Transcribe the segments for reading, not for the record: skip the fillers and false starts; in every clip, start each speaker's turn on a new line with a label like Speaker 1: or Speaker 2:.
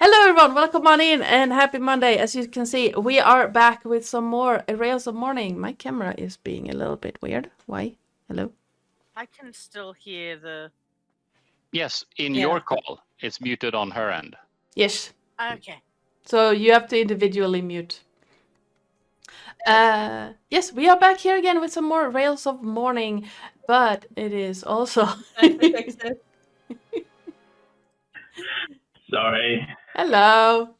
Speaker 1: Hello everyone, welcome on in and happy Monday. As you can see, we are back with some more Rails of Mourning. My camera is being a little bit weird. Why? Hello?
Speaker 2: I can still hear the.
Speaker 3: Yes, in
Speaker 1: Yeah.
Speaker 3: your call, it's muted on her end.
Speaker 1: Yes.
Speaker 2: Okay.
Speaker 1: So you have to individually mute. Yes, we are back here again with some more Rails of Mourning, but it is also...
Speaker 4: Sorry.
Speaker 1: Hello.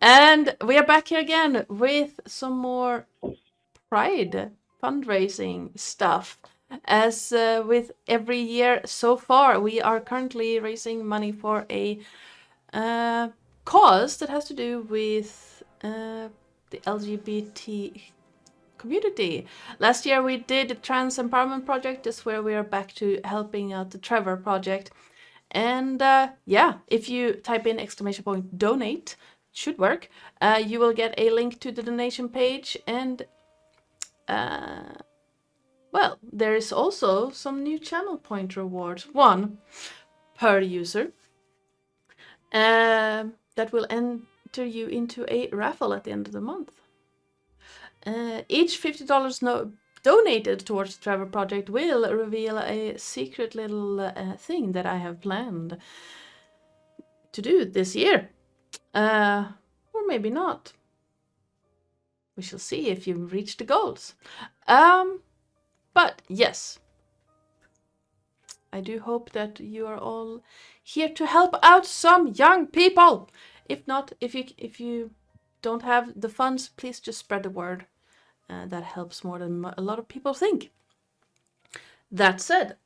Speaker 1: And we are back here again with some more Pride fundraising stuff. As with every year so far, we are currently raising money for a cause that has to do with the LGBT community. Last year we did the Trans Empowerment Project. This where we are back to helping out the Trevor Project. And yeah, if you type in !donate, should work, you will get a link to the donation page. And well, there is also some new channel point rewards. One per user that will enter you into a raffle at the end of the month. Each $50 donated towards the Trevor Project will reveal a secret little thing that I have planned to do this year. Or maybe not. We shall see if you reach the goals. But yes, I do hope that you are all here to help out some young people. If not, if you don't have the funds, please just spread the word. That helps more than a lot of people think. That said,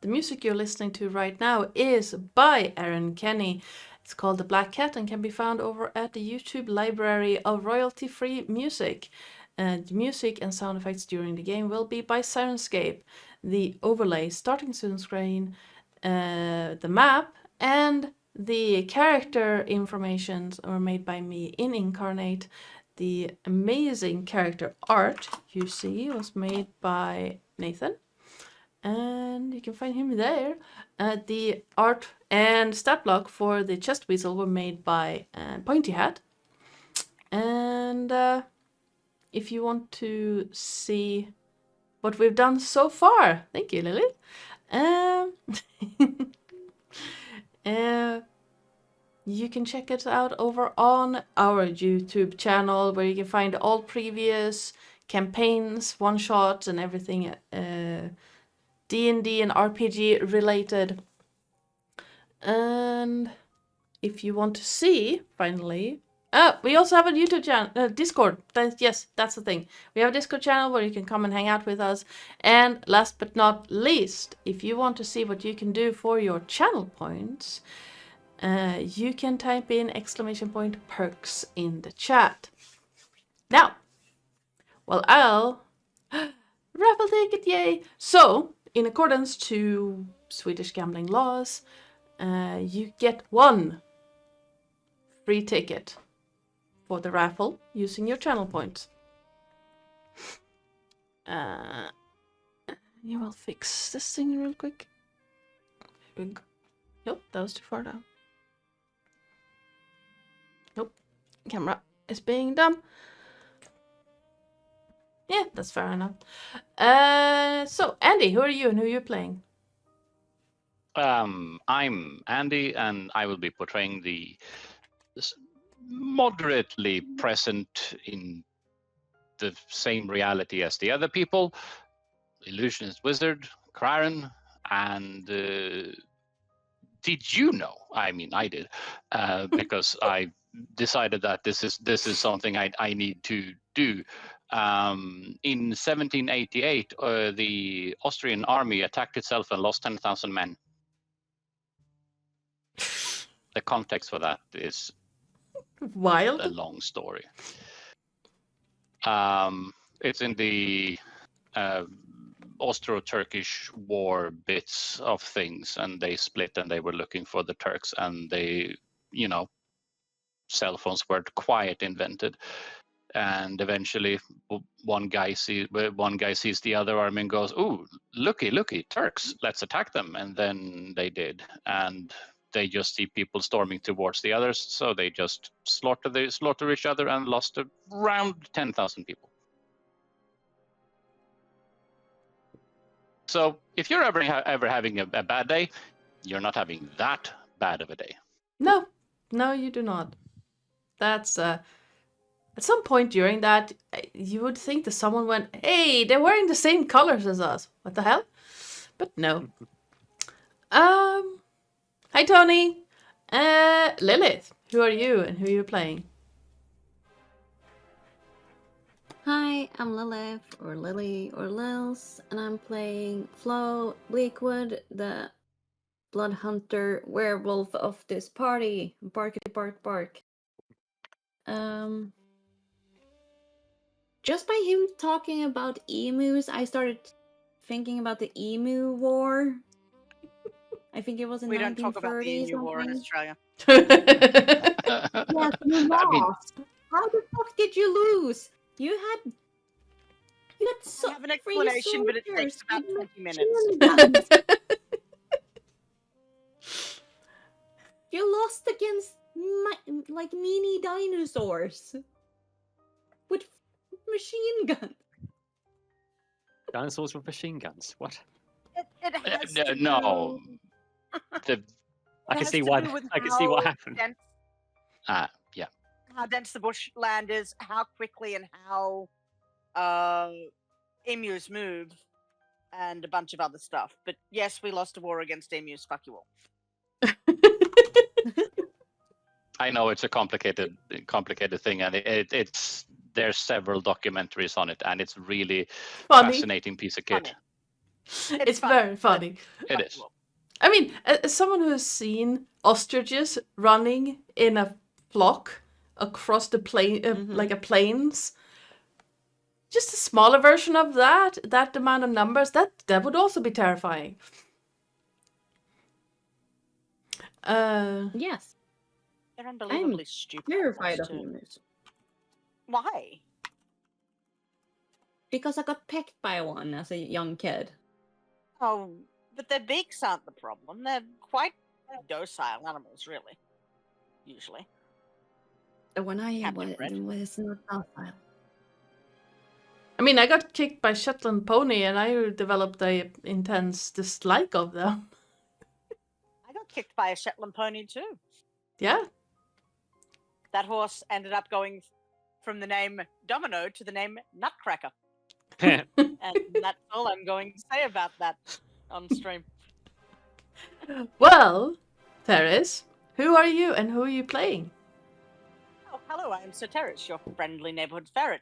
Speaker 1: the music you're listening to right now is by Aaron Kenny. It's called The Black Cat and can be found over at the YouTube library of royalty-free music. The music and sound effects during the game will be by Sirenscape. The overlay, starting soon screen, the map, and the character informations are made by me in Incarnate. The amazing character art you see was made by Nathan. And you can find him there. The art and stat block for the chest weasel were made by Pointy Hat. And if you want to see what we've done so far, thank you, Lillith. You can check it out over on our YouTube channel, where you can find all previous campaigns, one-shots, and everything D&D and RPG related. And if you want to see, finally, we also have a YouTube channel, Discord. Yes, that's the thing. We have a Discord channel where you can come and hang out with us. And last but not least, if you want to see what you can do for your channel points, you can type in !perks in the chat. Now, well, I'll raffle ticket, yay! So, in accordance to Swedish gambling laws, you get one free ticket for the raffle using your channel points. You will fix this thing real quick. Nope, that was too far down. Nope, camera is being dumb. Yeah, that's fair enough. So, Andy, who are you and who are you playing?
Speaker 3: I'm Andy, and I will be portraying the moderately present in the same reality as the other people, illusionist wizard Craren. And did you know? I mean, I did, because I decided that this is something I need to do. In 1788, the Austrian army attacked itself and lost 10,000 men. The context for that is
Speaker 1: Wild.
Speaker 3: a long story. It's in the Austro-Turkish war bits of things, and they split and they were looking for the Turks, and they, cell phones were quiet invented. And eventually one guy sees the other army and goes, "Ooh, looky, Turks, let's attack them." And then they did. And they just see people storming towards the others, so they just slaughter each other and lost around 10,000 people. So if you're ever having a bad day, you're not having that bad of a day.
Speaker 1: No, you do not. That's at some point during that, you would think that someone went, "Hey, they're wearing the same colors as us. What the hell?" But no. Hi Tony. Lillith, who are you and who are you playing?
Speaker 4: Hi, I'm Lillith, or Lily, or Lils, and I'm playing Flo Bleakwood, the blood hunter werewolf of this party. Barkity bark bark. Just by him talking about emus, I started thinking about the emu war. I think it was in
Speaker 2: We don't
Speaker 4: 1930
Speaker 2: talk about the emu war in
Speaker 4: something.
Speaker 2: Australia.
Speaker 4: Yes, you lost. How the fuck did you lose? You had so
Speaker 2: I have an explanation, but it takes about 20 minutes.
Speaker 4: You lost against like mini dinosaurs with machine guns.
Speaker 5: Dinosaurs with machine guns. What?
Speaker 2: It has to
Speaker 3: no.
Speaker 5: I can
Speaker 2: has
Speaker 5: see
Speaker 2: to
Speaker 5: why.
Speaker 2: do with
Speaker 5: I can see what
Speaker 2: how
Speaker 5: happened.
Speaker 3: Yeah.
Speaker 2: How dense the bushland is, how quickly and how emus move, and a bunch of other stuff. But yes, we lost a war against emus. Fuck you all.
Speaker 3: I know it's a complicated thing, and there's several documentaries on it, and it's really
Speaker 1: Funny.
Speaker 3: fascinating piece of kit.
Speaker 1: It's very funny.
Speaker 3: It is.
Speaker 1: I mean, as someone who has seen ostriches running in a flock across the like a plains, just a smaller version of that amount of numbers, that would also be terrifying.
Speaker 4: Yes.
Speaker 2: They're unbelievably stupid.
Speaker 4: Terrified of emus.
Speaker 2: Why?
Speaker 4: Because I got pecked by one as a young kid.
Speaker 2: Oh, but their beaks aren't the problem. They're quite docile animals, really. Usually.
Speaker 4: When I
Speaker 2: Captain
Speaker 4: was not docile.
Speaker 1: I mean, I got kicked by Shetland pony, and I developed a intense dislike of them.
Speaker 2: I got kicked by a Shetland pony too.
Speaker 1: Yeah.
Speaker 2: That horse ended up going from the name Domino to the name Nutcracker.
Speaker 5: Yeah.
Speaker 2: And that's all I'm going to say about that on stream.
Speaker 1: Well, Terris, who are you and who are you playing?
Speaker 2: Oh, hello, I am Sir Terris, your friendly neighborhood ferret.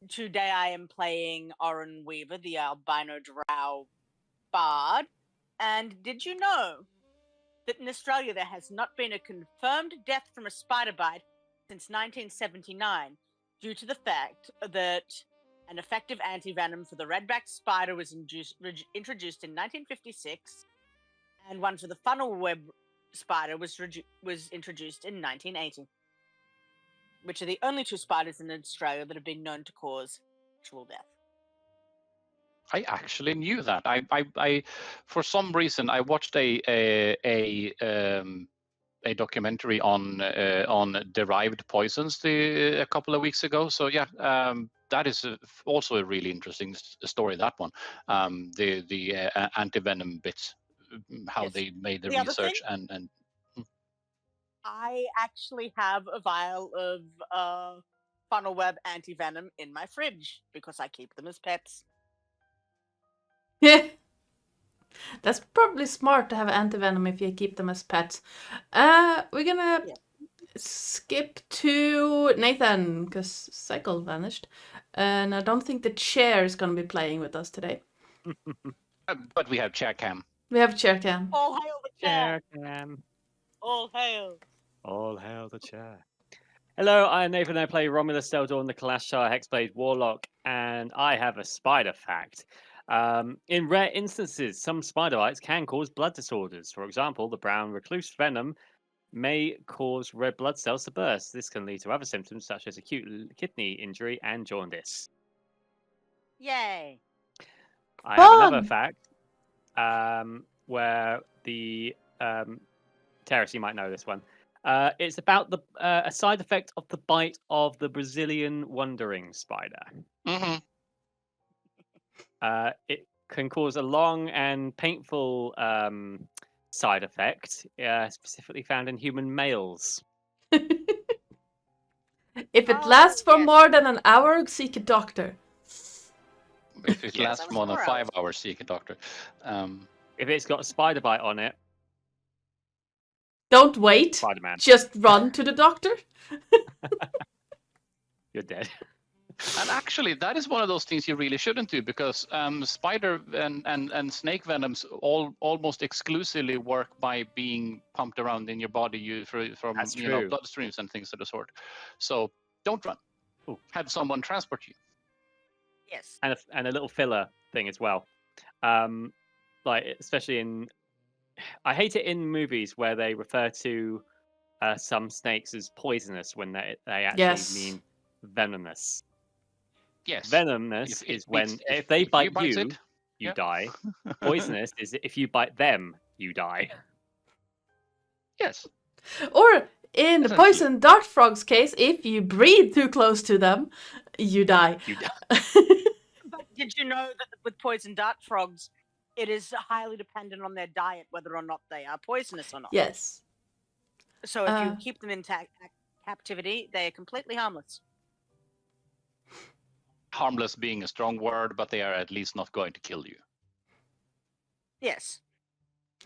Speaker 2: Today I am playing Oren Weaver, the albino drow bard. And did you know that in Australia there has not been a confirmed death from a spider bite since 1979 due to the fact that an effective anti-venom for the red-backed spider was introduced in 1956, and one for the funnel web spider was introduced in 1980, which are the only two spiders in Australia that have been known to cause actual death.
Speaker 3: I actually knew that. I for some reason I watched a documentary on derived poisons a couple of weeks ago. So yeah, that is also a really interesting story. That one, the antivenom bits, how
Speaker 2: Yes.
Speaker 3: they made the
Speaker 2: The other
Speaker 3: research
Speaker 2: thing?
Speaker 3: and
Speaker 2: I actually have a vial of funnel web anti-venom in my fridge because I keep them as pets.
Speaker 1: Yeah. That's probably smart to have antivenom if you keep them as pets. We're gonna skip to Nathan because Psycole vanished, and I don't think the chair is gonna be playing with us today.
Speaker 3: but we have chair cam.
Speaker 1: We have chair cam.
Speaker 2: All hail the chair!
Speaker 5: Cam.
Speaker 2: All hail!
Speaker 5: All hail the chair. Hello, I'm Nathan. I play Romulus Seldorn, the Kalashtar Hexblade Warlock, and I have a spider fact. In rare instances, some spider bites can cause blood disorders. For example, the brown recluse venom may cause red blood cells to burst. This can lead to other symptoms such as acute kidney injury and jaundice.
Speaker 2: Yay!
Speaker 5: I have
Speaker 1: Fun!
Speaker 5: another fact where the Terris, you might know this one. It's about the a side effect of the bite of the Brazilian wandering spider.
Speaker 3: Hmm.
Speaker 5: It can cause a long and painful side effect, specifically found in human males.
Speaker 1: If it
Speaker 2: Oh,
Speaker 1: lasts for
Speaker 2: yes.
Speaker 1: more than an hour, seek a doctor.
Speaker 3: If it
Speaker 5: Yes.
Speaker 3: lasts
Speaker 2: That was
Speaker 3: more than
Speaker 2: 4
Speaker 3: 5
Speaker 2: hours.
Speaker 3: hours, seek a doctor.
Speaker 5: If it's got a spider bite on it,
Speaker 1: Don't wait.
Speaker 5: Spider-Man,
Speaker 1: Just run to the doctor.
Speaker 5: you're dead.
Speaker 3: And actually, that is one of those things you really shouldn't do, because spider and snake venoms almost exclusively work by being pumped around in your body from
Speaker 5: That's
Speaker 3: know,
Speaker 5: true.
Speaker 3: bloodstreams and things of the sort. So don't run.
Speaker 5: Ooh.
Speaker 3: Have someone transport you.
Speaker 2: Yes.
Speaker 5: And a little filler thing as well. Like especially in, I hate it in movies where they refer to some snakes as poisonous when they actually
Speaker 1: Yes.
Speaker 5: mean venomous.
Speaker 3: Yes.
Speaker 5: Venomous is when if they bite
Speaker 3: bites
Speaker 5: you,
Speaker 3: it,
Speaker 5: you
Speaker 3: yeah.
Speaker 5: die. Poisonous is if you bite them, you die.
Speaker 3: Yes.
Speaker 1: Or in the
Speaker 3: Essentially.
Speaker 1: poison dart frog's case, if you breathe too close to them, you die.
Speaker 5: You die.
Speaker 2: But did you know that with poison dart frogs, it is highly dependent on their diet whether or not they are poisonous or not.
Speaker 1: Yes.
Speaker 2: So if you keep them in captivity, they are completely harmless.
Speaker 3: Harmless being a strong word, but they are at least not going to kill you.
Speaker 2: Yes.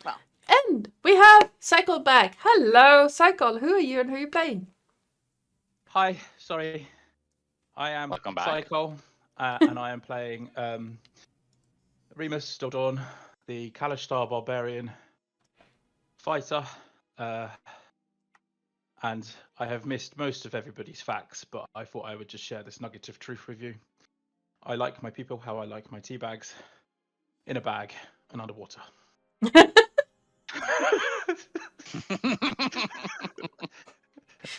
Speaker 2: Well,
Speaker 1: And we have Psycole back. Hello, Psycole. Who are you and who are you playing?
Speaker 6: Hi, sorry. I am
Speaker 3: Welcome back.
Speaker 6: Psycole, and I am playing Remus Dodorn, the Kalishtar Barbarian fighter. And I have missed most of everybody's facts, but I thought I would just share this nugget of truth with you. I like my people how I like my tea bags, in a bag and underwater.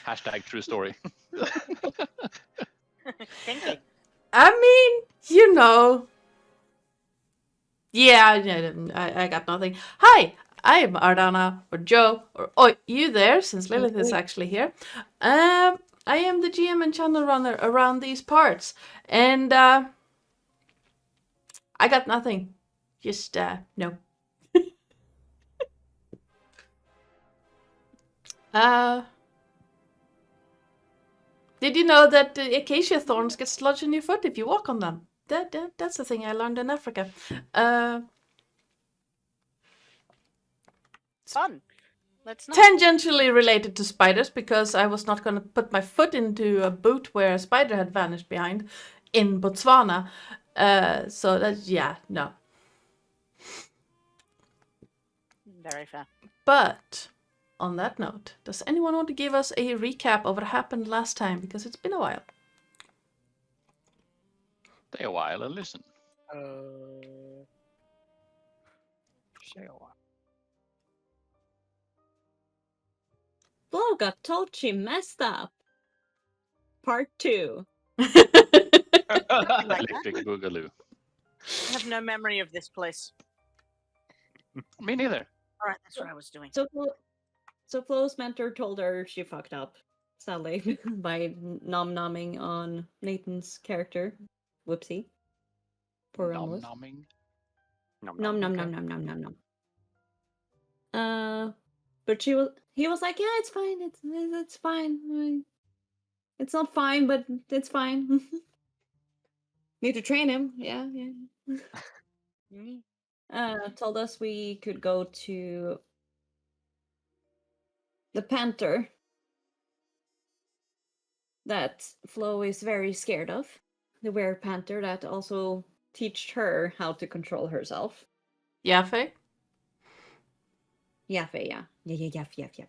Speaker 3: Hashtag true story.
Speaker 2: kinky.
Speaker 1: I mean, you know. Yeah, I got nothing. Hi, I am Ardana, or Joe, or you there, since Lillith is actually here. I am the GM and channel runner around these parts, and I got nothing. Just no. Did you know that the acacia thorns get lodged in your foot if you walk on them? That's the thing I learned in Africa.
Speaker 2: Fun. Let's not.
Speaker 1: Tangentially related to spiders, because I was not going to put my foot into a boot where a spider had vanished behind in Botswana. So that's, yeah, no.
Speaker 2: Very fair.
Speaker 1: But on that note, does anyone want to give us a recap of what happened last time? Because it's been a while.
Speaker 3: Stay a while and listen.
Speaker 4: Flo got told she messed up. Part 2.
Speaker 2: Like
Speaker 3: Electric Boogaloo.
Speaker 2: I have no memory of this place.
Speaker 3: Me neither.
Speaker 2: All right, that's what I was doing.
Speaker 4: So Flo's mentor told her she fucked up, sadly, by nom-nomming on Nathan's character. Whoopsie. Poor Romulus.
Speaker 3: Nom-nomming.
Speaker 4: Nom nom nom nom nom nom nom. But he was like, yeah, it's fine. It's fine. It's not fine, but it's fine. Need to train him. Yeah. Told us we could go to the Panther that Flo is very scared of. The were-panther that also teached her how to control herself.
Speaker 1: Yafe?
Speaker 4: Yafe, yeah. Yafe.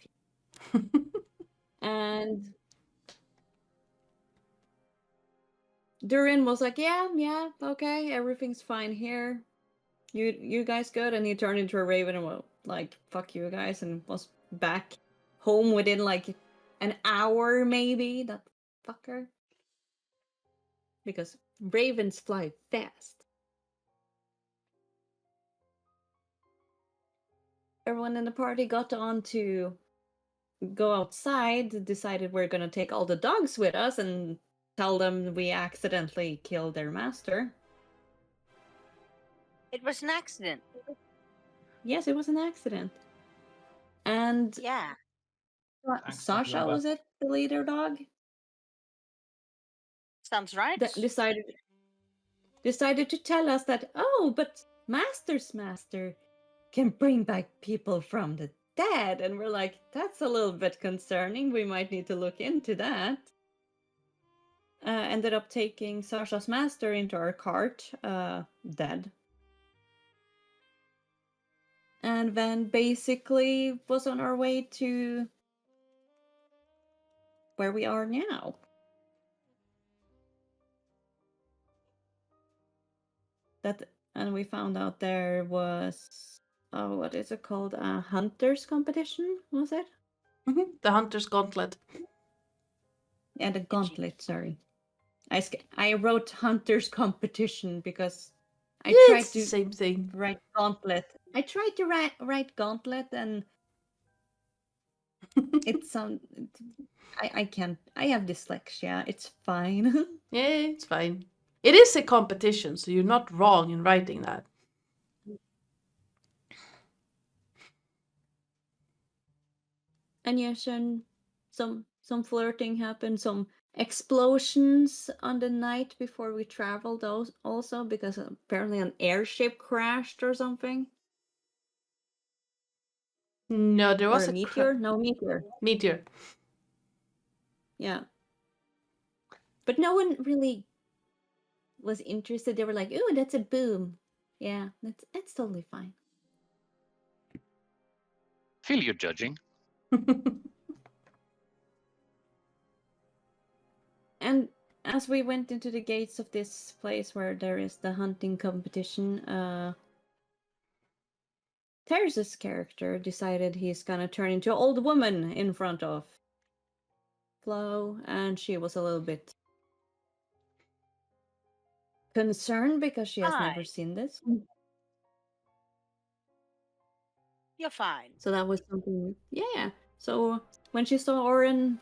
Speaker 4: And Durin was like, yeah, okay, everything's fine here. You guys good? And he turned into a raven and was like, fuck you guys, and was back home within like an hour maybe. That fucker. Because ravens fly fast. Everyone in the party got on to go outside, decided we're gonna take all the dogs with us and tell them we accidentally killed their master.
Speaker 2: It was an accident.
Speaker 4: Yes, it was an accident. And
Speaker 2: Yeah.
Speaker 6: Thanks,
Speaker 4: Sasha,
Speaker 6: Lumber.
Speaker 4: was it the leader dog?
Speaker 2: Sounds right.
Speaker 4: That decided to tell us that, oh, but Master's master can bring back people from the dead. And we're like, that's a little bit concerning. We might need to look into that. Ended up taking Sasha's master into our cart, dead. And then basically was on our way to where we are now. And we found out there was, oh, what is it called? A hunters competition, was it?
Speaker 1: The Hunter's Gauntlet.
Speaker 4: Yeah, the Gauntlet, sorry. I wrote hunters competition because I tried
Speaker 1: It's
Speaker 4: to
Speaker 1: the same thing.
Speaker 4: write Gauntlet. I tried to write Gauntlet and it's I can't. I have dyslexia. It's fine.
Speaker 1: Yeah, it's fine. It is a competition, so you're not wrong in writing that.
Speaker 4: And yes, some flirting happened, some explosions on the night before we traveled also because apparently an airship crashed or something.
Speaker 1: No, there
Speaker 4: Or
Speaker 1: was
Speaker 4: a meteor? No, meteor.
Speaker 1: meteor.
Speaker 4: Yeah. But no one really was interested. They were like, "Ooh, that's a boom." Yeah, that's totally fine.
Speaker 3: Feel you judging.
Speaker 4: And as we went into the gates of this place where there is the hunting competition, Terris's character decided he's gonna turn into an old woman in front of Flo, and she was a little bit concerned because she has never
Speaker 2: Fine.
Speaker 4: seen this.
Speaker 2: You're fine.
Speaker 4: So that was something. Yeah. So when she saw Orin,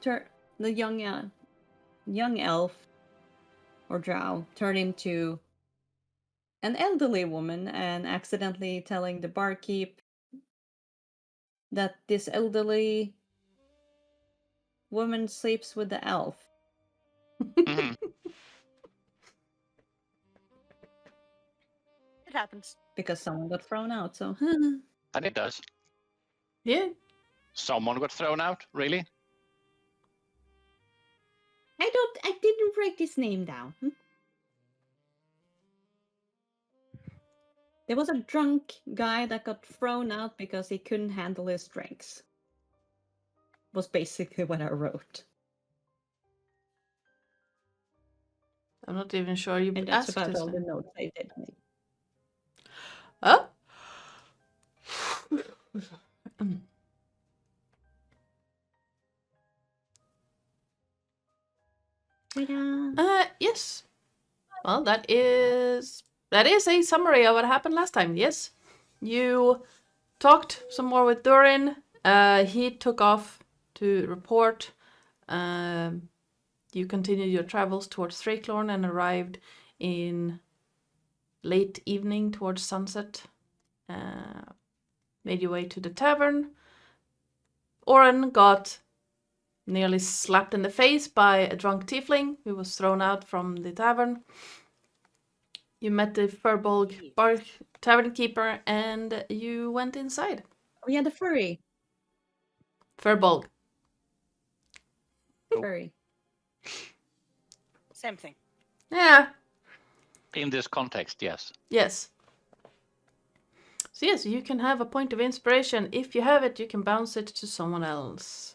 Speaker 4: the young elf or drow, turn into an elderly woman and accidentally telling the barkeep that this elderly woman sleeps with the elf.
Speaker 3: Mhm.
Speaker 2: It happens.
Speaker 4: Because someone got thrown out, so
Speaker 3: And it does.
Speaker 1: Yeah.
Speaker 3: Someone got thrown out, really?
Speaker 4: I didn't write his name down. There was a drunk guy that got thrown out because he couldn't handle his drinks. Was basically what I wrote.
Speaker 1: I'm not even sure you
Speaker 4: And that's
Speaker 1: asked
Speaker 4: about
Speaker 1: this.
Speaker 4: all the notes I did make.
Speaker 1: Oh? Yes. Well, that is a summary of what happened last time. Yes, you talked some more with Durin. He took off to report. You continued your travels towards Thraklorn and arrived in late evening towards sunset. Made your way to the tavern. Oren got nearly slapped in the face by a drunk tiefling who was thrown out from the tavern. You met the Furbolg tavern keeper and you went inside.
Speaker 4: Oh yeah, the furry.
Speaker 1: Furbolg.
Speaker 4: Furry.
Speaker 2: Same thing.
Speaker 1: Yeah.
Speaker 3: In this context, yes.
Speaker 1: Yes. So yes, you can have a point of inspiration. If you have it, you can bounce it to someone else.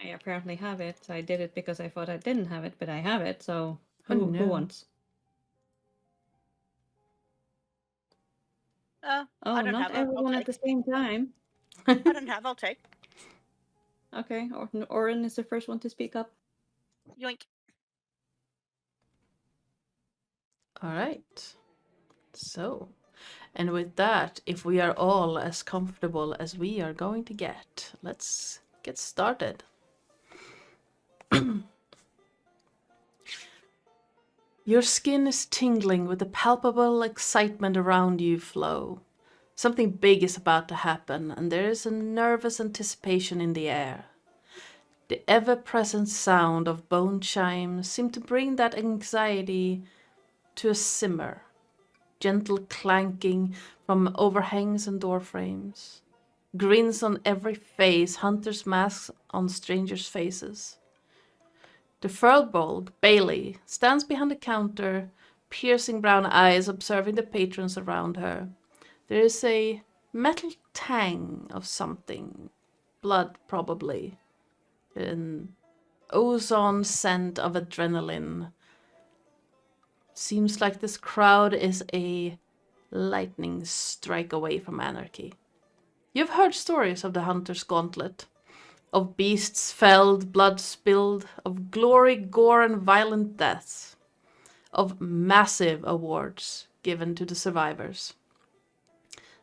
Speaker 4: I apparently have it. I did it because I thought I didn't have it, but I have it, so
Speaker 1: Oh,
Speaker 4: who
Speaker 1: no.
Speaker 4: wants?
Speaker 2: I
Speaker 4: Oh,
Speaker 2: don't
Speaker 4: not
Speaker 2: have. I'll
Speaker 4: everyone at
Speaker 2: take.
Speaker 4: the same time.
Speaker 2: I don't have. I'll take.
Speaker 4: Okay, Orin is the first one to speak up.
Speaker 2: Yoink.
Speaker 1: All right. So, and with that, if we are all as comfortable as we are going to get, let's get started. Your skin is tingling with the palpable excitement around you, Flo. Something big is about to happen, and there is a nervous anticipation in the air. The ever-present sound of bone chimes seem to bring that anxiety to a simmer. Gentle clanking from overhangs and door frames. Grins on every face, hunters' masks on strangers' faces. The Furbolg, Bailey, stands behind the counter, piercing brown eyes observing the patrons around her. There is a metal tang of something. Blood, probably. An ozone scent of adrenaline. Seems like this crowd is a lightning strike away from anarchy. You've heard stories of the Hunter's Gauntlet. Of beasts felled, blood spilled, of glory, gore, and violent deaths. Of massive awards given to the survivors.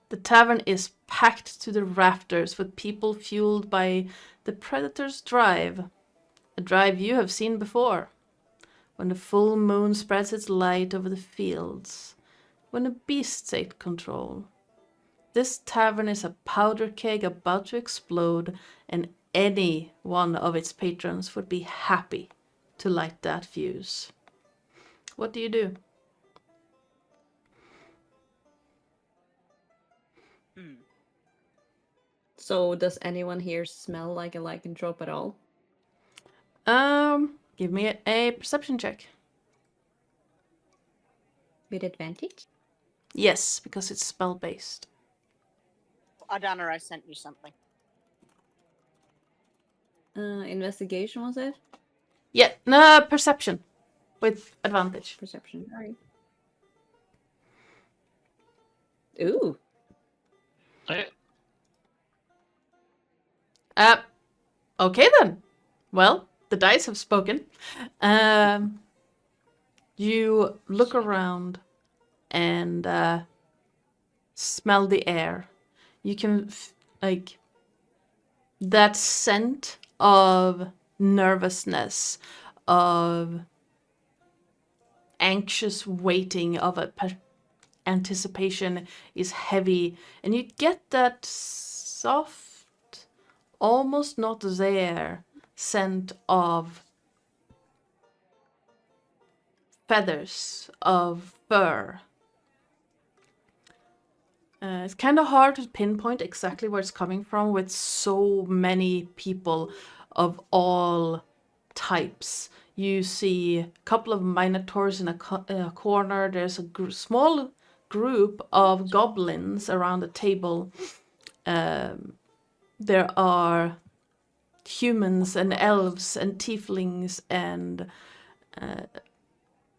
Speaker 1: The tavern is packed to the rafters with people fueled by the Predator's drive. A drive you have seen before. When the full moon spreads its light over the fields. When the beasts take control. This tavern is a powder keg about to explode, and any one of its patrons would be happy to light that fuse. What do you do?
Speaker 4: So does anyone here smell like a lycanthrope at all?
Speaker 1: Give me a perception check.
Speaker 4: With advantage?
Speaker 1: Yes, because it's spell-based.
Speaker 2: Adana, I sent you something.
Speaker 4: Investigation was it?
Speaker 1: Yeah, no, perception. With advantage.
Speaker 4: Perception, alright. Ooh.
Speaker 1: Okay then. Well, the dice have spoken. You look around and smell the air. You can, like, that scent of nervousness, of anxious waiting, of anticipation is heavy. And you get that soft, almost not there scent of feathers, of fur. It's kind of hard to pinpoint exactly where it's coming from with so many people of all types. You see a couple of minotaurs in a corner. There's a small group of goblins around the table. There are humans and elves and tieflings, and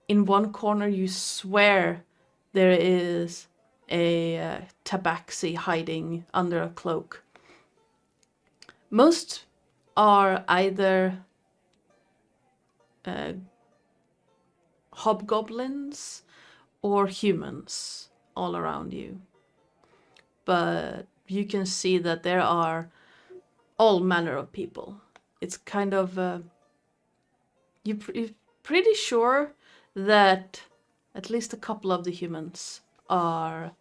Speaker 1: in one corner you swear there is a tabaxi hiding under a cloak. Most are either hobgoblins or humans all around you. But you can see that there are all manner of people. It's kind of... you're pretty sure that at least a couple of the humans are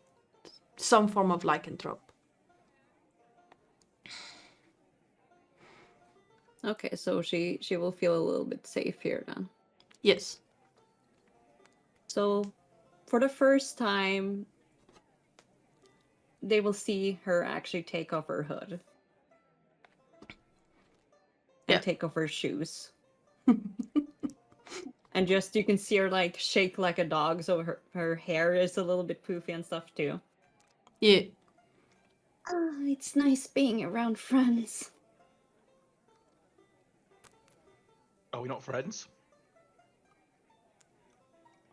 Speaker 1: some form of lycanthrope.
Speaker 4: Okay, so she will feel a little bit safe here then.
Speaker 1: Yes.
Speaker 4: So for the first time, they will see her actually take off her hood.
Speaker 1: Yeah.
Speaker 4: And take off her shoes. And just, you can see her like shake like a dog, so her hair is a little bit poofy and stuff too.
Speaker 1: Yeah.
Speaker 4: Oh, it's nice being around friends.
Speaker 6: Are we not friends?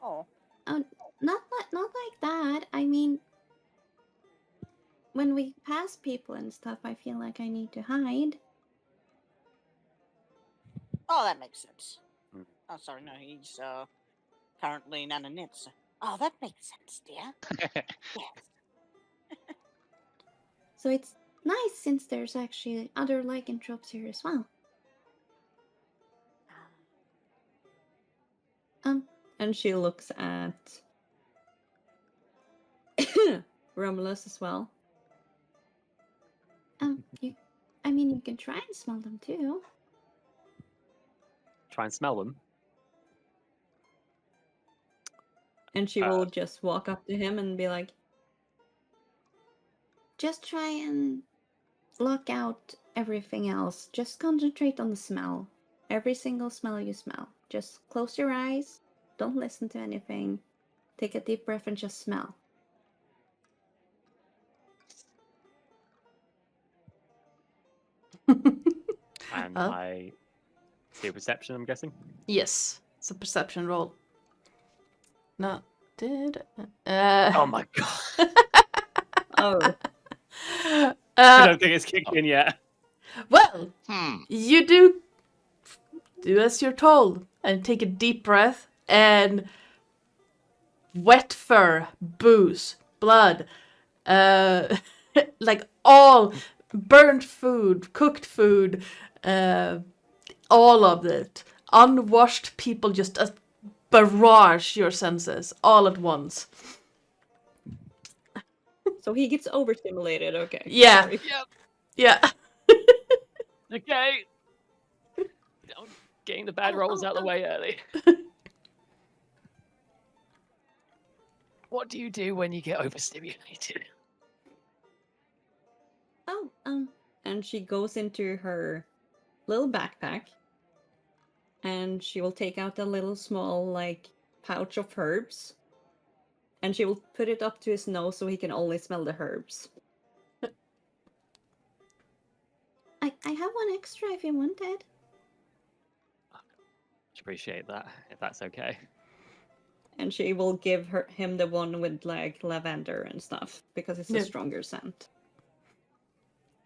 Speaker 2: Oh.
Speaker 4: Oh, not like that. I mean, when we pass people and stuff, I feel like I need to hide.
Speaker 2: Oh, that makes sense. Oh, sorry, no, he's currently Nana Knits. Oh, that makes sense, dear. Yes.
Speaker 4: So it's nice, since there's actually other lycanthropes here as well. And she looks at Romulus as well. You can try and smell them too.
Speaker 5: Try and smell them.
Speaker 4: And she will just walk up to him and be like, just try and block out everything else. Just concentrate on the smell. Every single smell you smell. Just close your eyes. Don't listen to anything. Take a deep breath and just smell.
Speaker 5: And I see a perception, I'm guessing.
Speaker 1: Yes, it's a perception roll. No,
Speaker 5: Oh my god.
Speaker 4: Oh.
Speaker 5: I don't think it's kicked in yet.
Speaker 1: Well, you do as you're told and take a deep breath, and wet fur, booze, blood, like all burnt food, cooked food, all of it. Unwashed people just barrage your senses all at once.
Speaker 4: So he gets overstimulated, okay.
Speaker 1: Yeah.
Speaker 4: Sorry.
Speaker 1: Yeah.
Speaker 5: Okay. Getting the bad rolls out of the way early. What do you do when you get overstimulated?
Speaker 4: And she goes into her little backpack, and she will take out a little small, like, pouch of herbs, and she will put it up to his nose so he can only smell the herbs. I have one extra if you want it.
Speaker 5: Appreciate that, if that's okay.
Speaker 4: And she will give him the one with, like, lavender and stuff, because it's
Speaker 1: Yeah.
Speaker 4: a stronger scent.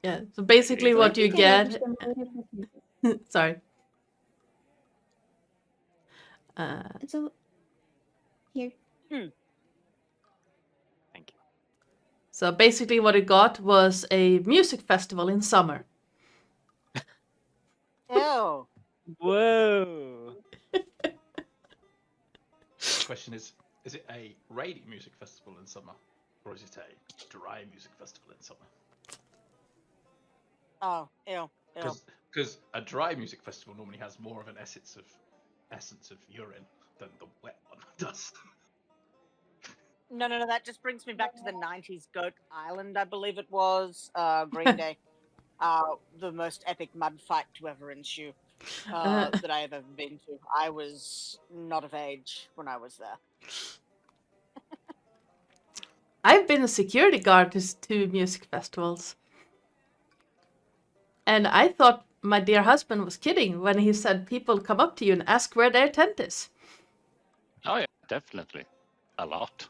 Speaker 1: Yeah, so basically what you get... Sorry.
Speaker 4: So, here.
Speaker 5: Thank you.
Speaker 1: So basically what you got was a music festival in summer.
Speaker 2: Ew.
Speaker 5: Whoa.
Speaker 6: The question is it a rainy music festival in summer, or is it a dry music festival in summer?
Speaker 2: Oh, ew.
Speaker 6: Because a dry music festival normally has more of an essence of urine than the wet one does.
Speaker 2: No, that just brings me back to the 90s Goat Island, I believe it was. Green Day. The most epic mud fight to ever ensue that I have ever been to. I was not of age when I was there.
Speaker 1: I've been a security guard to two music festivals. And I thought my dear husband was kidding when he said people come up to you and ask where their tent is.
Speaker 3: Oh yeah, definitely. A lot.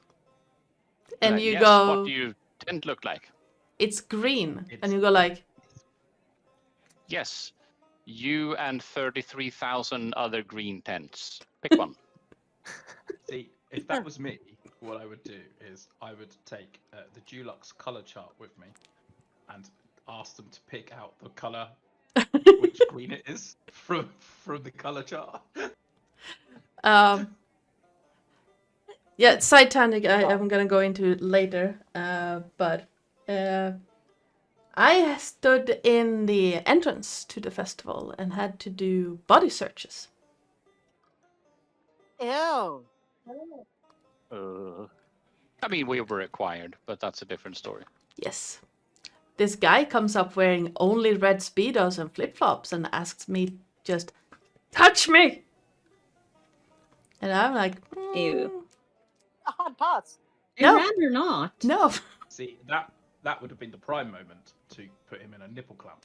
Speaker 1: And
Speaker 3: Like,
Speaker 1: you
Speaker 3: yes,
Speaker 1: go,
Speaker 3: what do your tent look like?
Speaker 1: it's green. And you go like,
Speaker 3: Yes, you and 33,000 other green tents. Pick one.
Speaker 6: See, if that was me, what I would do is I would take the Dulux color chart with me and ask them to pick out the color which green it is from the color chart.
Speaker 1: yeah, side tangent I'm gonna go into later. But I stood in the entrance to the festival and had to do body searches.
Speaker 2: Ew.
Speaker 3: I mean, we were required, but that's a different story.
Speaker 1: Yes. This guy comes up wearing only red Speedos and flip-flops and asks me just, touch me! And I'm like,
Speaker 4: Ew.
Speaker 2: A hard pass.
Speaker 1: No.
Speaker 4: I'd rather not.
Speaker 1: no.
Speaker 6: See, that would have been the prime moment to put him in a nipple clamp.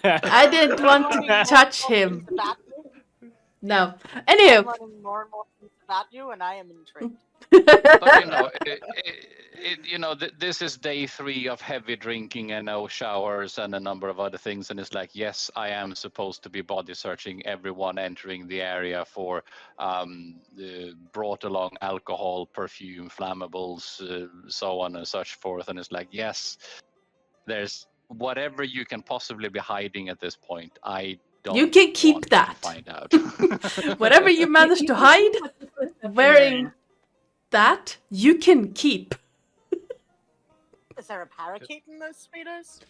Speaker 1: I didn't want to touch him. No. Anywho.
Speaker 2: I'm learning more and more things about you, and I am intrigued.
Speaker 3: But you know, this is day 3 of heavy drinking and no showers and a number of other things, and it's like, yes, I am supposed to be body searching everyone entering the area for brought along alcohol, perfume, flammables, so on and such forth, and it's like, yes, there's whatever you can possibly be hiding at this point. I don't
Speaker 1: You can keep
Speaker 3: want
Speaker 1: that.
Speaker 3: to find out.
Speaker 1: Whatever you managed to hide wearing that, you can keep.
Speaker 2: Is there a parakeet in those speedos?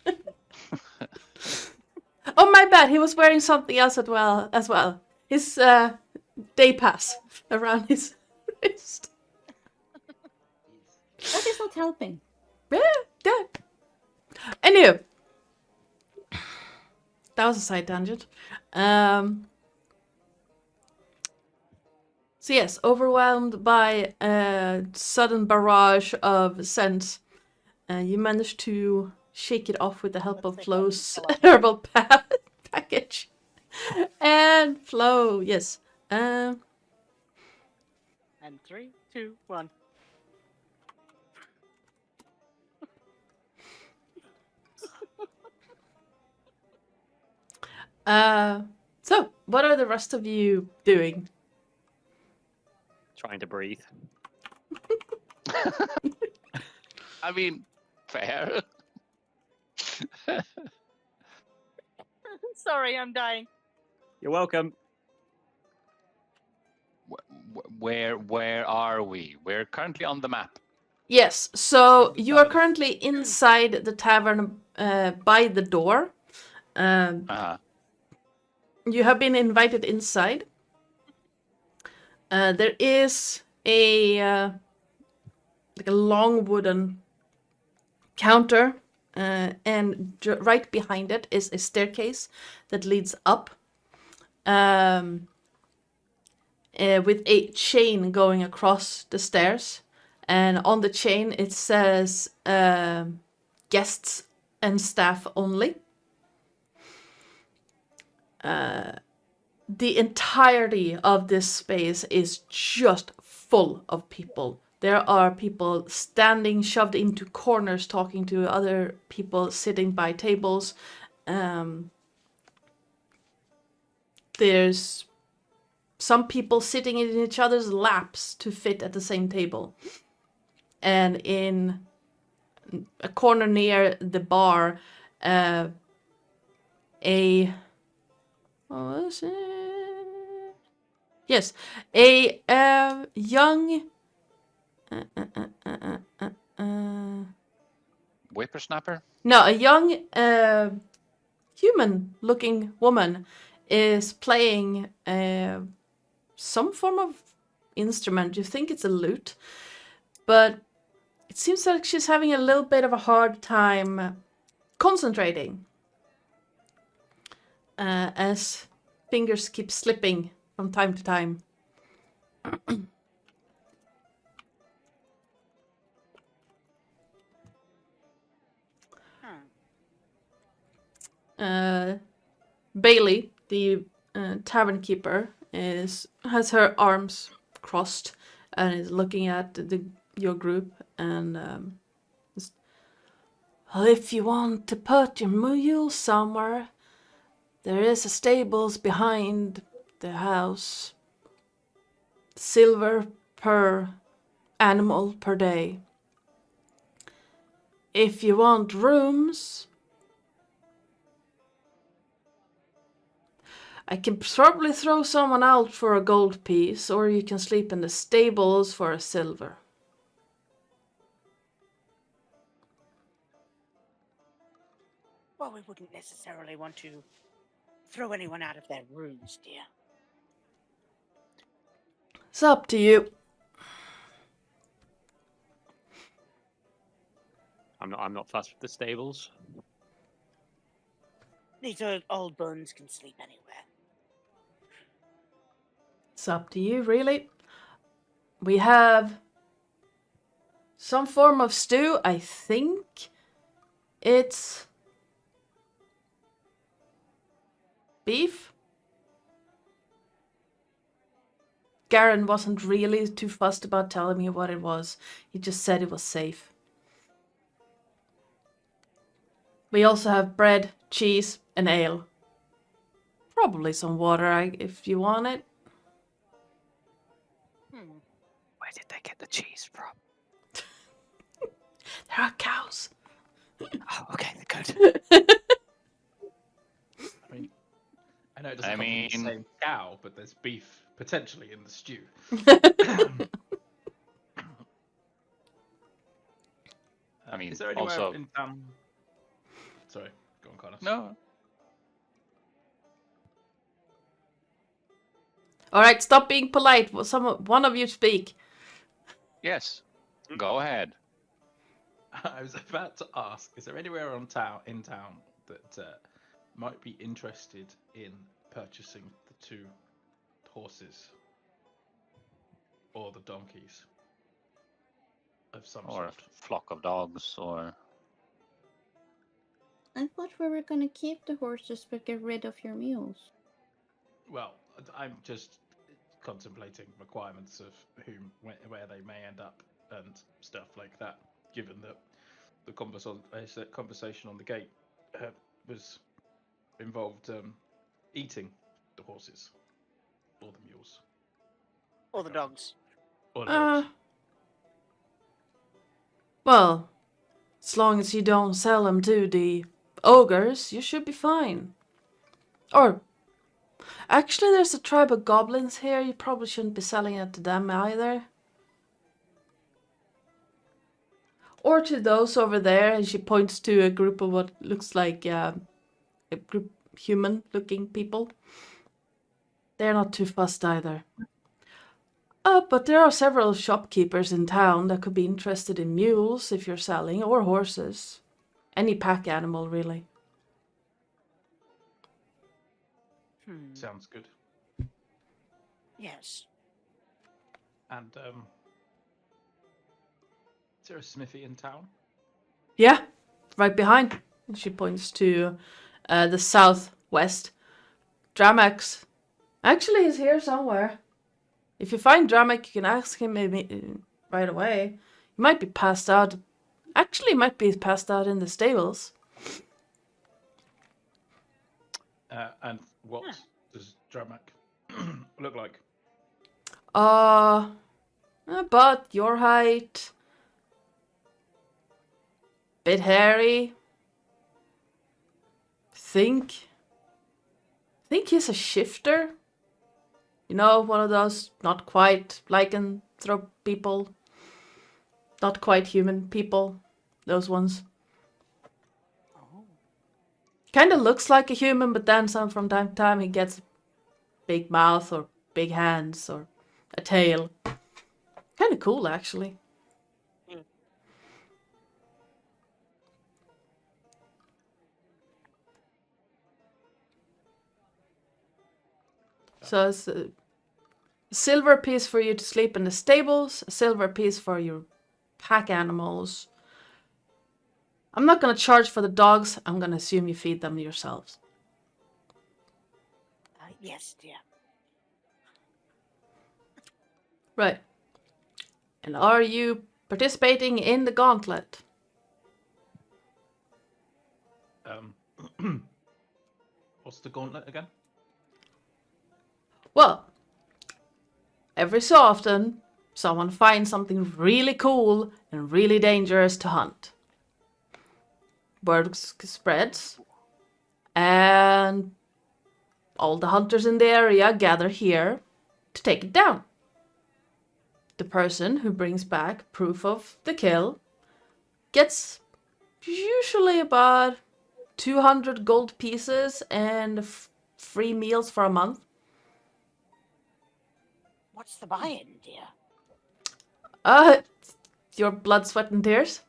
Speaker 1: Oh, my bad. He was wearing something else as well. His day pass around his wrist.
Speaker 4: That is not helping.
Speaker 1: Yeah. Anyway, that was a side tangent. So yes, overwhelmed by a sudden barrage of scents, you manage to shake it off with the help of Flo's herbal package. And Flo, yes.
Speaker 2: And 3, 2, 1.
Speaker 1: So, what are the rest of you doing?
Speaker 5: Trying to breathe.
Speaker 3: I mean, fair.
Speaker 2: Sorry, I'm dying.
Speaker 5: You're welcome.
Speaker 3: Where are we? We're currently on the map.
Speaker 1: Yes, so you are currently inside the tavern by the door. You have been invited inside. There is a long wooden counter, and right behind it is a staircase that leads up, with a chain going across the stairs. And on the chain it says guests and staff only. The entirety of this space is just full of people. There are people standing, shoved into corners, talking to other people sitting by tables. There's some people sitting in each other's laps to fit at the same table. And in a corner near the bar, Yes, a young
Speaker 3: Whippersnapper?
Speaker 1: No, a young human-looking woman is playing some form of instrument. You think it's a lute, but it seems like she's having a little bit of a hard time concentrating, as fingers keep slipping from time to time. Bailey, the tavern keeper, has her arms crossed and is looking at your group and well, if you want to put your mule somewhere, there is a stables behind the house. Silver per animal per day. If you want rooms, I can probably throw someone out for a gold piece, or you can sleep in the stables for a silver.
Speaker 2: Well, we wouldn't necessarily want to throw anyone out of their rooms, dear.
Speaker 1: It's up to you.
Speaker 5: I'm not fussed with the stables.
Speaker 2: These old bones can sleep anywhere.
Speaker 1: It's up to you, really. We have some form of stew. I think it's beef. Garen wasn't really too fussed about telling me what it was. He just said it was safe. We also have bread, cheese, and ale. Probably some water if you want it.
Speaker 5: Where did they get the cheese from?
Speaker 1: There are cows.
Speaker 5: Oh, okay, good.
Speaker 6: I mean, I know it doesn't
Speaker 3: I
Speaker 6: come from
Speaker 3: mean-
Speaker 6: the same cow, but there's beef potentially in the stew.
Speaker 3: I mean,
Speaker 6: is there anywhere
Speaker 3: also-
Speaker 6: in Sorry, go on, Carnis.
Speaker 3: No.
Speaker 1: All right, stop being polite. One of you speak.
Speaker 3: Yes. Go ahead.
Speaker 6: I was about to ask: is there anywhere in town that might be interested in purchasing the 2 horses or the donkeys of some
Speaker 3: Or a
Speaker 6: sort?
Speaker 3: flock of dogs, or
Speaker 4: I thought we were gonna keep the horses but get rid of your mules.
Speaker 6: Well, I'm just contemplating requirements of where they may end up and stuff like that, given that the conversation on the gate was involved eating the horses or the mules
Speaker 2: Or the dogs.
Speaker 6: or the dogs.
Speaker 1: Well, as long as you don't sell them to the ogres, you should be fine. Or, actually, there's a tribe of goblins here. You probably shouldn't be selling it to them either. Or to those over there, and she points to a group of what looks like a group human-looking people. They're not too fussed either. But there are several shopkeepers in town that could be interested in mules if you're selling, or horses. Any pack animal, really.
Speaker 6: Sounds good.
Speaker 2: Yes.
Speaker 6: And is there a smithy in town?
Speaker 1: Yeah, right behind. And she points to the southwest. Dramax. Actually, he's here somewhere. If you find Dramak, you can ask him maybe right away. He might be passed out. Actually, he might be passed out in the stables.
Speaker 6: And what does Dramak look like?
Speaker 1: About your height. Bit hairy. Think he's a shifter. You know, one of those not quite lycanthrope people. Not quite human people. Those ones. Kind of looks like a human, but then from time to time he gets a big mouth or big hands or a tail. Kind of cool, actually. So it's a silver piece for you to sleep in the stables, a silver piece for your pack animals. I'm not going to charge for the dogs. I'm going to assume you feed them yourselves.
Speaker 2: Yes, dear.
Speaker 1: Right. And are you participating in the Gauntlet?
Speaker 6: What's the gauntlet again?
Speaker 1: Well, every so often, someone finds something really cool and really dangerous to hunt. Word spreads, and all the hunters in the area gather here to take it down. The person who brings back proof of the kill gets usually about 200 gold pieces and free meals for a month.
Speaker 2: What's the buy-in, dear?
Speaker 1: Your blood, sweat, and tears.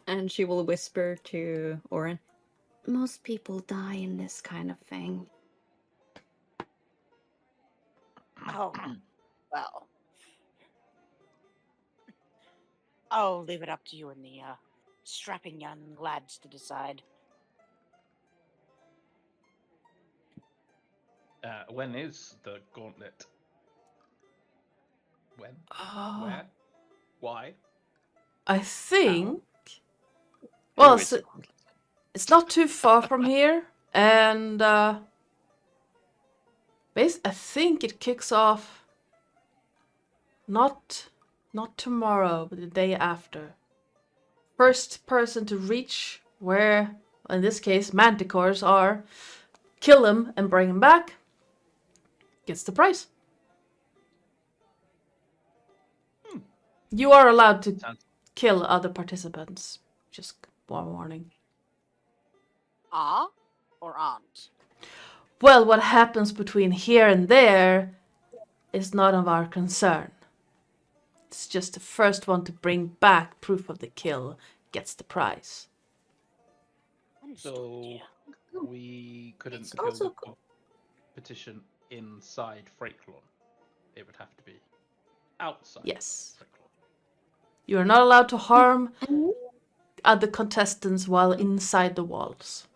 Speaker 4: And she will whisper to Oren. Most people die in this kind of thing.
Speaker 2: Oh, well. I'll leave it up to you and the strapping young lads to decide.
Speaker 6: When is the gauntlet? When?
Speaker 1: Oh.
Speaker 6: Where? Why?
Speaker 1: I think. Well,
Speaker 5: Ooh, it's
Speaker 1: it's not too far from here, and I think it kicks off not tomorrow, but the day after. First person to reach where, in this case, manticores are, kill them and bring them back, gets the prize. You are allowed to
Speaker 6: Sounds-
Speaker 1: kill other participants. Just one warning.
Speaker 2: Are or aren't?
Speaker 1: Well, what happens between here and there is not of our concern. It's just the first one to bring back proof of the kill gets the prize.
Speaker 2: Understood,
Speaker 6: So
Speaker 2: dear.
Speaker 6: we couldn't
Speaker 4: It's
Speaker 6: kill
Speaker 4: also
Speaker 6: the
Speaker 4: cool.
Speaker 6: competition inside Frakelon. It would have to be outside.
Speaker 1: Yes.
Speaker 6: Frakelon.
Speaker 1: You are not allowed to harm
Speaker 4: And
Speaker 1: other contestants while inside the walls.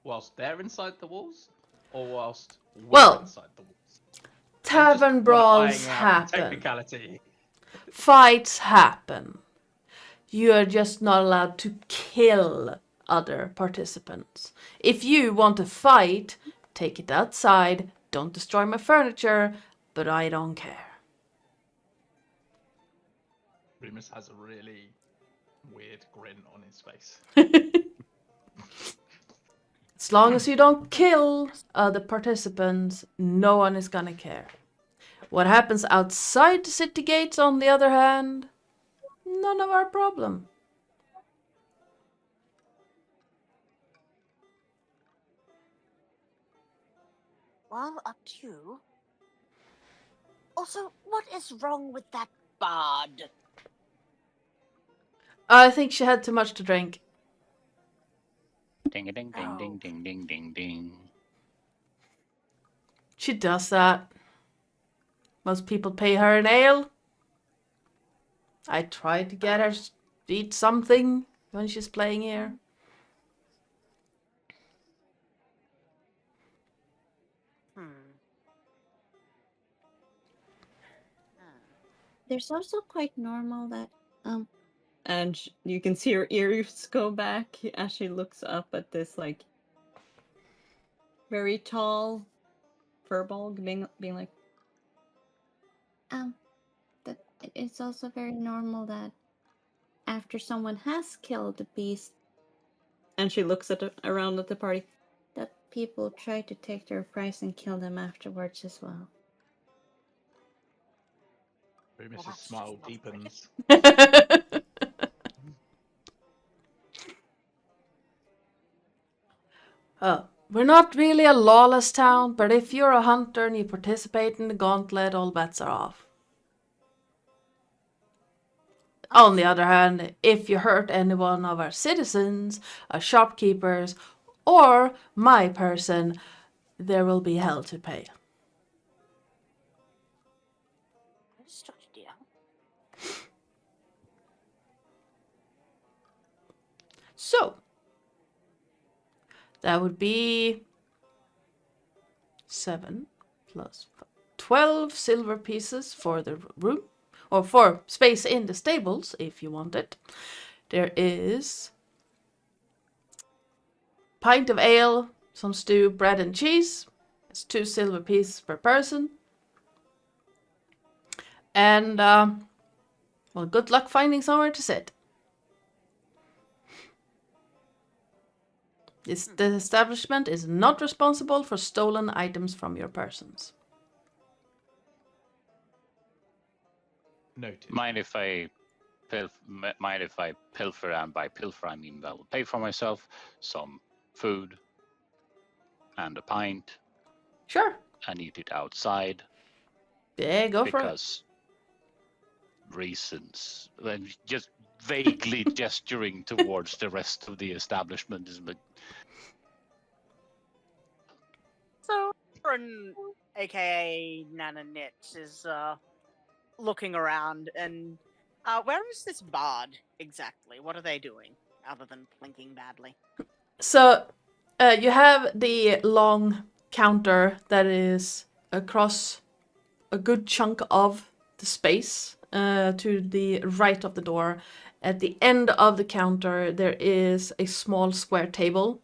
Speaker 6: Whilst they're inside the walls, or whilst we're
Speaker 1: Well,
Speaker 6: inside the walls.
Speaker 1: Tavern brawls happen.
Speaker 6: Technicality.
Speaker 1: Fights happen. You are just not allowed to kill other participants. If you want to fight, take it outside. Don't destroy my furniture, but I don't care.
Speaker 6: Remus has a really weird grin on his face.
Speaker 1: As long as you don't kill other participants, no one is gonna care. What happens outside the city gates, on the other hand, none of our problem.
Speaker 2: Well, up to you. Also, what is wrong with that bard?
Speaker 1: I think she had too much to drink.
Speaker 3: Ding a ding ding ding ding ding ding ding.
Speaker 1: She does that. Most people pay her an ale. I try to get her to eat something when she's playing here.
Speaker 4: there's also quite normal that and you can see her ears go back as she looks up at this like very tall furbolg being like that it's also very normal that after someone has killed the beast, and she looks at around at the party, that people try to take their prize and kill them afterwards as well.
Speaker 6: Remus's
Speaker 2: that's
Speaker 6: smile
Speaker 2: just not
Speaker 6: deepens.
Speaker 1: Oh, we're not really a lawless town, but if you're a hunter and you participate in the Gauntlet, all bets are off. On the other hand, if you hurt any one of our citizens, our shopkeepers, or my person, there will be hell to pay.
Speaker 2: Understood, dear.
Speaker 1: So, that would be 7 plus 5, 12 silver pieces for the room, or for space in the stables, if you want it. There is pint of ale, some stew, bread and cheese. It's 2 silver pieces per person. And, well, good luck finding somewhere to sit. The establishment is not responsible for stolen items from your persons.
Speaker 6: Noted.
Speaker 3: Mind if I pilfer, and by pilfer I mean I will pay for myself some food and a pint
Speaker 1: Sure.
Speaker 3: and eat it outside
Speaker 1: Yeah, go for it.
Speaker 3: because reasons. And just vaguely gesturing towards the rest of the establishment is like,
Speaker 2: So, Eberron, aka Nana Knit, is looking around and where is this bard exactly? What are they doing other than plinking badly?
Speaker 1: So, you have the long counter that is across a good chunk of the space to the right of the door. At the end of the counter, there is a small square table,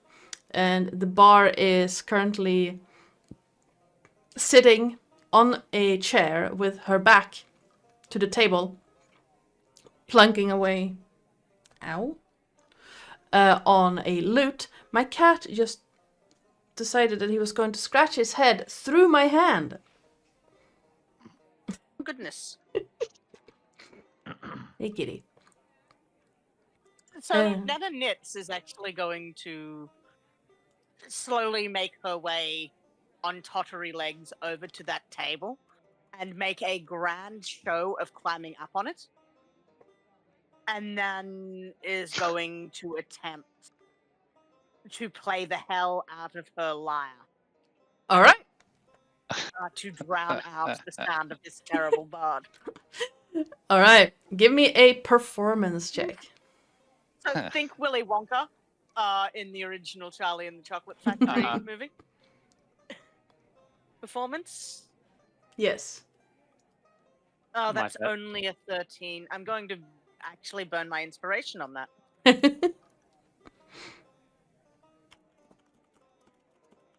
Speaker 1: and the bar is currently sitting on a chair with her back to the table, plunking away, on a lute. My cat just decided that he was going to scratch his head through my hand.
Speaker 2: Goodness.
Speaker 1: Hey, kitty.
Speaker 2: So Nana Nitz is actually going to slowly make her way on tottery legs over to that table and make a grand show of climbing up on it. And then is going to attempt to play the hell out of her lyre
Speaker 1: All right.
Speaker 2: to drown out the sound of this terrible bard.
Speaker 1: All right. Give me a performance check.
Speaker 2: So think Willy Wonka in the original Charlie and the Chocolate Factory movie. Performance?
Speaker 1: Yes.
Speaker 2: Oh,
Speaker 5: My
Speaker 2: that's
Speaker 5: bad.
Speaker 2: only a 13. I'm going to actually burn my inspiration on that.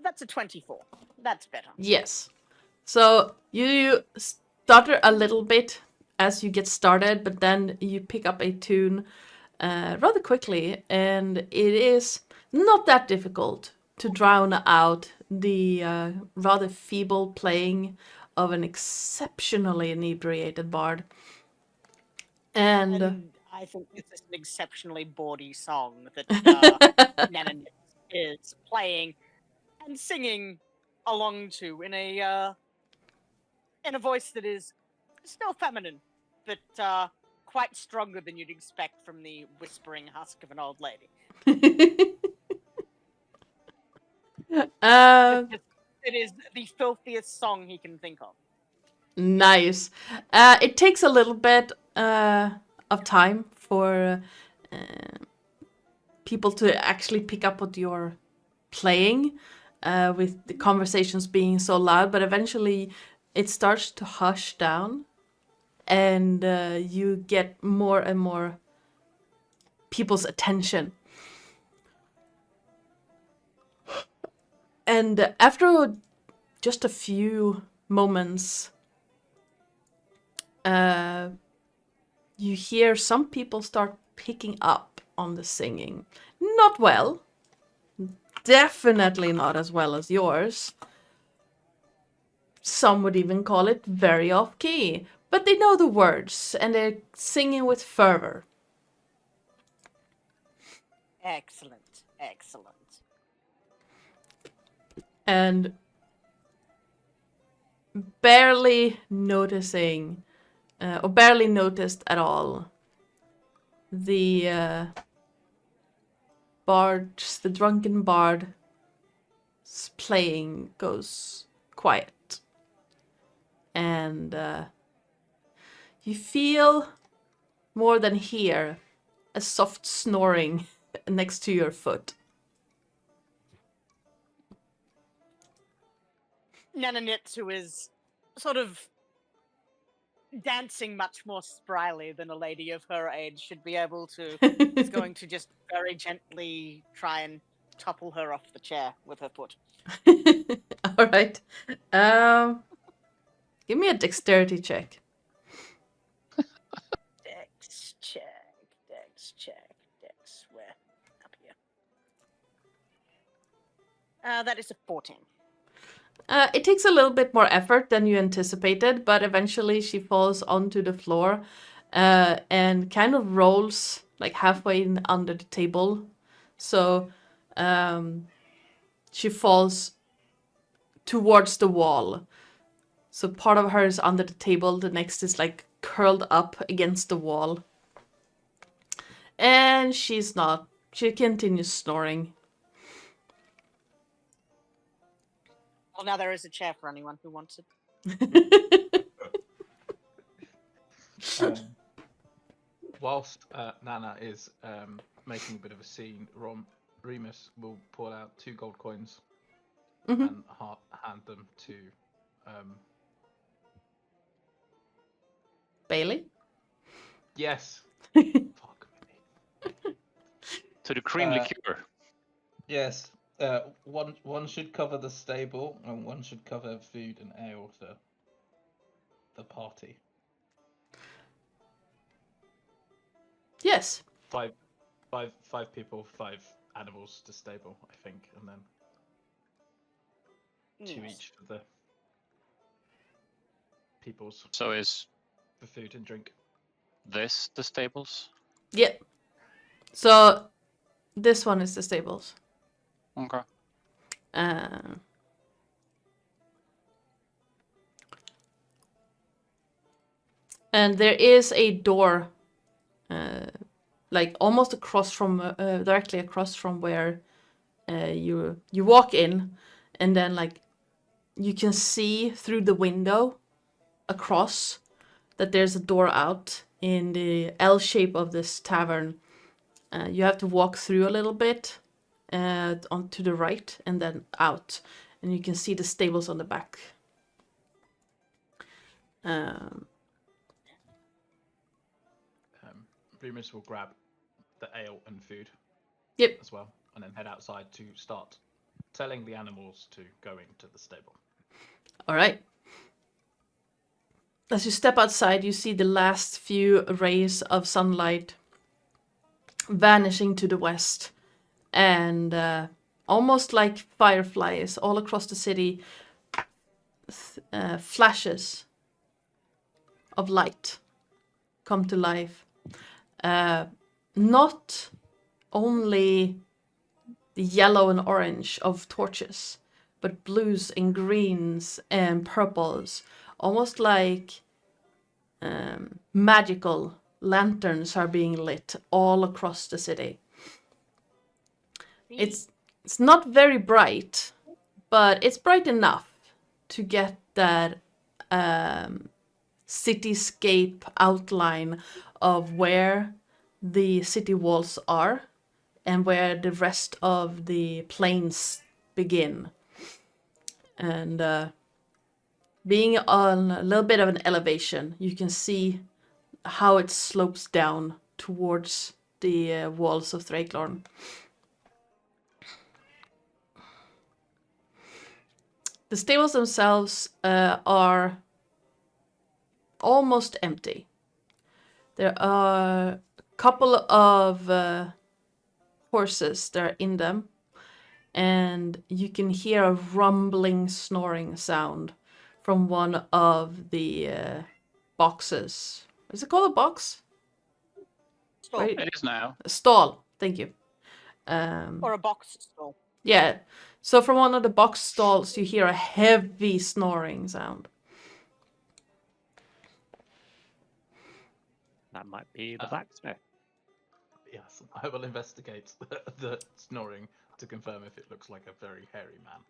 Speaker 2: That's a 24. That's better.
Speaker 1: Yes. So you stutter a little bit as you get started, but then you pick up a tune rather quickly, and it is not that difficult to drown out the rather feeble playing of an exceptionally inebriated bard. And
Speaker 2: I think this is an exceptionally bawdy song that Nana is playing and singing along to in a voice that is still feminine, but quite stronger than you'd expect from the whispering husk of an old lady. It is the filthiest song he can think of.
Speaker 1: Nice. It takes a little bit of time for people to actually pick up what you're playing, with the conversations being so loud, but eventually it starts to hush down, and you get more and more people's attention. And after just a few moments, you hear some people start picking up on the singing. Not well. Definitely not as well as yours. Some would even call it very off-key. But they know the words, and they're singing with fervor.
Speaker 2: Excellent, excellent.
Speaker 1: And barely noticing, or barely noticed at all, the the drunken bard's playing goes quiet. And you feel more than hear a soft snoring next to your foot.
Speaker 2: Nana Nitsu is sort of dancing much more spryly than a lady of her age should be able to. Is going to just very gently try and topple her off the chair with her foot.
Speaker 1: All right. Give me a dexterity check.
Speaker 2: Dex check, Dex. Where? Up here. That is a 14.
Speaker 1: It takes a little bit more effort than you anticipated, but eventually she falls onto the floor and kind of rolls like halfway in under the table. So she falls towards the wall. So part of her is under the table, the next is like curled up against the wall. And she continues snoring.
Speaker 2: Well, now there is a chair for anyone who wants it.
Speaker 6: Whilst Nana is making a bit of a scene, Remus will pull out 2 gold coins and hand them to
Speaker 1: Bailey?
Speaker 6: Yes. Fuck me.
Speaker 3: To the cream liqueur.
Speaker 6: Yes. One should cover the stable, and one should cover food and ale for the party.
Speaker 1: Yes.
Speaker 6: Five people, 5 animals to stable, I think, and then 2
Speaker 2: Yes.
Speaker 6: each for the peoples
Speaker 3: So is
Speaker 6: for food and drink.
Speaker 3: this the stables?
Speaker 1: Yeah. So this one is the stables.
Speaker 3: Okay.
Speaker 1: And there is a door, like almost across from, directly across from where you walk in, and then like you can see through the window across that there's a door out in the L shape of this tavern. You have to walk through a little bit on to the right and then out, and you can see the stables on the back.
Speaker 6: Remus will grab the ale and food
Speaker 1: Yep.
Speaker 6: as well, and then head outside to start telling the animals to go into the stable.
Speaker 1: All right. As you step outside, you see the last few rays of sunlight vanishing to the west, and almost like fireflies all across the city, flashes of light come to life. Not only the yellow and orange of torches, but blues and greens and purples, almost like magical lanterns are being lit all across the city. It's not very bright, but it's bright enough to get that cityscape outline of where the city walls are and where the rest of the plains begin. And being on a little bit of an elevation, you can see how it slopes down towards the walls of Thrakelorn. The stables themselves are almost empty. There are a couple of horses that are in them, and you can hear a rumbling, snoring sound from one of the boxes. Is it called a box?
Speaker 2: Stall.
Speaker 1: Right.
Speaker 3: It is now.
Speaker 1: A stall. Thank you.
Speaker 2: Or a box stall.
Speaker 1: Yeah. So from one of the box stalls, you hear a heavy snoring sound.
Speaker 5: That might be the blacksmith.
Speaker 6: Yes, I will investigate the snoring to confirm if it looks like a very hairy man.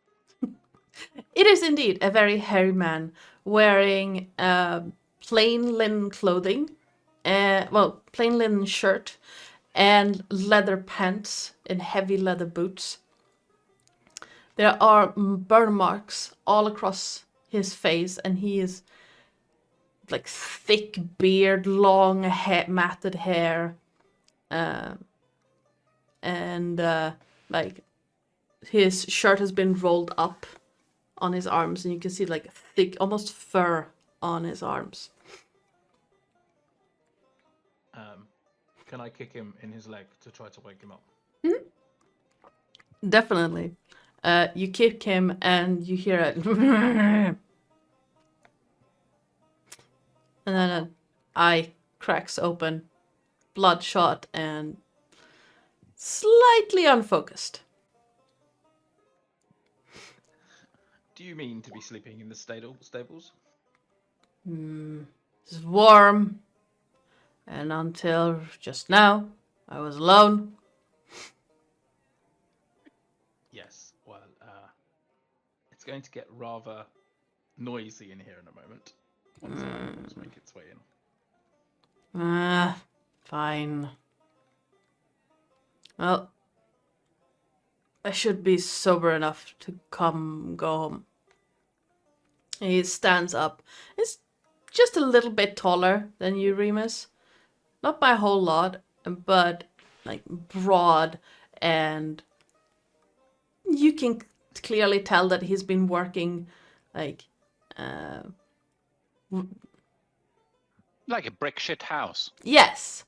Speaker 1: It is indeed a very hairy man wearing plain linen clothing, plain linen shirt and leather pants and heavy leather boots. There are burn marks all across his face, and he is like thick beard, long matted hair, and like his shirt has been rolled up on his arms, and you can see like thick, almost fur on his arms.
Speaker 6: Can I kick him in his leg to try to wake him up?
Speaker 1: Definitely. You kick him, and you hear it. And then an eye cracks open, bloodshot and slightly unfocused.
Speaker 6: Do you mean to be sleeping in the stables?
Speaker 1: It's warm, and until just now, I was alone.
Speaker 6: Yes. Well, it's going to get rather noisy in here in a moment. Once the animals make its way in.
Speaker 1: Fine. Well, I should be sober enough to go home. He stands up. He's just a little bit taller than you, Remus. Not by a whole lot, but like broad, and you can clearly tell that he's been working like
Speaker 3: Like a brick shit house.
Speaker 1: yes.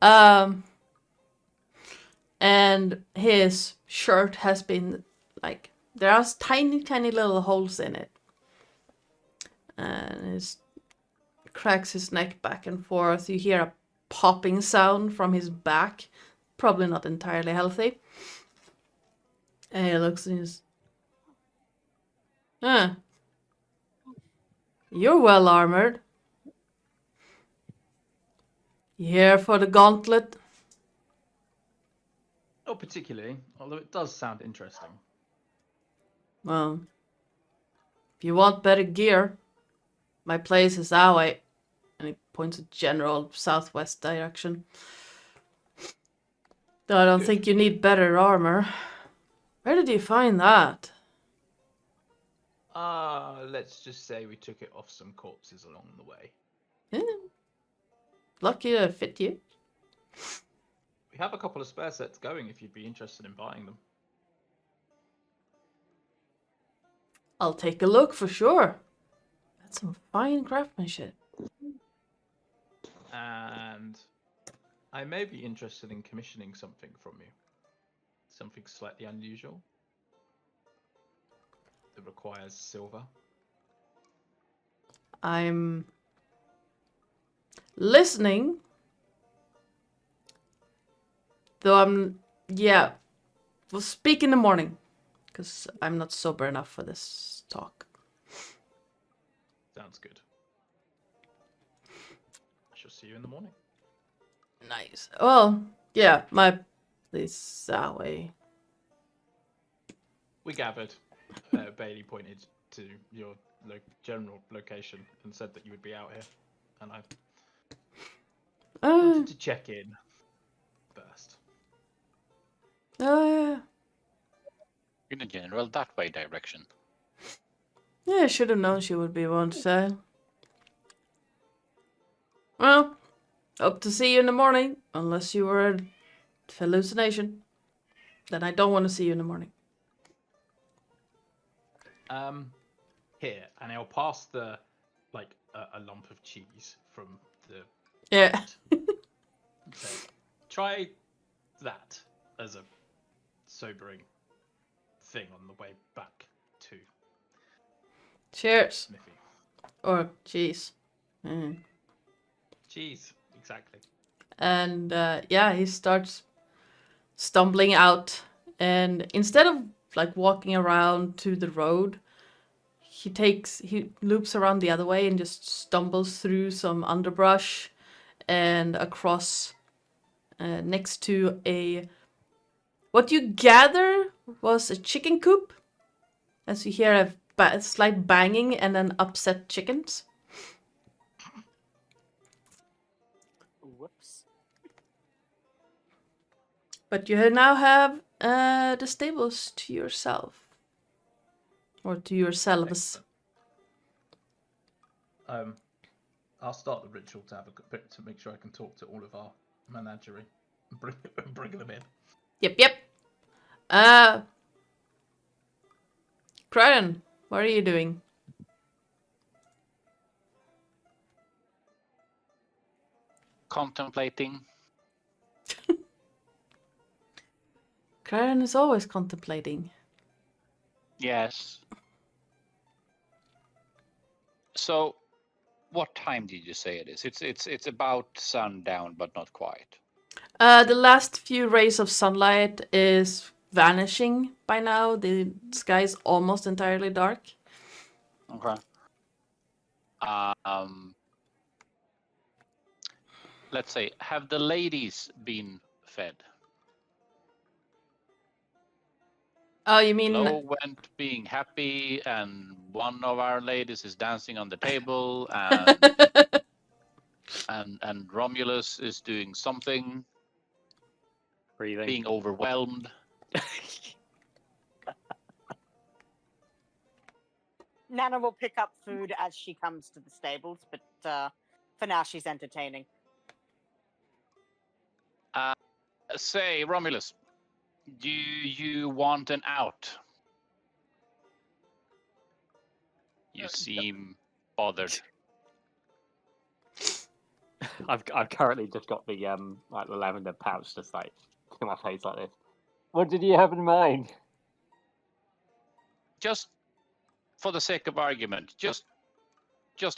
Speaker 1: And his shirt has been like there are tiny little holes in it. And he cracks his neck back and forth. You hear a popping sound from his back. Probably not entirely healthy. And he looks and he's... Huh. You're well armored. You here for the Gauntlet?
Speaker 6: Not particularly, although it does sound interesting.
Speaker 1: Well, if you want better gear, my place is that way. And he points a general southwest direction. Though I don't
Speaker 6: Good.
Speaker 1: think you need better armor. Where did you find that?
Speaker 6: Let's just say we took it off some corpses along the way.
Speaker 1: Lucky to fit you.
Speaker 6: We have a couple of spare sets going if you'd be interested in buying them.
Speaker 1: I'll take a look for sure. That's some fine craftsmanship.
Speaker 6: And I may be interested in commissioning something from you. Something slightly unusual. That requires silver.
Speaker 1: I'm listening. Though we'll speak in the morning. Because I'm not sober enough for this talk.
Speaker 6: Sounds good. I shall see you in the morning.
Speaker 1: Nice. Well, yeah, my place that way.
Speaker 6: We gathered. Bailey pointed to your general location and said that you would be out here. And I wanted to check in first.
Speaker 1: Yeah.
Speaker 3: In a general that way direction.
Speaker 1: Yeah, I should have known she would be one to say. Well, hope to see you in the morning, unless you were a hallucination. Then I don't want to see you in the morning.
Speaker 6: Here, and I'll pass the a lump of cheese from the
Speaker 1: Yeah.
Speaker 6: say, try that as a sobering thing on the way back to
Speaker 1: Cheers.
Speaker 6: Smithy.
Speaker 1: Or cheese.
Speaker 6: Cheese, exactly.
Speaker 1: And he starts stumbling out. And instead of like walking around to the road, he loops around the other way and just stumbles through some underbrush and across next to what you gather was a chicken coop, as you hear a slight banging and then upset chickens.
Speaker 2: Whoops.
Speaker 1: But you now have the stables to yourself. Or to yourselves.
Speaker 6: I'll start the ritual to have a bit to make sure I can talk to all of our menagerie and bring them in.
Speaker 1: Yep. Crichton, what are you doing?
Speaker 3: Contemplating.
Speaker 1: Crichton is always contemplating.
Speaker 3: Yes. So, what time did you say it is? It's about sundown, but not quite.
Speaker 1: The last few rays of sunlight is vanishing by now. The sky is almost entirely dark.
Speaker 3: Okay. Let's say, have the ladies been fed?
Speaker 1: Oh, you mean...
Speaker 3: Flo went being happy, and one of our ladies is dancing on the table, and Romulus is doing something,
Speaker 5: Breathing.
Speaker 3: being overwhelmed.
Speaker 2: Nana will pick up food as she comes to the stables, but for now she's entertaining.
Speaker 3: Say, Romulus, do you want an out? You seem bothered.
Speaker 5: I've currently just got the like the lavender pouch just like in my face like this. What did you have in mind?
Speaker 3: Just for the sake of argument, just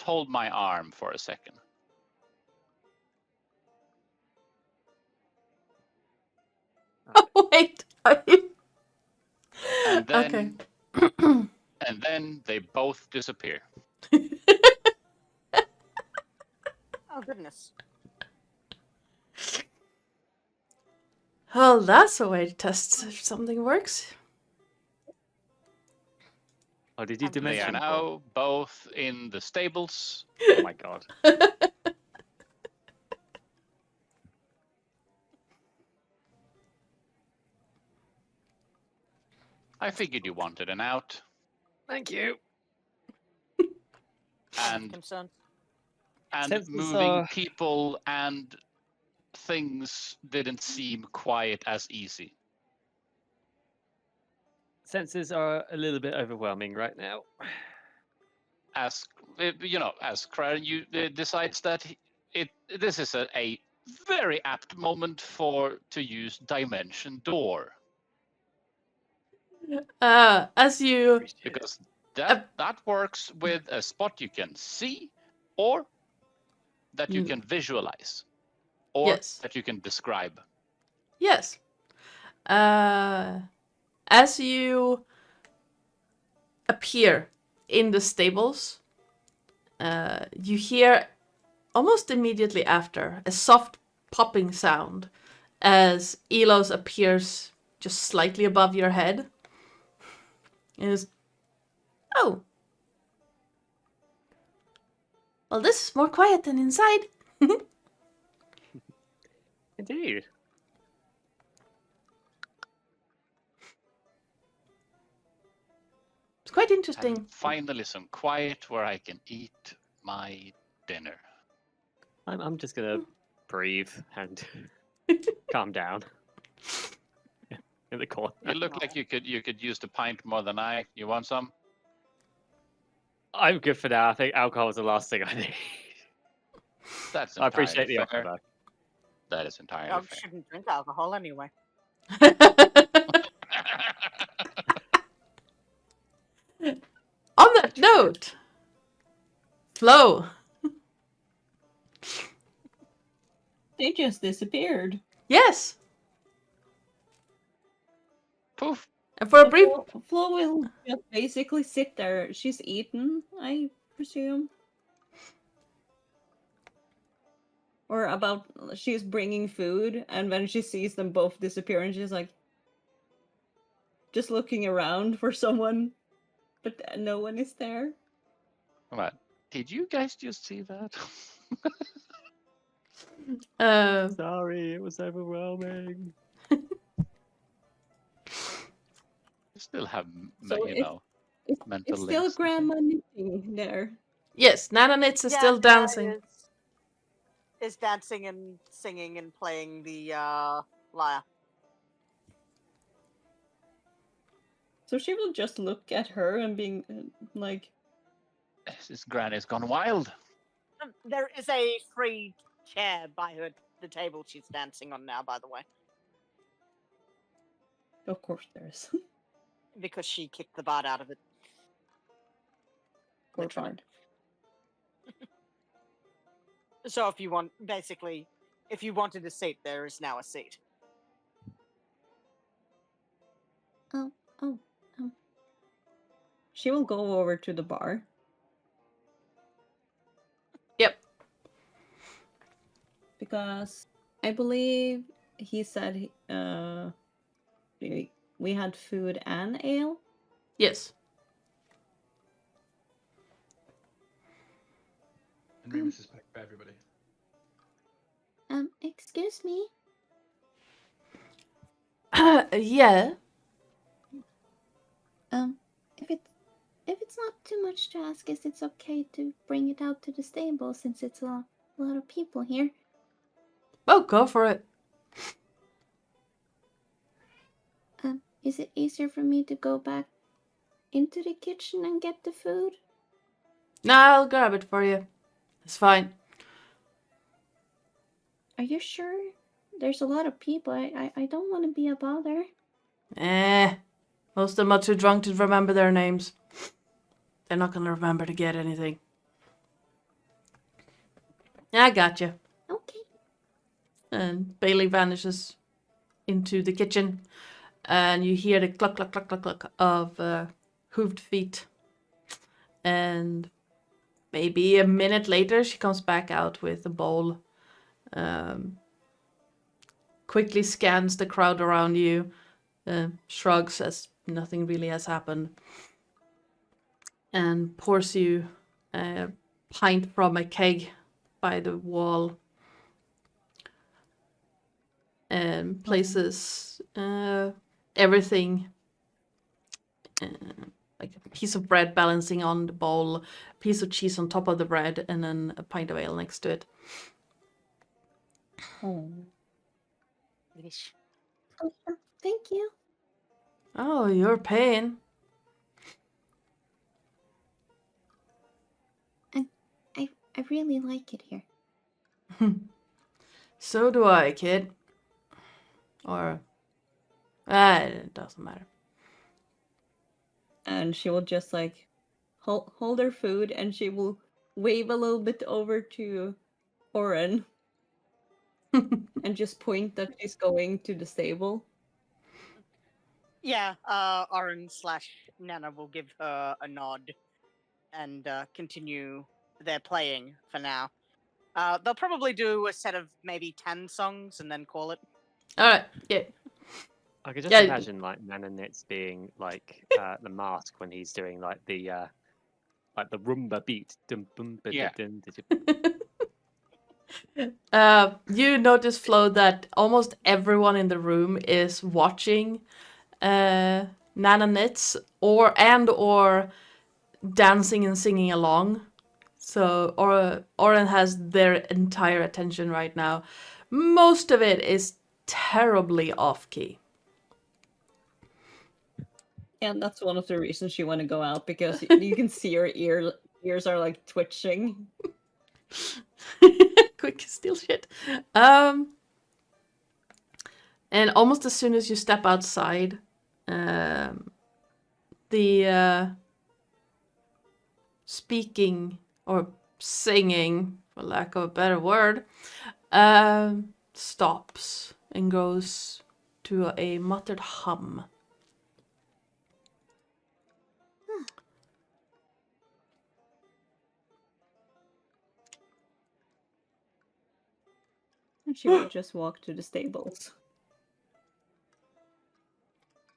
Speaker 3: hold my arm for a second.
Speaker 1: Wait. Are you...
Speaker 3: And then,
Speaker 1: Okay.
Speaker 3: and then they both disappear.
Speaker 2: Oh goodness.
Speaker 1: Well, that's a way to test if something works.
Speaker 5: Oh, did you
Speaker 2: And
Speaker 3: They are
Speaker 5: dimension?
Speaker 3: now both in the stables.
Speaker 5: Oh my god.
Speaker 3: I figured you wanted an out,
Speaker 5: Thank you.
Speaker 3: and
Speaker 2: Concerned.
Speaker 5: Senses
Speaker 3: moving
Speaker 5: are-
Speaker 3: people and things didn't seem quite as easy.
Speaker 5: Senses are a little bit overwhelming right now.
Speaker 3: As as Crane decides that this is a very apt moment to use Dimension Door,
Speaker 1: As you...
Speaker 3: because that works with a spot you can see, or that you can visualize, or
Speaker 1: Yes.
Speaker 3: that you can describe.
Speaker 1: Yes. As you appear in the stables, you hear almost immediately after a soft popping sound as Elos appears just slightly above your head. Is oh. Well, this is more quiet than inside.
Speaker 5: Indeed.
Speaker 1: It's quite interesting.
Speaker 3: And finally, some quiet where I can eat my dinner.
Speaker 5: I'm just gonna breathe and calm down. In the corner.
Speaker 3: You look like you could use the pint more than I. You want some?
Speaker 5: I'm good for now. I think alcohol is the last thing I need.
Speaker 3: That's
Speaker 5: I appreciate the
Speaker 3: entirely
Speaker 5: offer
Speaker 3: fair.
Speaker 5: though.
Speaker 3: That is entirely
Speaker 2: Dogs
Speaker 3: fair.
Speaker 2: shouldn't drink alcohol anyway.
Speaker 1: On that note, Flo.
Speaker 4: They just disappeared.
Speaker 1: Yes.
Speaker 3: Poof.
Speaker 1: And for a brief...
Speaker 4: Flo will just basically sit there. She's eaten, I presume. Or about she's bringing food, and when she sees them both disappear, and she's like, just looking around for someone, but no one is there.
Speaker 3: Come on. Did you guys just see that?
Speaker 5: Sorry, it was overwhelming.
Speaker 3: You still have,
Speaker 4: So
Speaker 3: mental
Speaker 4: It's still
Speaker 3: links.
Speaker 4: Grandma knitting there.
Speaker 1: yes, Nana Knits is
Speaker 2: Yeah,
Speaker 1: still
Speaker 2: Nana
Speaker 1: dancing.
Speaker 2: Is dancing and singing and playing the lyre.
Speaker 4: So she will just look at her and being like,
Speaker 3: This granny's gone wild.
Speaker 2: There is a free chair by the table she's dancing on now, by the way,
Speaker 4: of course there is.
Speaker 2: because she kicked the bard out of it.
Speaker 4: Poor
Speaker 2: Literally.
Speaker 4: bard.
Speaker 2: So if you want, basically, if you wanted a seat, there is now a seat.
Speaker 4: Oh. She will go over to the bar.
Speaker 1: Yep.
Speaker 4: Because I believe he said we had food and ale.
Speaker 1: Yes.
Speaker 6: And Remus is back for everybody.
Speaker 4: Excuse me.
Speaker 1: Yeah.
Speaker 4: If it's not too much to ask, is it's okay to bring it out to the stable since it's a lot of people here?
Speaker 1: Oh, go for it.
Speaker 4: Is it easier for me to go back into the kitchen and get the food?
Speaker 1: No, I'll grab it for you. It's fine.
Speaker 4: Are you sure? There's a lot of people. I don't want to be a bother.
Speaker 1: Most of them are too drunk to remember their names. They're not gonna remember to get anything. I gotcha.
Speaker 4: Okay.
Speaker 1: And Bailey vanishes into the kitchen, and you hear the cluck, cluck, cluck, cluck, cluck of hooved feet. And maybe a minute later, she comes back out with a bowl. Quickly scans the crowd around you, shrugs as nothing really has happened, and pours you a pint from a keg by the wall, and places everything, like a piece of bread balancing on the bowl, a piece of cheese on top of the bread, and then a pint of ale next to it.
Speaker 4: Oh.
Speaker 2: Delish.
Speaker 4: Thank you.
Speaker 1: Oh, you're paying.
Speaker 4: I really like it here.
Speaker 1: So do I, kid. Or, it doesn't matter.
Speaker 4: And she will just like hold her food, and she will wave a little bit over to Oren and just point that she's going to the stable.
Speaker 2: Yeah, Oren / Nana will give her a nod and continue their playing for now. They'll probably do a set of maybe 10 songs and then call it.
Speaker 1: Alright, yeah.
Speaker 5: I could just
Speaker 1: Yeah.
Speaker 5: imagine like Nanonitz being like the mask when he's doing like the rumba beat. Dum, bum, ba,
Speaker 3: Yeah.
Speaker 5: dum, dum.
Speaker 1: You notice, Flo, that almost everyone in the room is watching Nana Knits or dancing and singing along. So Oren has their entire attention right now. Most of it is terribly off-key.
Speaker 4: And that's one of the reasons you want to go out, because you can see her ears are like twitching.
Speaker 1: Quick, steal shit. And almost as soon as you step outside, the speaking or singing, for lack of a better word, stops and goes to a muttered hum.
Speaker 4: And she will just walk to the stables.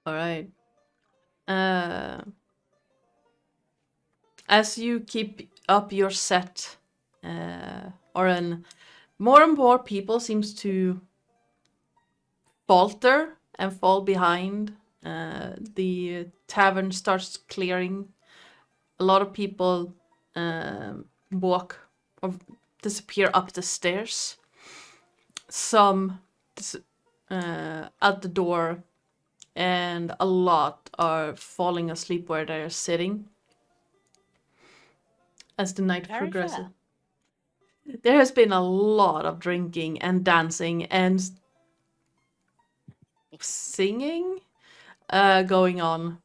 Speaker 1: All right. As you keep up your set, Oren, more and more people seems to falter and fall behind. The tavern starts clearing. A lot of people walk or disappear up the stairs. Some out the door, and a lot are falling asleep where they're sitting as the night
Speaker 2: Very
Speaker 1: progresses.
Speaker 2: fair.
Speaker 1: There has been a lot of drinking and dancing and singing going on.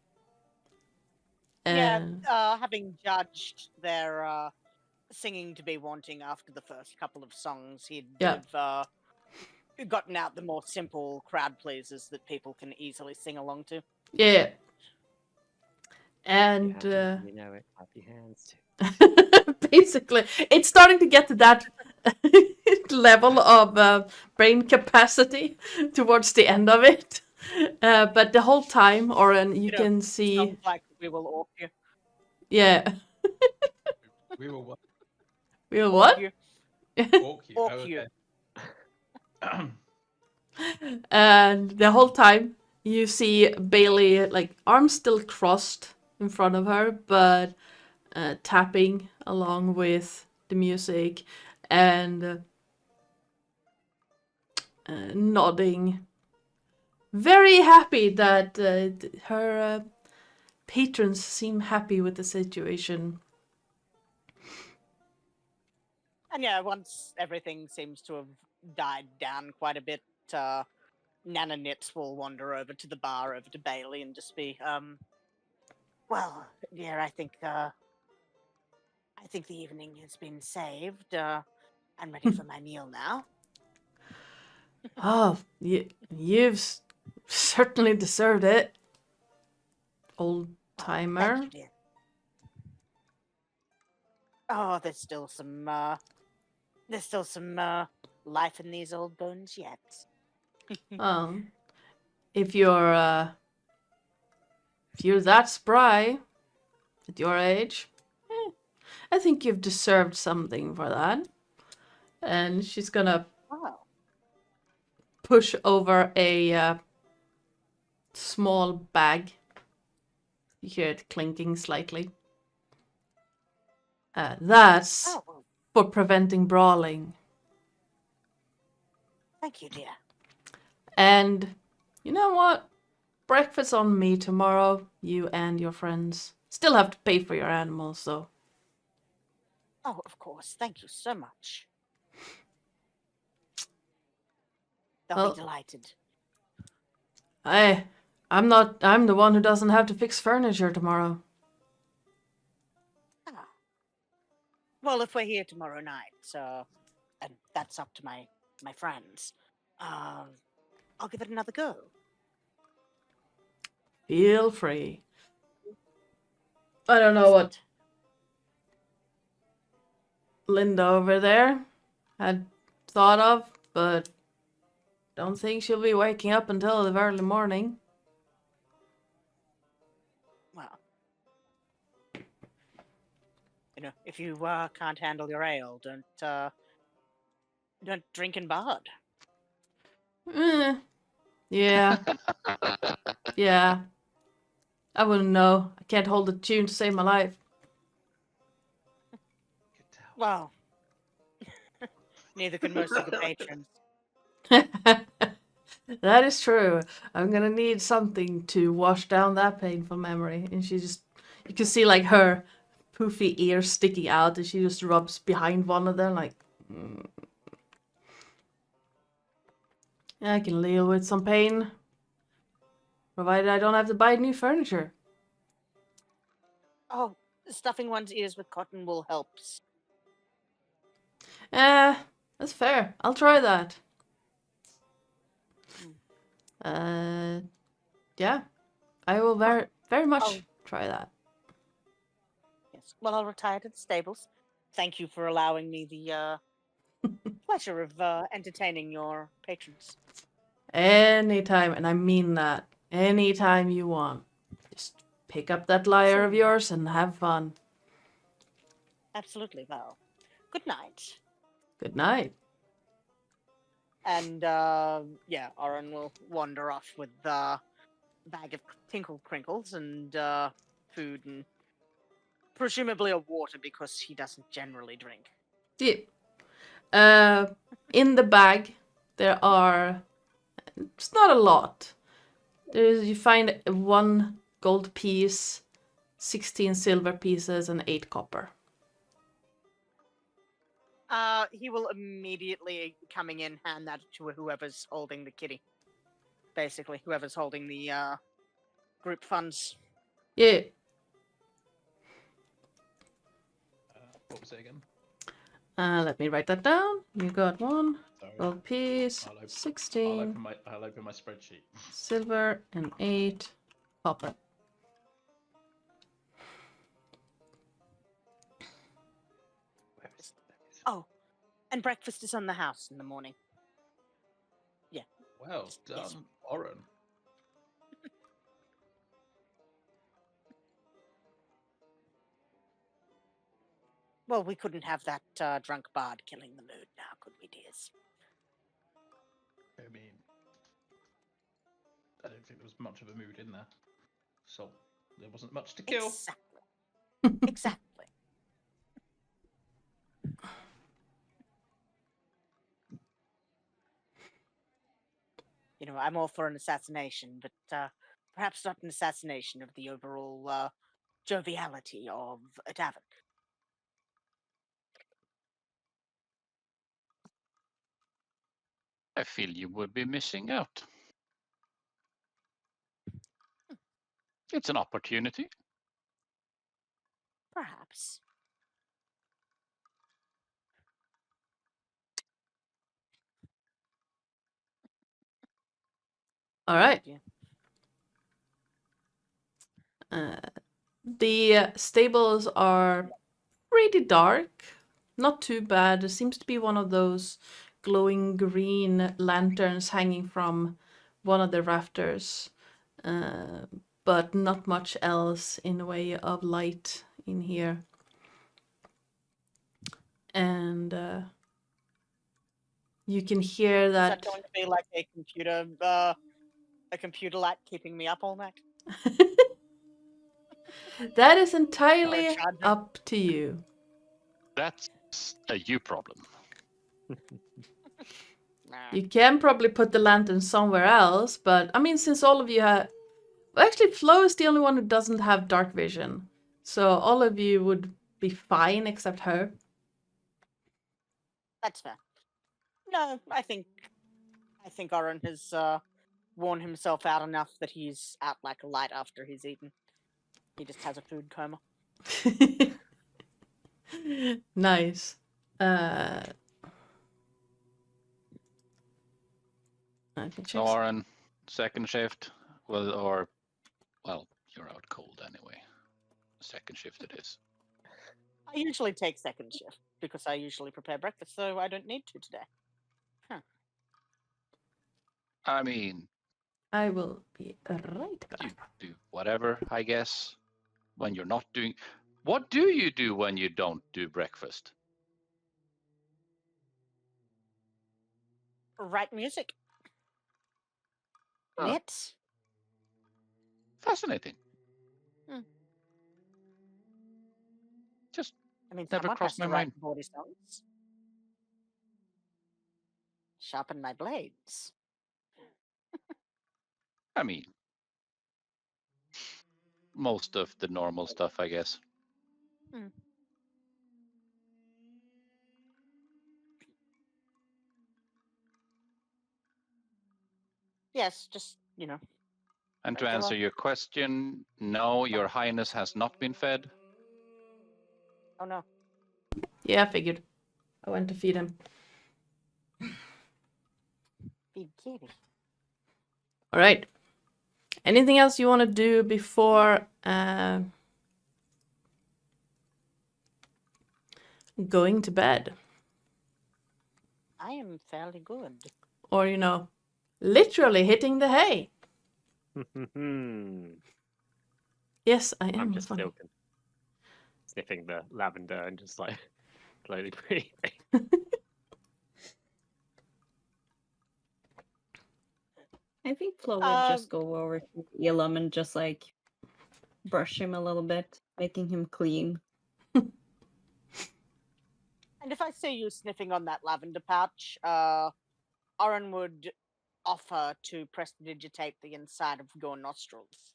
Speaker 2: Yeah, having judged their singing to be wanting after the first couple of songs, he'd
Speaker 1: Yeah.
Speaker 2: have gotten out the more simple crowd pleasers that people can easily sing along to.
Speaker 1: Yeah. And
Speaker 5: You know it. Clap your hands too.
Speaker 1: basically, it's starting to get to that level of brain capacity towards the end of it. But the whole time, Oren, you
Speaker 2: know,
Speaker 1: can see,
Speaker 2: Songs like "We Will Orc You."
Speaker 1: yeah.
Speaker 6: We will what?
Speaker 1: We'll what?
Speaker 2: You.
Speaker 6: Walk you.
Speaker 2: Walk
Speaker 6: Oh,
Speaker 2: you.
Speaker 6: okay.
Speaker 1: And the whole time, you see Bailey, like, arms still crossed in front of her, but tapping along with the music and nodding very happy that her patrons seem happy with the situation.
Speaker 2: And yeah, once everything seems to have died down quite a bit, Nana Nits will wander over to the bar, over to Bailey, and just be, well, dear, I think the evening has been saved. I'm ready for my meal now.
Speaker 1: Oh, you've certainly deserved it, old timer.
Speaker 2: Thank you, dear. Oh, there's still some life in these old bones yet.
Speaker 1: If you're that spry at your age, I think you've deserved something for that. And she's gonna
Speaker 2: Oh.
Speaker 1: push over a small bag. You hear it clinking slightly. That's
Speaker 2: Oh,
Speaker 1: for preventing brawling.
Speaker 2: thank you, dear.
Speaker 1: And you know what? Breakfast on me tomorrow, you and your friends. Still have to pay for your animals, though.
Speaker 2: Oh, of course. Thank you so much. They'll
Speaker 1: Well,
Speaker 2: be delighted.
Speaker 1: I'm the one who doesn't have to fix furniture tomorrow.
Speaker 2: Ah. Well, if we're here tomorrow night, and that's up to my friends, I'll give it another go.
Speaker 1: Feel free. I don't know what Linda over there had thought of, but don't think she'll be waking up until the early morning.
Speaker 2: Well, if you can't handle your ale, don't drink in bard.
Speaker 1: Yeah. Yeah. I wouldn't know. I can't hold a tune to save my life.
Speaker 6: Could tell.
Speaker 2: Well, neither can most of the patrons.
Speaker 1: That is true. I'm gonna need something to wash down that painful memory. And you can see like her poofy ears sticking out, and she just rubs behind one of them, like, I can deal with some pain, provided I don't have to buy new furniture.
Speaker 2: Oh, stuffing one's ears with cotton wool helps.
Speaker 1: That's fair. I'll try that. Yeah, I will very much try that.
Speaker 2: Yes. Well, I'll retire to the stables. Thank you for allowing me the pleasure of entertaining your patrons.
Speaker 1: Anytime, and I mean that. Anytime you want. Just pick up that lyre of yours and have fun.
Speaker 2: Absolutely, Val. Good night.
Speaker 1: Good night.
Speaker 2: And Oren will wander off with the bag of tinkle crinkles and food and presumably a water because he doesn't generally drink.
Speaker 1: Yeah. In the bag, there are. It's not a lot. You find 1 gold piece, 16 silver pieces, and 8 copper.
Speaker 2: He will immediately, coming in, hand that to whoever's holding the kitty. Basically, whoever's holding the group funds.
Speaker 1: Yeah.
Speaker 6: What was it again?
Speaker 1: Let me write that down. You got 1
Speaker 6: Sorry.
Speaker 1: gold piece,
Speaker 6: I'll
Speaker 1: 16
Speaker 6: open my spreadsheet.
Speaker 1: silver, and 8 copper.
Speaker 2: Oh, and breakfast is on the house in the morning. Yeah.
Speaker 6: Well done,
Speaker 2: Yes.
Speaker 6: Oren.
Speaker 2: Well, we couldn't have that drunk bard killing the mood now, could we, dears?
Speaker 6: I mean, I don't think there was much of a mood in there, so there wasn't much to kill.
Speaker 2: Exactly. Exactly. I'm all for an assassination, but perhaps not an assassination of the overall joviality of a tavern.
Speaker 3: I feel you would be missing out. It's an opportunity.
Speaker 2: Perhaps.
Speaker 1: All right.
Speaker 2: Yeah.
Speaker 1: The stables are pretty dark. Not too bad. There seems to be one of those glowing green lanterns hanging from one of the rafters. But not much else in the way of light in here. And you can hear
Speaker 2: Is
Speaker 1: that.
Speaker 2: that going to be like a computer light keeping me up all night?
Speaker 1: That is entirely
Speaker 2: charger?
Speaker 1: up to you.
Speaker 3: That's a you problem.
Speaker 2: Nah.
Speaker 1: You can probably put the lantern somewhere else, but I mean, since all of you have... Well, actually, Flo is the only one who doesn't have dark vision. So all of you would be fine except her.
Speaker 2: That's fair. No, I think Oren has worn himself out enough that he's out like a light after he's eaten. He just has a food coma.
Speaker 1: Nice. I can check.
Speaker 3: Soren, second shift. Well, you're out cold anyway. Second shift it is.
Speaker 2: I usually take second shift because I usually prepare breakfast, so I don't need to today.
Speaker 3: I mean,
Speaker 1: I will be right back.
Speaker 3: you do whatever, I guess. When you're not doing... What do you do when you don't do breakfast?
Speaker 2: Write music.
Speaker 3: Oh.
Speaker 2: Knit.
Speaker 3: Fascinating. Just
Speaker 2: I mean,
Speaker 3: never
Speaker 2: someone
Speaker 3: crossed
Speaker 2: has
Speaker 3: my
Speaker 2: to write
Speaker 3: mind.
Speaker 2: 40 songs. Sharpen my blades.
Speaker 3: I mean, most of the normal stuff, I guess.
Speaker 2: Yes, just,
Speaker 3: And to
Speaker 2: Regular.
Speaker 3: answer your question, no, your highness has not been fed.
Speaker 2: oh no.
Speaker 1: Yeah, I figured. I went to feed him.
Speaker 2: Big kitty.
Speaker 1: All right. Anything else you want to do before going to bed?
Speaker 2: I am fairly good.
Speaker 1: Or, literally hitting the hay? Yes, I am.
Speaker 5: I'm just
Speaker 1: funny.
Speaker 5: still sniffing the lavender and just like slowly breathing.
Speaker 4: I think Flo would just go over to Elam and just like brush him a little bit, making him clean.
Speaker 2: And if I see you sniffing on that lavender pouch, Oren would offer to prestidigitate the inside of your nostrils.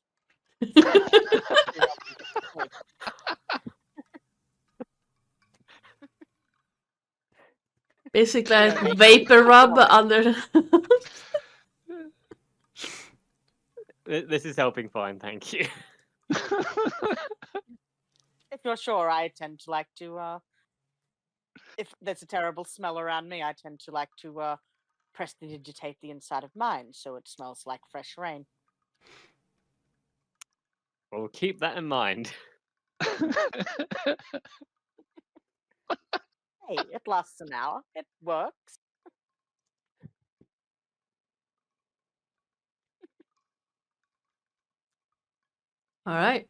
Speaker 1: Basically,
Speaker 2: Yeah,
Speaker 1: like
Speaker 2: make
Speaker 1: vapor rub
Speaker 2: sure.
Speaker 1: under.
Speaker 5: This is helping fine, thank you.
Speaker 2: If you're sure, I tend to like to, if there's a terrible smell around me, I tend to like to prestidigitate the inside of mine so it smells like fresh rain.
Speaker 5: We'll keep that in mind.
Speaker 2: Hey, it lasts an hour. It works.
Speaker 1: All right.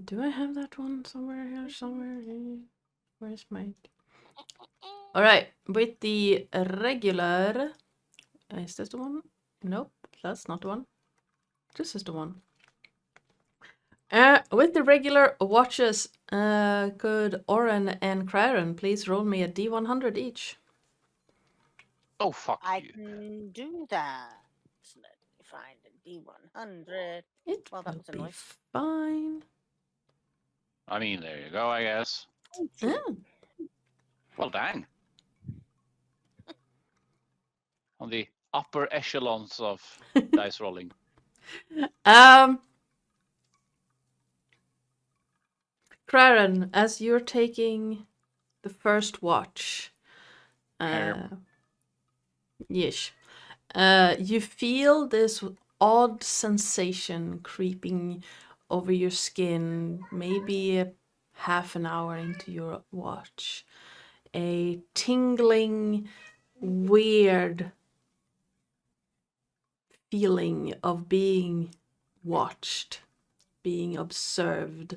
Speaker 1: Do I have that one somewhere here? Somewhere? Where's my... All right. With the regular... Is this the one? Nope, that's not the one. This is the one. With the regular watches, could Oren and Craren please roll me a D100 each?
Speaker 3: Oh, fuck
Speaker 2: I
Speaker 3: you.
Speaker 2: can do that. Let me find a D100.
Speaker 1: It
Speaker 2: Well, that
Speaker 1: will
Speaker 2: was a
Speaker 1: be
Speaker 2: noise.
Speaker 1: fine.
Speaker 3: I mean, there you go, I guess.
Speaker 1: Oh.
Speaker 3: Well, dang. On the upper echelons of dice rolling.
Speaker 1: Craren, as you're taking the first watch, yes, you feel this odd sensation creeping over your skin, maybe half an hour into your watch. A tingling, weird feeling of being watched, being observed.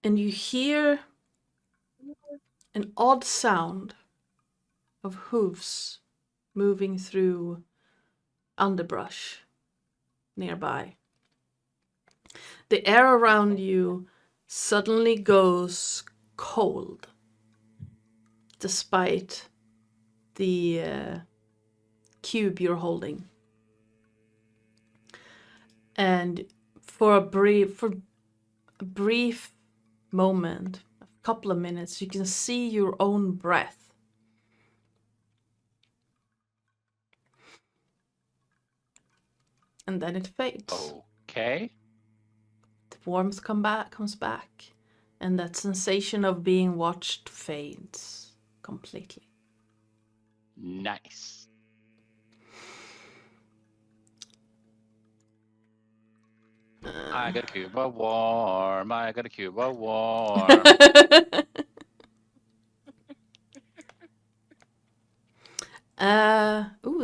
Speaker 1: And you hear an odd sound of hooves moving through underbrush nearby. The air around you suddenly goes cold, despite the cube you're holding. And for a brief moment, a couple of minutes, you can see your own breath. And then it fades.
Speaker 3: Okay.
Speaker 1: The warmth comes back, and that sensation of being watched fades completely.
Speaker 3: Nice. I got a cube of warm. I got a cube of warm.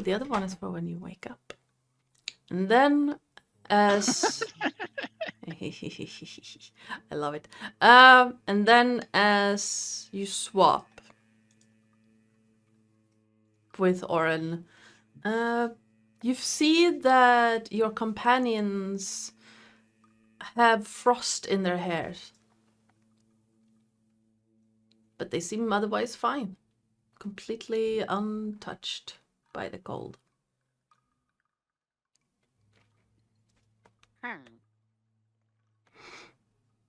Speaker 1: The other one is for when you wake up. And then as I love it. And then as you swap with Oren, you see that your companions have frost in their hairs. But they seem otherwise fine. Completely untouched by the cold.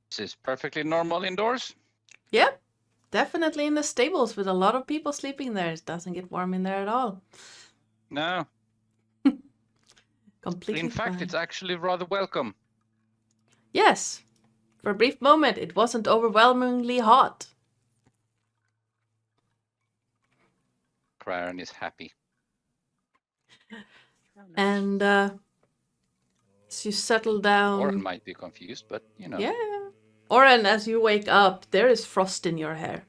Speaker 3: This is perfectly normal indoors.
Speaker 1: Yep, definitely in the stables with a lot of people sleeping there. It doesn't get warm in there at all.
Speaker 3: No.
Speaker 1: Completely
Speaker 3: In fact,
Speaker 1: fine.
Speaker 3: it's actually rather welcome.
Speaker 1: Yes. For a brief moment, it wasn't overwhelmingly hot.
Speaker 3: Craren is happy.
Speaker 1: And as you settle down...
Speaker 3: Oren might be confused, but you know.
Speaker 1: Yeah. Oren, as you wake up, there is frost in your hair.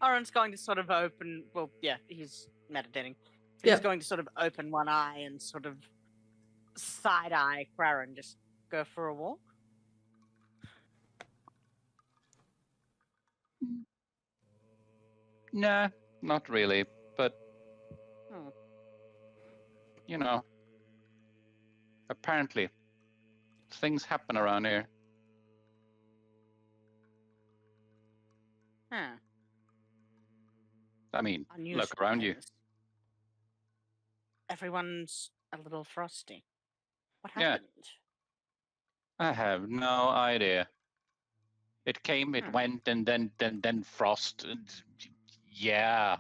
Speaker 2: Oren's going to sort of open. Well, yeah, he's meditating.
Speaker 1: Yeah.
Speaker 2: He's going to sort of open one eye and sort of side eye Craren. Just go for a walk.
Speaker 3: Nah, not really. But you know, apparently things happen around here.
Speaker 2: Huh.
Speaker 3: I mean,
Speaker 2: Unusual
Speaker 3: look around you.
Speaker 2: things. Everyone's a little frosty. What
Speaker 3: Yeah.
Speaker 2: happened?
Speaker 3: I have no idea. It came, it went, and then frost. Yeah.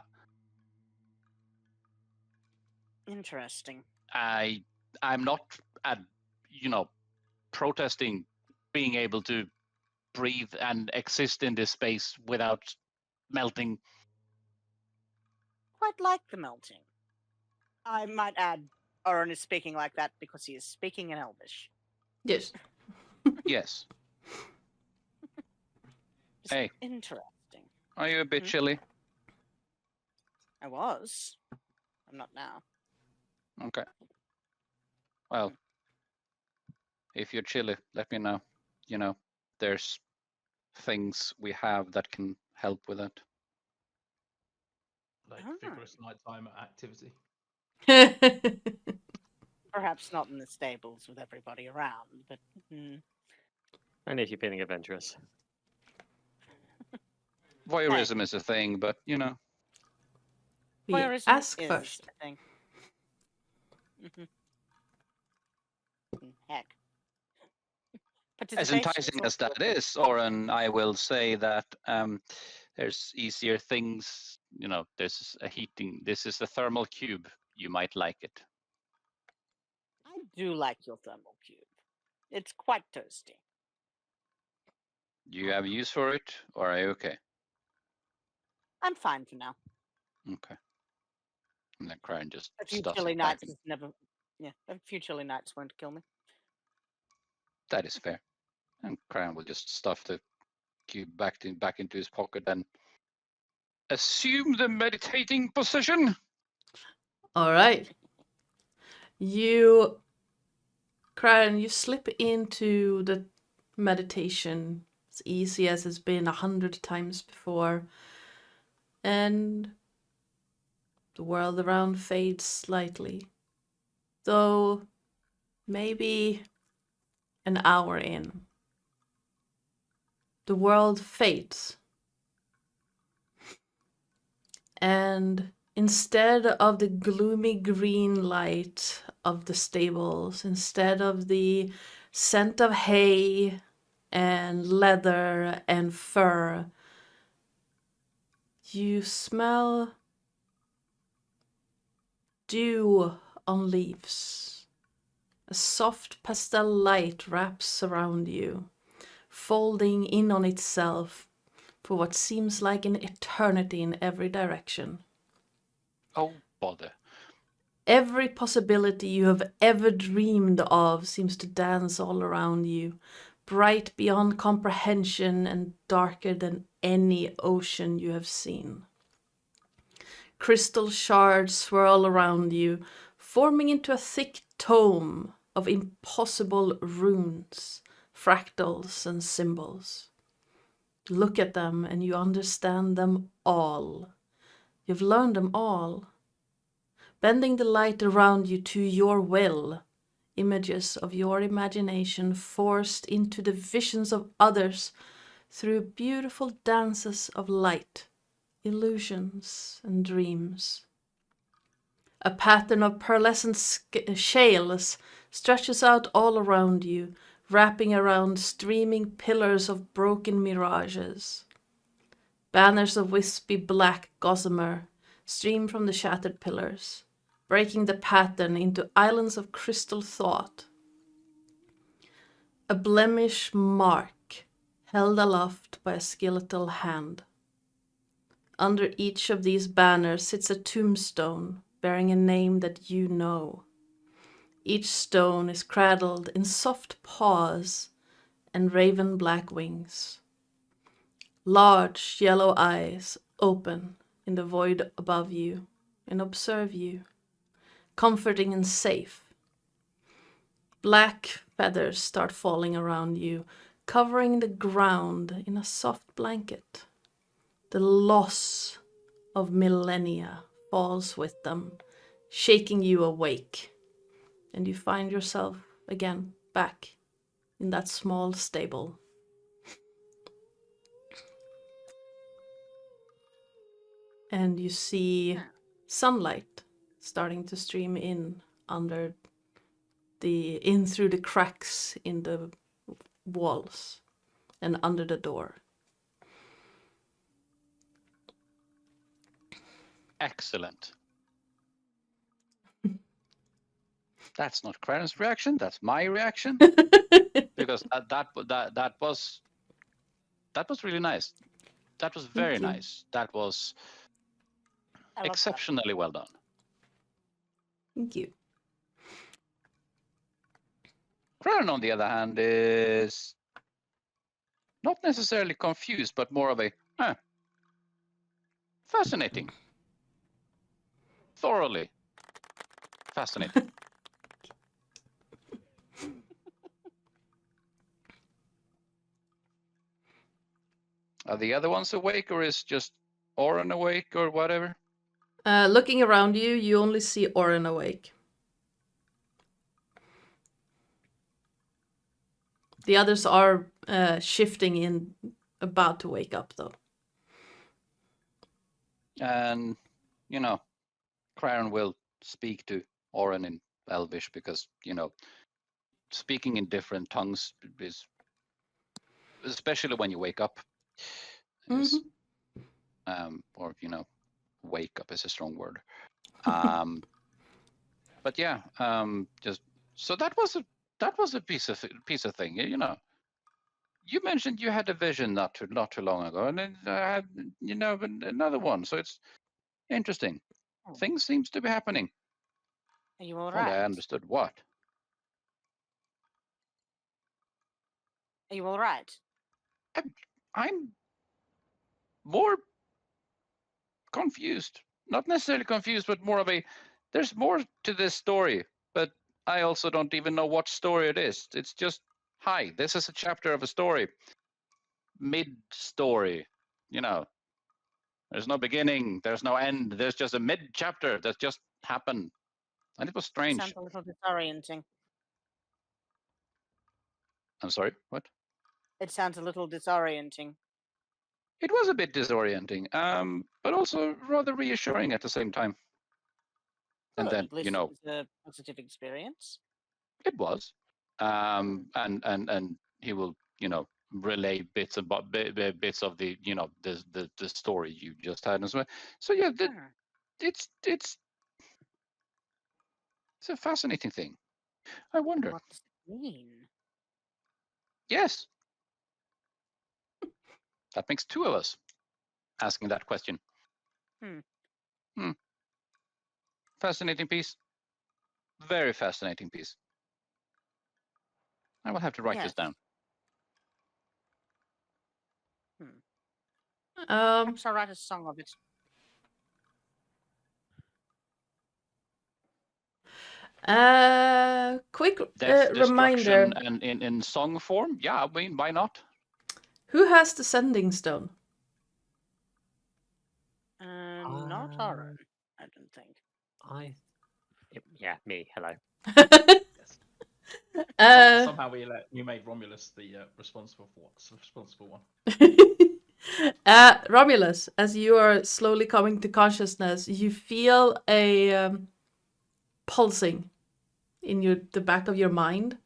Speaker 2: Interesting.
Speaker 3: I'm not protesting being able to breathe and exist in this space without melting.
Speaker 2: Quite like the melting. I might add, Oren is speaking like that because he is speaking in Elvish.
Speaker 1: Yes.
Speaker 3: Yes.
Speaker 2: Just
Speaker 3: Hey.
Speaker 2: Interesting.
Speaker 3: Are you a bit chilly?
Speaker 2: I was. I'm not now.
Speaker 3: Okay. Well, if you're chilly, let me know. You know, there's things we have that can help with that.
Speaker 6: Like vigorous nighttime activity.
Speaker 2: Perhaps not in the stables with everybody around, but
Speaker 5: Only if you're feeling adventurous.
Speaker 3: Voyeurism is a thing, but
Speaker 1: We
Speaker 2: Voyeurism
Speaker 1: ask
Speaker 2: is
Speaker 1: first.
Speaker 2: a thing. Heck.
Speaker 3: as
Speaker 2: Participation
Speaker 3: enticing as
Speaker 2: also
Speaker 3: that is, Oren, I will say that there's easier things. This is a thermal cube. You might like it.
Speaker 2: I do like your thermal cube. It's quite toasty.
Speaker 3: Do you have use for it, or are you okay?
Speaker 2: I'm fine for now.
Speaker 3: Okay. And then Crane just
Speaker 2: A few
Speaker 3: stuffs
Speaker 2: chilly
Speaker 3: it back
Speaker 2: nights
Speaker 3: in.
Speaker 2: is never. Yeah, a few chilly nights won't kill me.
Speaker 3: That is fair. And Crane will just stuff the cube back into his pocket and assume the meditating position.
Speaker 1: All right. Crane, you slip into the meditation as easy as it's been 100 times before. And the world around fades slightly. Though maybe an hour in, the world fades. And instead of the gloomy green light of the stables, instead of the scent of hay and leather and fur, you smell dew on leaves. A soft pastel light wraps around you, folding in on itself for what seems like an eternity in every direction.
Speaker 3: Oh, bother.
Speaker 1: Every possibility you have ever dreamed of seems to dance all around you, bright beyond comprehension and darker than any ocean you have seen. Crystal shards swirl around you, forming into a thick tome of impossible runes, fractals, and symbols. Look at them and you understand them all. You've learned them all. Bending the light around you to your will, images of your imagination forced into the visions of others through beautiful dances of light, illusions, and dreams. A pattern of pearlescent shales stretches out all around you, wrapping around streaming pillars of broken mirages. Banners of wispy black gossamer stream from the shattered pillars, breaking the pattern into islands of crystal thought. A blemish mark held aloft by a skeletal hand. Under each of these banners sits a tombstone bearing a name that you know. Each stone is cradled in soft paws and raven black wings. Large yellow eyes open in the void above you and observe you, comforting and safe. Black feathers start falling around you, covering the ground in a soft blanket. The loss of millennia falls with them, shaking you awake, and you find yourself again back in that small stable. And you see sunlight starting to stream in through the cracks in the walls and under the door.
Speaker 3: Excellent. That's not Kraren's reaction. That's my reaction. Because that was really nice. That was very nice. That was exceptionally well done.
Speaker 1: Thank you.
Speaker 3: Craren, on the other hand, is not necessarily confused, but more of a fascinating. Thoroughly fascinating. Are the other ones awake, or is just Oren awake, or whatever?
Speaker 1: Looking around you, you only see Oren awake. The others are shifting in, about to wake up, though.
Speaker 3: And, you know, Craren will speak to Oren in Elvish because, you know, speaking in different tongues is, especially when you wake up, is, or, you know, wake up is a strong word. But yeah, just so that was a piece of thing, you know. You mentioned you had a vision not too long ago, and then I had, you know, another one. So it's interesting. Things seems to be happening.
Speaker 2: Are you all
Speaker 3: If only I
Speaker 2: right?
Speaker 3: understood what.
Speaker 2: Are you all right?
Speaker 3: I'm more confused. Not necessarily confused, but more of a. There's more to this story, but I also don't even know what story it is. It's just, hi, this is a chapter of a story. Mid-story, you know. There's no beginning, there's no end, there's just a mid-chapter that just happened. And it was strange.
Speaker 2: Sounds a little disorienting.
Speaker 3: I'm sorry, what?
Speaker 2: It sounds a little disorienting.
Speaker 3: It was a bit disorienting, but also rather reassuring at the same time. And
Speaker 2: Good,
Speaker 3: then,
Speaker 2: at least
Speaker 3: you know,
Speaker 2: it was a positive experience.
Speaker 3: it was. And he will, you know, relay bits about bits of the, you know, the story you just had as well. So yeah, it's a fascinating thing. I wonder.
Speaker 2: What does it mean?
Speaker 3: Yes, that makes two of us asking that question. Fascinating piece. Very fascinating piece. I will have to write this down.
Speaker 2: Perhaps I'll write a song of it.
Speaker 1: Quick
Speaker 3: Death,
Speaker 1: reminder.
Speaker 3: destruction, and in song form? Yeah, I mean, why not?
Speaker 1: Who has the sending stone?
Speaker 2: Not Aaron, I don't think.
Speaker 5: Yeah, me. Hello.
Speaker 6: Somehow we made Romulus the responsible one.
Speaker 1: Romulus, as you are slowly coming to consciousness, you feel a pulsing in the back of your mind.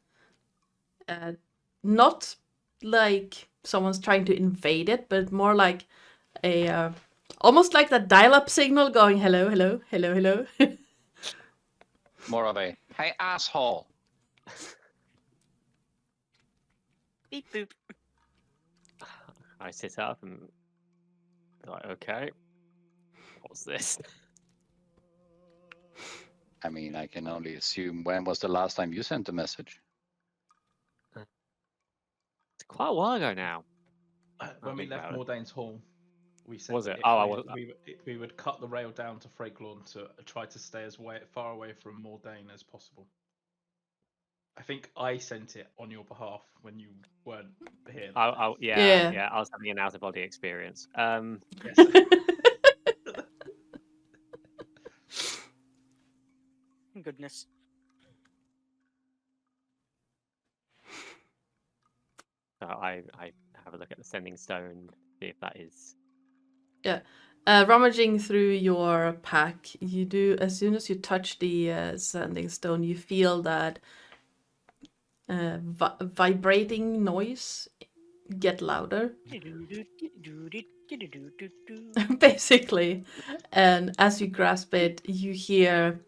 Speaker 1: Not like someone's trying to invade it, but more like a almost like that dial-up signal going hello, hello, hello, hello.
Speaker 3: More of a hey asshole.
Speaker 2: Beep boop.
Speaker 5: I sit up and like, okay, what's this?
Speaker 3: I mean, I can only assume, when was the last time you sent a message?
Speaker 5: It's quite a while ago now.
Speaker 6: When we left Mordane's Hall, we said
Speaker 5: Was
Speaker 6: that
Speaker 5: it?
Speaker 6: we would cut the rail down to Frakelorn to try to stay as far away from Mordane as possible. I think I sent it on your behalf when you weren't here.
Speaker 5: Yeah. I was having an out-of-body experience.
Speaker 6: Yes.
Speaker 2: Goodness.
Speaker 5: So I have a look at the sending stone, see if that is.
Speaker 1: Yeah. Rummaging through your pack, you do, as soon as you touch the sending stone, you feel that vibrating noise get louder. Basically. And as you grasp it, you hear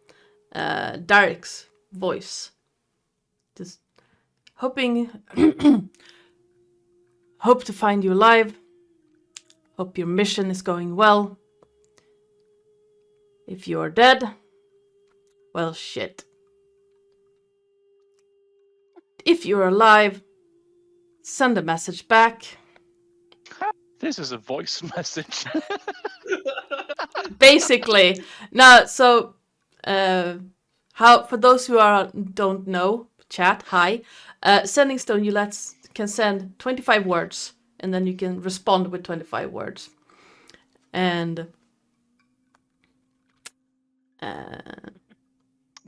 Speaker 1: Derek's voice. Just hoping, hope to find you alive. Hope your mission is going well. If you're dead, well, shit. If you're alive, send a message back.
Speaker 3: This is a voice message.
Speaker 1: Basically. Now, so, how, for those who don't know, chat, hi. Sending stone, you can send 25 words, and then you can respond with 25 words. And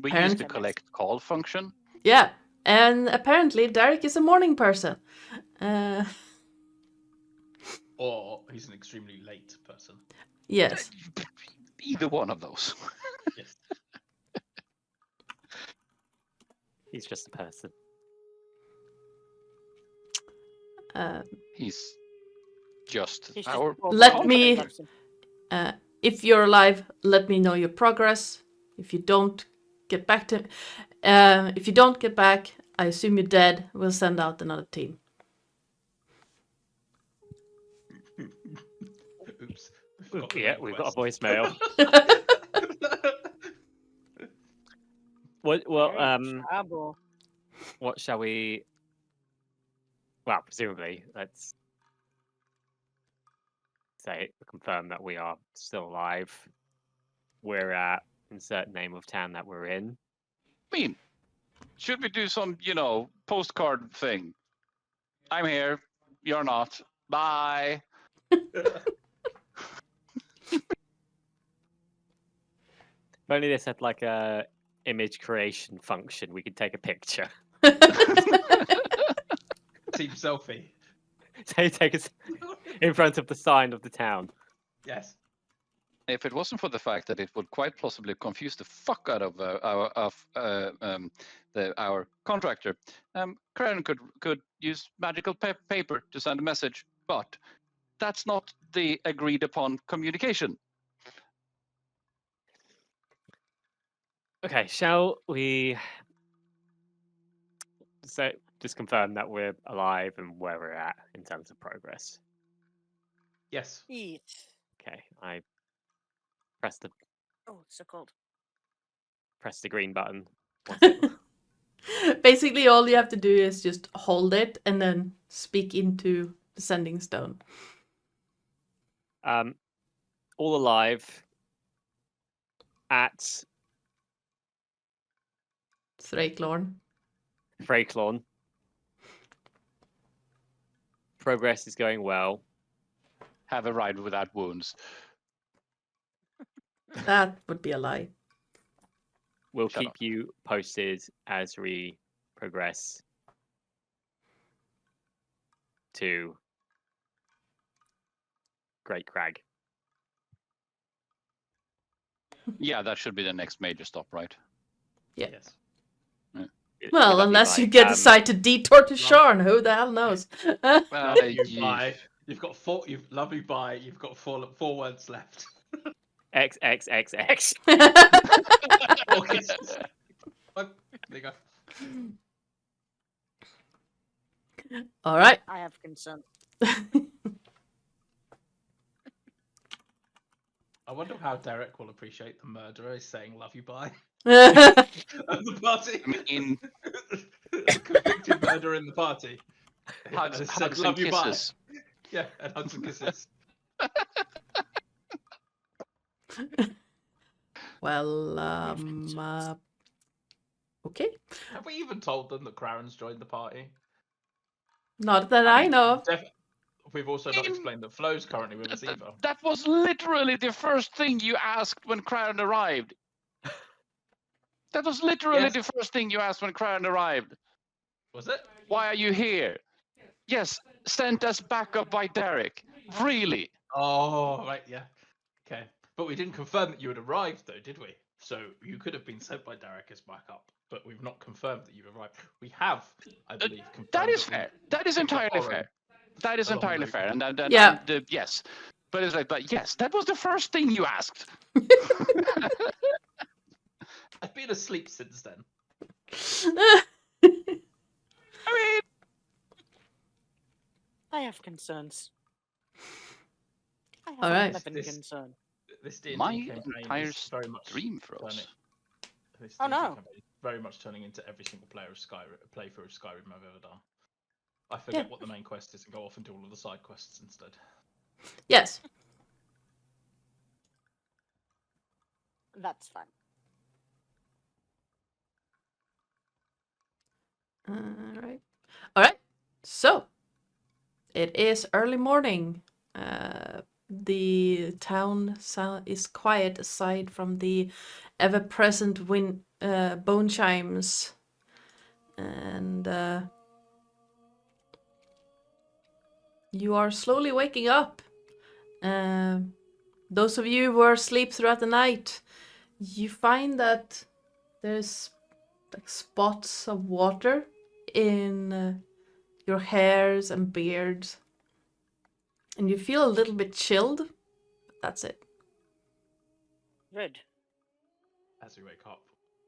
Speaker 3: we used to collect call function.
Speaker 1: Yeah, and apparently Derek is a morning person.
Speaker 6: Or he's an extremely late person.
Speaker 1: Yes.
Speaker 3: Either one of those.
Speaker 6: Yes.
Speaker 5: He's just a person.
Speaker 3: He's just
Speaker 2: He's just
Speaker 3: our.
Speaker 2: a poor
Speaker 1: Let
Speaker 2: boy.
Speaker 1: me-
Speaker 2: Loves him.
Speaker 1: If you're alive, let me know your progress. If you don't get back to, if you don't get back, I assume you're dead. We'll send out another team.
Speaker 6: Oops.
Speaker 5: We've got a voicemail. What? Well,
Speaker 2: Very trouble.
Speaker 5: what shall we? Well, presumably, let's confirm that we are still alive. We're at insert name of town that we're in.
Speaker 3: I mean, should we do some, postcard thing? I'm here. You're not. Bye.
Speaker 5: If only this had like a image creation function, we could take a picture.
Speaker 6: Team selfie.
Speaker 5: Take us in front of the sign of the town.
Speaker 6: Yes.
Speaker 3: If it wasn't for the fact that it would quite possibly confuse the fuck out of our contractor, Crown could use magical paper to send a message, but that's not the agreed upon communication.
Speaker 5: Okay, shall we just confirm that we're alive and where we're at in terms of progress?
Speaker 6: Yes.
Speaker 2: Eat.
Speaker 5: Okay, I press the
Speaker 2: Oh, it's so cold.
Speaker 5: green button. What's it?
Speaker 1: Basically, all you have to do is just hold it and then speak into the sending stone.
Speaker 5: All alive at
Speaker 1: Thraklorn.
Speaker 5: Freyclon. Progress is going well.
Speaker 3: Have arrived without wounds.
Speaker 1: That would be a lie.
Speaker 5: We'll
Speaker 3: Shut
Speaker 5: keep
Speaker 3: up.
Speaker 5: you posted as we progress to Great Crag.
Speaker 3: Yeah, that should be the next major stop, right?
Speaker 1: Yeah.
Speaker 6: Yes.
Speaker 1: Well,
Speaker 5: Would that be
Speaker 1: unless you
Speaker 5: like,
Speaker 1: decide to detour to Sharn, who the hell knows?
Speaker 6: You've got four. Love you. Bye. You've got four words left.
Speaker 5: XXXX.
Speaker 6: Four kisses. There you go.
Speaker 1: All right.
Speaker 2: I have concern.
Speaker 6: I wonder how Derek will appreciate the murderer saying "love you, bye" at the party.
Speaker 3: I mean,
Speaker 6: Convicted murderer in the party.
Speaker 3: hugs,
Speaker 6: And it said,
Speaker 3: hugs and
Speaker 6: "Love you, bye."
Speaker 3: kisses.
Speaker 6: Yeah, and hugs and kisses.
Speaker 1: Well, okay.
Speaker 6: Have we even told them that Crowns joined the party?
Speaker 1: Not that I know of.
Speaker 6: We've also not explained that Flo's currently with us either.
Speaker 3: That was literally the first thing you asked when Crown arrived. That was literally
Speaker 6: Yes.
Speaker 3: the first thing you asked when Crown arrived.
Speaker 6: Was it?
Speaker 3: Why are you here? Yes, sent as backup by Derek. Really?
Speaker 6: Oh, right, yeah. Okay. But we didn't confirm that you had arrived, though, did we? So you could have been sent by Derek as backup, but we've not confirmed that you've arrived. We have, I believe, confirmed.
Speaker 3: That is
Speaker 6: we
Speaker 3: fair. That is
Speaker 6: picked up
Speaker 3: entirely
Speaker 6: Oren.
Speaker 3: fair. That is
Speaker 6: along
Speaker 3: entirely
Speaker 6: the-
Speaker 3: fair. And
Speaker 1: Yeah.
Speaker 3: yes. But it's like, but yes, that was the first thing you asked.
Speaker 6: I've been asleep since then.
Speaker 3: I mean,
Speaker 2: I have concerns. I have
Speaker 1: All right.
Speaker 2: a
Speaker 6: This-
Speaker 2: concern.
Speaker 6: This D&D
Speaker 3: my
Speaker 6: campaign
Speaker 3: entire
Speaker 6: is very much
Speaker 3: dream froze.
Speaker 6: This
Speaker 2: Oh,
Speaker 6: D&D
Speaker 2: no.
Speaker 6: campaign is very much turning into every single playthrough of Skyrim I've ever done. I forget
Speaker 1: Yeah.
Speaker 6: what the main quest is and go off and do all of the side quests instead.
Speaker 1: Yes.
Speaker 2: That's fine.
Speaker 1: All right. All right. So it is early morning. The town is quiet aside from the ever-present bone chimes, and you are slowly waking up. Those of you who are asleep throughout the night, you find that there's like spots of water in your hairs and beards. And you feel a little bit chilled, but that's it.
Speaker 2: Good.
Speaker 6: As we wake up,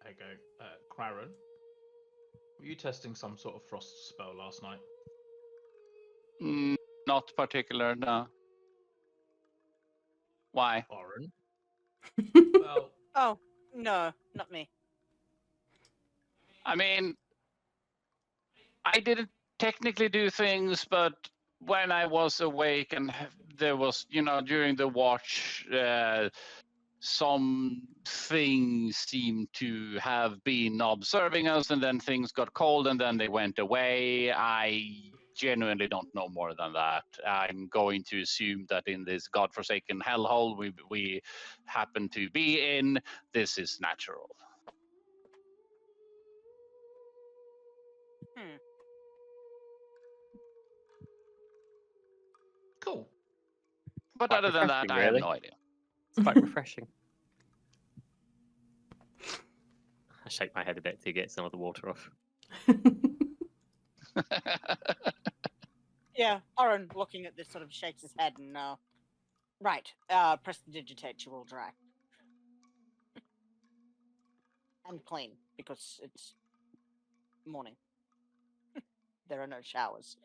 Speaker 6: I go, Claren, were you testing some sort of frost spell last night?
Speaker 3: Not particular, no. Why?
Speaker 6: Oren? Well,
Speaker 2: Oh, no, not me.
Speaker 3: I mean, I didn't technically do things, but when I was awake and there was, during the watch, some things seemed to have been observing us, and then things got cold, and then they went away. I genuinely don't know more than that. I'm going to assume that in this godforsaken hellhole we happen to be in, this is natural.
Speaker 6: cool.
Speaker 3: But
Speaker 5: Quite
Speaker 3: other than that,
Speaker 5: refreshing,
Speaker 3: I have
Speaker 5: really.
Speaker 3: no idea.
Speaker 5: It's quite refreshing. I shake my head a bit to get some of the water off.
Speaker 2: Yeah, Oren, looking at this, sort of shakes his head and, right, prestidigitate, you will dry. And clean, because it's morning. There are no showers.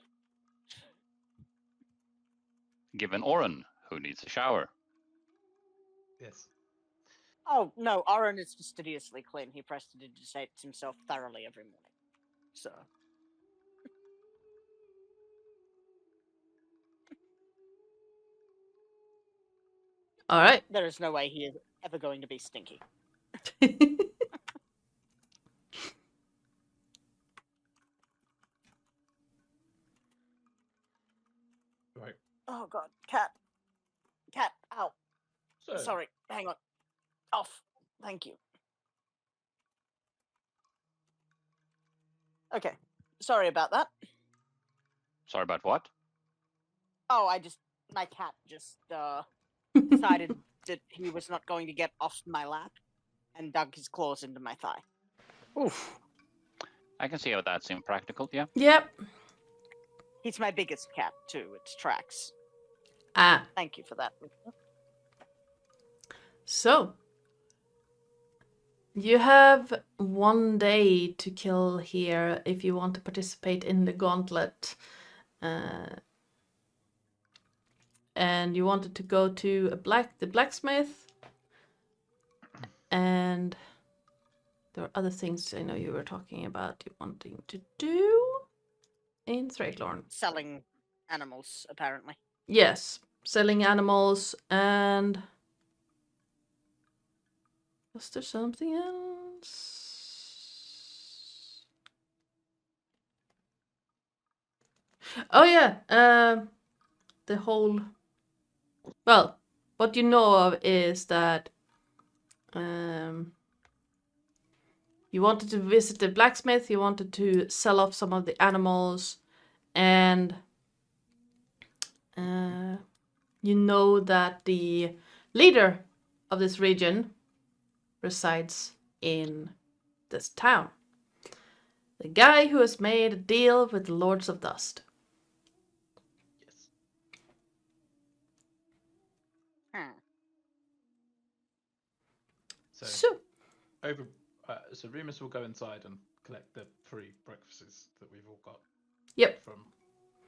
Speaker 3: Given Oren, who needs a shower.
Speaker 6: Yes.
Speaker 2: Oh, no, Oren is fastidiously clean. He prestidigitates himself thoroughly every morning. So.
Speaker 1: All right.
Speaker 2: There is no way he is ever going to be stinky.
Speaker 6: Right.
Speaker 2: Oh god, cat. Cat, ow.
Speaker 6: So,
Speaker 2: Sorry, hang on. Off. Thank you. Okay, sorry about that.
Speaker 3: Sorry about what?
Speaker 2: Oh, my cat just, decided that he was not going to get off my lap and dug his claws into my thigh.
Speaker 5: Oof.
Speaker 3: I can see how that's impractical, yeah.
Speaker 1: Yep.
Speaker 2: He's my biggest cat, too. It's Trax.
Speaker 1: Ah.
Speaker 2: Thank you for that.
Speaker 1: So, you have 1 day to kill here if you want to participate in the Gauntlet. And you wanted to go to the blacksmith. And there are other things I know you were talking about you wanting to do in Thrakelorn.
Speaker 2: Selling animals, apparently.
Speaker 1: Yes, selling animals and... Was there something else? Oh yeah, the whole... Well, what you know of is that you wanted to visit the blacksmith, you wanted to sell off some of the animals, and you know that the leader of this region resides in this town. The guy who has made a deal with the Lords of Dust.
Speaker 6: yes. So, so Remus will go inside and collect the 3 breakfasts that we've all got.
Speaker 1: Yep.
Speaker 6: From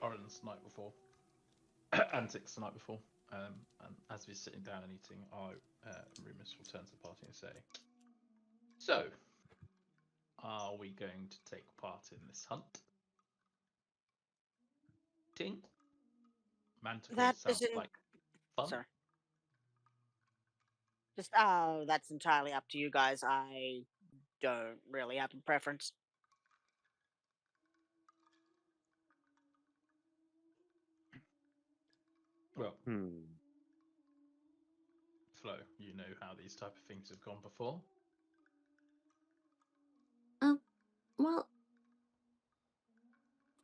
Speaker 6: Oren's night before, antics the night before. And as we're sitting down and eating, Remus will turn to the party and say, "So, are we going to take part in this hunt? Ting? Manticore
Speaker 2: That
Speaker 6: sounds
Speaker 2: isn't-
Speaker 6: like fun."
Speaker 2: Sorry. Just, that's entirely up to you guys. I don't really have a preference.
Speaker 6: Well,
Speaker 5: Hmm.
Speaker 6: Flo, you know how these type of things have gone before.
Speaker 4: Well,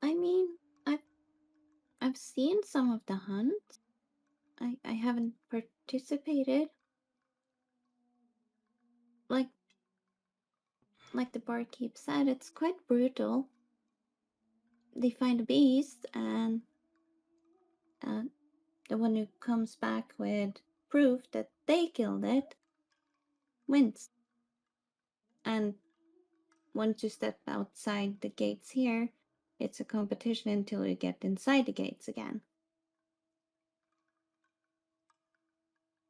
Speaker 4: I mean, I've seen some of the hunts. I haven't participated. Like the barkeep said, it's quite brutal. They find a beast, and the one who comes back with proof that they killed it wins. And once you step outside the gates here, it's a competition until you get inside the gates again.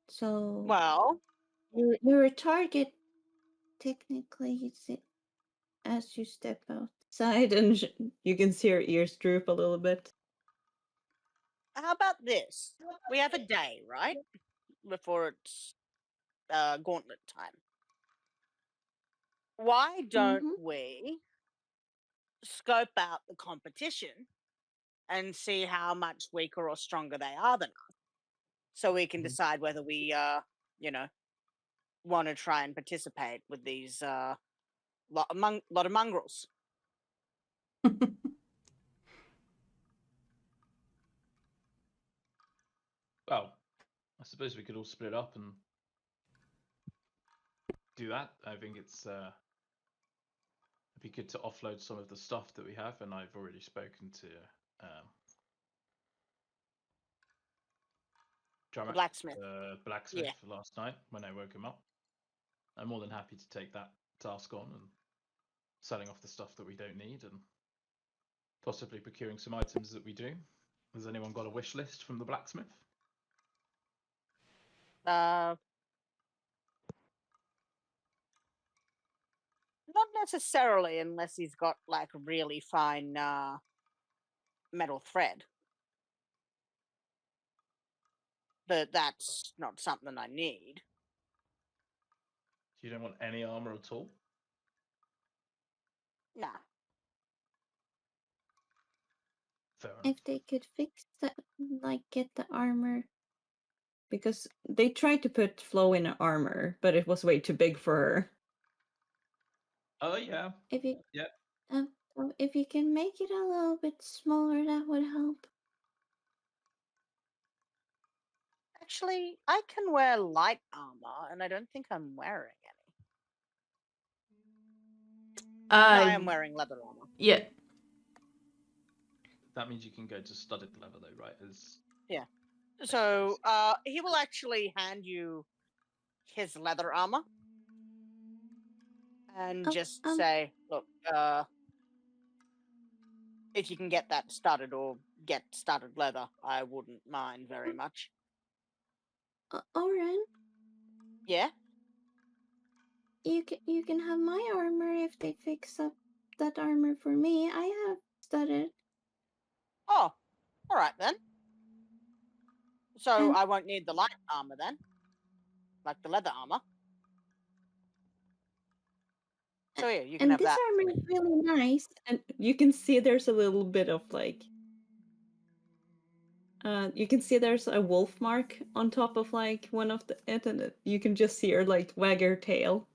Speaker 4: So
Speaker 2: Well,
Speaker 4: you're a target, technically, as you step outside, and you can see her ears droop a little bit.
Speaker 2: how about this? We have a day, right? Before it's Gauntlet time. Why don't we scope out the competition and see how much weaker or stronger they are than us, so we can decide whether we, want to try and participate with these lot of mongrels.
Speaker 6: Well, I suppose we could all split up and do that. I think it'd be good to offload some of the stuff that we have, and I've already spoken to
Speaker 2: The blacksmith.
Speaker 6: blacksmith last night when I woke him up. I'm more than happy to take that task on and selling off the stuff that we don't need and possibly procuring some items that we do. Has anyone got a wish list from the blacksmith?
Speaker 2: Not necessarily, unless he's got like really fine metal thread. But that's not something I need.
Speaker 6: You don't want any armor at all?
Speaker 2: Nah.
Speaker 6: Fair enough.
Speaker 4: If they could fix that, like get the armor. Because they tried to put Flo in armor, but it was way too big for her.
Speaker 6: Oh yeah.
Speaker 4: If you
Speaker 6: Yeah.
Speaker 4: if you can make it a little bit smaller, that would help.
Speaker 2: Actually, I can wear light armor, and I don't think I'm wearing any. No, I am wearing leather armor.
Speaker 1: Yeah.
Speaker 6: That means you can go to studded leather though, right?
Speaker 2: Yeah. So he will actually hand you his leather armor and just say, look, if you can get that studded or get studded leather, I wouldn't mind very much.
Speaker 4: Oren,
Speaker 2: Yeah?
Speaker 4: you can have my armor if they fix up that armor for me. I have studded.
Speaker 2: Oh, all right then. So I won't need the light armor then, like the leather armor. So yeah, you can have that.
Speaker 4: And this armor is really nice, and you can see there's a little bit of like. You can see there's a wolf mark on top of like one of and you can just see her like wag her tail.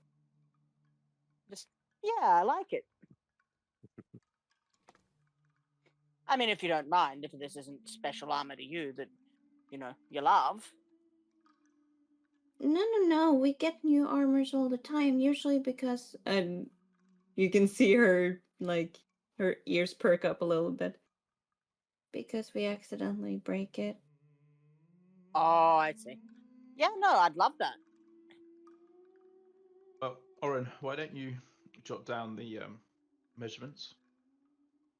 Speaker 2: Yeah, I like it. I mean, if you don't mind, if this isn't special armor to you that, you love.
Speaker 4: No. We get new armors all the time, usually because you can see her like her ears perk up a little bit because we accidentally break it.
Speaker 2: Oh, I see. Yeah, no, I'd love that.
Speaker 6: Well, Oren, why don't you jot down the measurements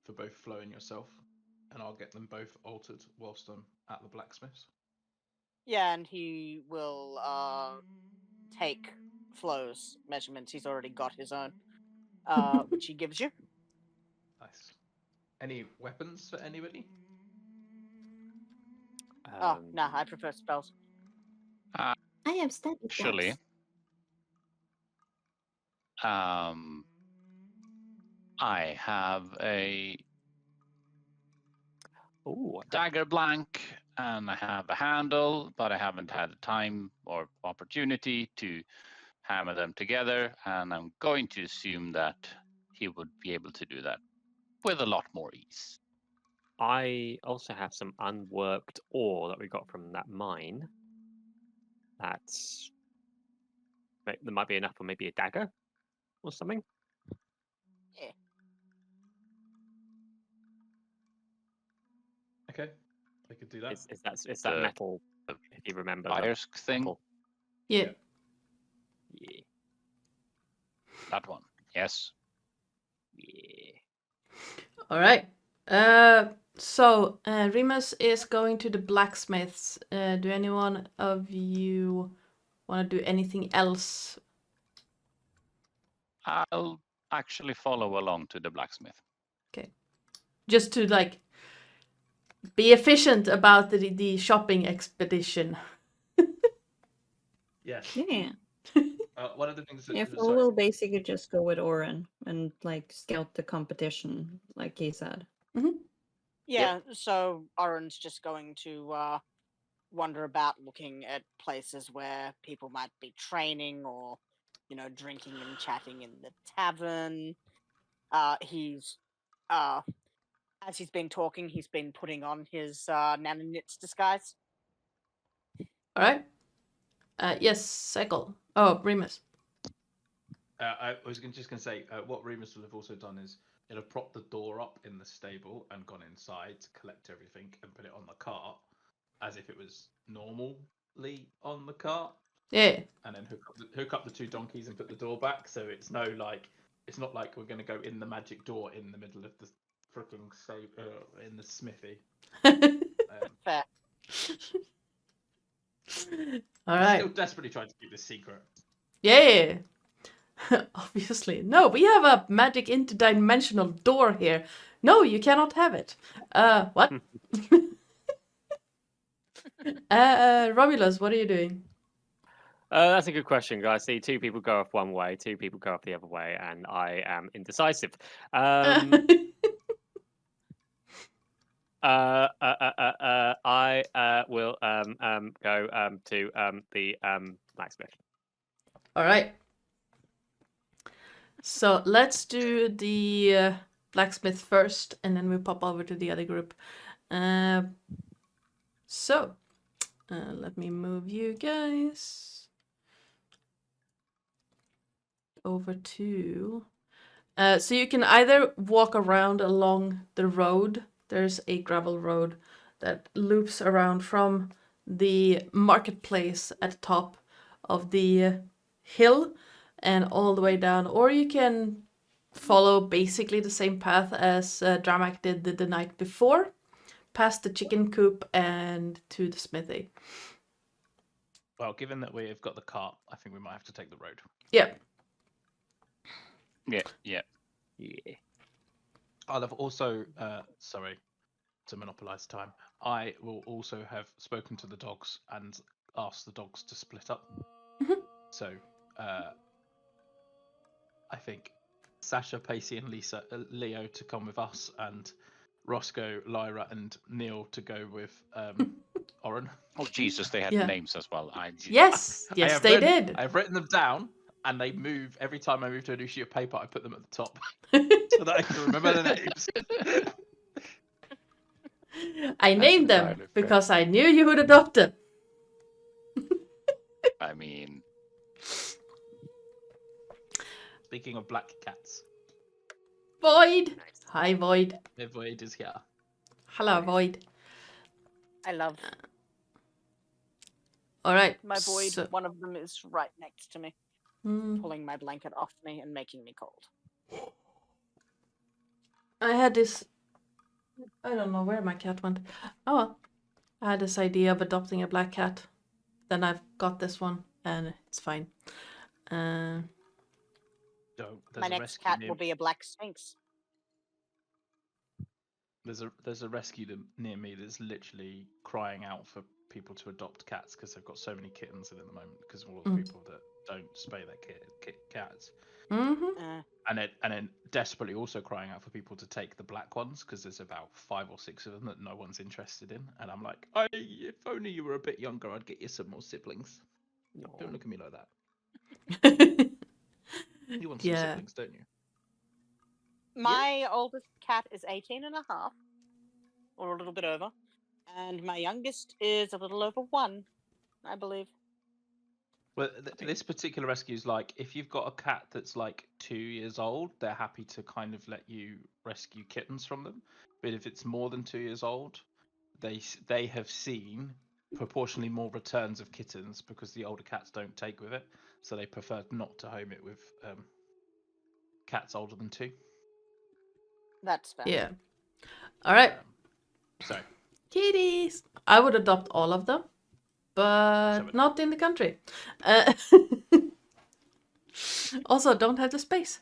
Speaker 6: for both Flo and yourself, and I'll get them both altered whilst I'm at the blacksmith's.
Speaker 2: Yeah, and he will take Flo's measurements. He's already got his own, which he gives you.
Speaker 6: Nice. Any weapons for anybody?
Speaker 2: Oh, no, I prefer spells.
Speaker 4: I have static
Speaker 3: Actually, I have a dagger blank, and I have a handle, but I haven't had the time or opportunity to hammer them together, and I'm going to assume that he would be able to do that with a lot more ease.
Speaker 5: I also have some unworked ore that we got from that mine. There might be enough for maybe a dagger or something.
Speaker 2: Yeah.
Speaker 6: Okay, I could do that.
Speaker 5: Is that
Speaker 3: The-
Speaker 5: metal? If you remember the
Speaker 3: Fires thing,
Speaker 5: metal.
Speaker 1: Yeah.
Speaker 5: Yeah.
Speaker 3: that one. Yes.
Speaker 5: Yeah.
Speaker 1: All right. So Remus is going to the blacksmiths. Do anyone of you want to do anything else?
Speaker 3: I'll actually follow along to the blacksmith.
Speaker 1: Just to like be efficient about the shopping expedition.
Speaker 6: Yes.
Speaker 4: Yeah.
Speaker 6: One of the things that
Speaker 4: Yeah, Flo will basically just go with Oren and like scout the competition, like he said.
Speaker 2: Yeah, so Oren's just going to wander about looking at places where people might be training or, drinking and chatting in the tavern. He's as he's been talking, he's been putting on his Nanonit's disguise.
Speaker 1: All right. Yes, Psycole. Oh, Remus.
Speaker 6: I was just going to say, what Remus will have also done is he'll have propped the door up in the stable and gone inside to collect everything and put it on the cart as if it was normally on the cart,
Speaker 1: Yeah.
Speaker 6: and then hook up the two donkeys and put the door back. So it's not like we're going to go in the magic door in the middle of the freaking in the smithy.
Speaker 2: Fair.
Speaker 1: All
Speaker 6: He's
Speaker 1: right.
Speaker 6: still desperately trying to keep this secret.
Speaker 1: Yeah. Obviously. No, we have a magic interdimensional door here. No, you cannot have it. What? Romulus, what are you doing?
Speaker 5: That's a good question, guys. See, two people go off one way, two people go off the other way, and I am indecisive. I will go to the blacksmith.
Speaker 1: All right. So let's do the blacksmith first, and then we pop over to the other group. So let me move you guys over to. So you can either walk around along the road. There's a gravel road that loops around from the marketplace at the top of the hill and all the way down, or you can follow basically the same path as Dramak did the night before, past the chicken coop and to the smithy.
Speaker 6: Well, given that we've got the cart, I think we might have to take the road.
Speaker 1: Yeah.
Speaker 3: Yeah.
Speaker 6: I'll have also, sorry to monopolise time, I will also have spoken to the dogs and asked the dogs to split up. So, I think Sasha, Pacey, and Leo to come with us, and Roscoe, Lyra, and Neil to go with Oren.
Speaker 3: Oh Jesus, they had
Speaker 1: Yeah.
Speaker 3: names as well.
Speaker 1: Yes, yes, they did.
Speaker 6: I've written them down, and they move every time I move to a new sheet of paper. I put them at the top so that I can remember the names.
Speaker 1: I named them
Speaker 3: entirely fair.
Speaker 1: because I knew you would adopt them.
Speaker 3: I mean,
Speaker 6: Speaking of black cats,
Speaker 1: Void. Hi, Void.
Speaker 6: the Void is here.
Speaker 1: Hello, Void.
Speaker 2: I love
Speaker 1: All right.
Speaker 2: my void.
Speaker 1: so-
Speaker 2: One of them is right next to me,
Speaker 1: Hmm.
Speaker 2: pulling my blanket off me and making me cold.
Speaker 1: I had this. I don't know where my cat went. Oh well. I had this idea of adopting a black cat. Then I've got this one, and it's fine.
Speaker 6: So
Speaker 2: My next cat will be a black sphinx.
Speaker 6: There's a rescue near me that's literally crying out for people to adopt cats because they've got so many kittens in at the moment because of all the people that don't spay their cats.
Speaker 1: Mm-hmm.
Speaker 6: And then desperately also crying out for people to take the black ones because there's about 5 or 6 of them that no one's interested in. And I'm like, if only you were a bit younger, I'd get you some more siblings. Don't look at me like that. You want some
Speaker 1: Yeah.
Speaker 6: siblings, don't you?
Speaker 2: My oldest cat is 18 and a half. or a little bit over. And my youngest is a little over 1, I believe.
Speaker 6: Well, this particular rescue is like, if you've got a cat that's like 2 years old, they're happy to kind of let you rescue kittens from them. But if it's more than 2 years old, they have seen proportionally more returns of kittens because the older cats don't take with it, so they prefer not to home it with cats older than 2.
Speaker 2: That's fair.
Speaker 1: Yeah. All right.
Speaker 6: So
Speaker 1: Kitties. I would adopt all of them, but
Speaker 6: would I.
Speaker 1: not in the country. Also, don't have the space.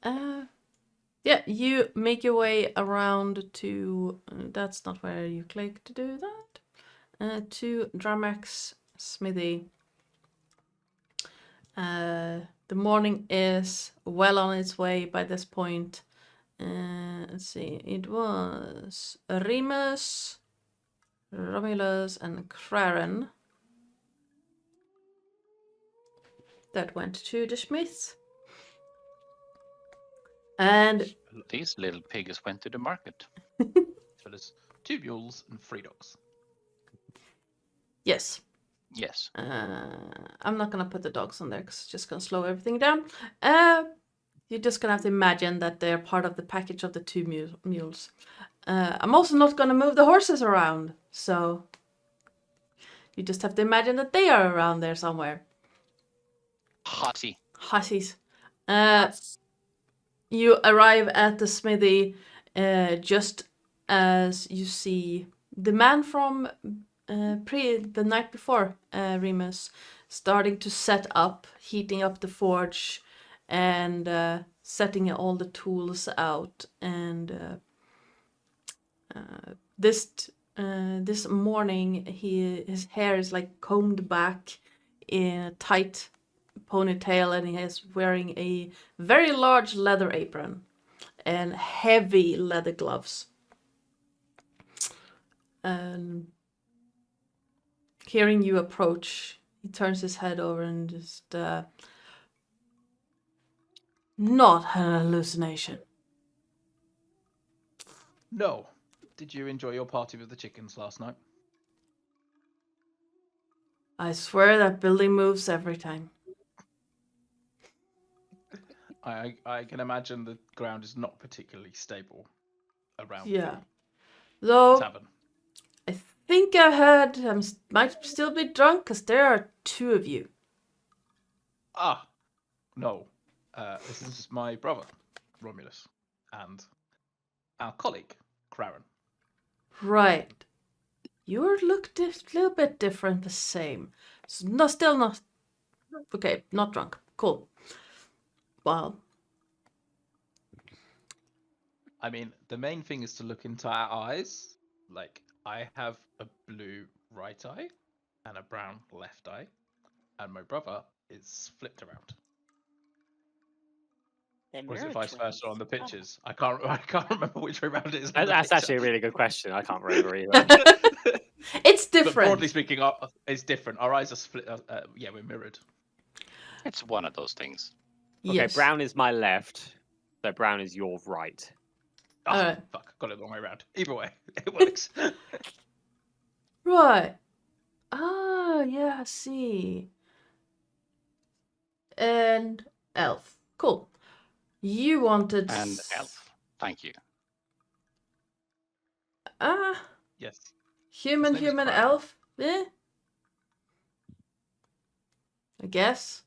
Speaker 1: Yeah, you make your way around to. That's not where you click to do that. To Dramak's smithy. The morning is well on its way by this point. Let's see. It was Remus, Romulus, and Craren that went to the smiths. And
Speaker 3: These little pigs went to the market.
Speaker 6: So there's 2 mules and 3 dogs.
Speaker 1: yes,
Speaker 3: Yes.
Speaker 1: I'm not gonna put the dogs on there because it's just gonna slow everything down. You're just gonna have to imagine that they're part of the package of the 2 mules. I'm also not gonna move the horses around, so you just have to imagine that they are around there somewhere.
Speaker 3: Hottie.
Speaker 1: Hussies. You arrive at the smithy just as you see the man from the night before, Remus, starting to set up, heating up the forge, and setting all the tools out. And this morning, his hair is like combed back in a tight ponytail, and he is wearing a very large leather apron and heavy leather gloves. Hearing you approach, he turns his head over and just not an hallucination.
Speaker 6: No. Did you enjoy your party with the chickens last night?
Speaker 1: I swear that building moves every time.
Speaker 6: I can imagine the ground is not particularly stable around
Speaker 1: Yeah.
Speaker 6: the
Speaker 1: Though
Speaker 6: tavern.
Speaker 1: I think I heard I might still be drunk because there are 2 of you.
Speaker 6: Ah, no. This is my brother, Romulus, and our colleague, Craren.
Speaker 1: Right. You look a little bit different, the same. No, still not. Okay, not drunk. Cool. Well,
Speaker 6: I mean, the main thing is to look into our eyes. Like, I have a blue right eye and a brown left eye, and my brother is flipped around.
Speaker 2: They're
Speaker 6: Or is it
Speaker 2: mirror
Speaker 6: vice
Speaker 2: twins.
Speaker 6: versa on the pictures? I can't remember which way around it is.
Speaker 5: That's actually a really good question. I can't remember either.
Speaker 1: it's
Speaker 6: But
Speaker 1: different.
Speaker 6: broadly speaking, it's different. Our eyes are split. Yeah, we're mirrored.
Speaker 3: It's one of those things.
Speaker 5: Okay,
Speaker 1: Yes.
Speaker 5: brown is my left, so brown is your right.
Speaker 6: Oh,
Speaker 1: Alright.
Speaker 6: fuck. Got it the wrong way around. Either way, it works.
Speaker 1: Right. Ah, yeah, I see. And elf. Cool. You wanted...
Speaker 3: And elf. Thank you.
Speaker 1: Ah,
Speaker 6: Yes.
Speaker 1: human,
Speaker 6: His name is Crane.
Speaker 1: elf? Eh? I guess.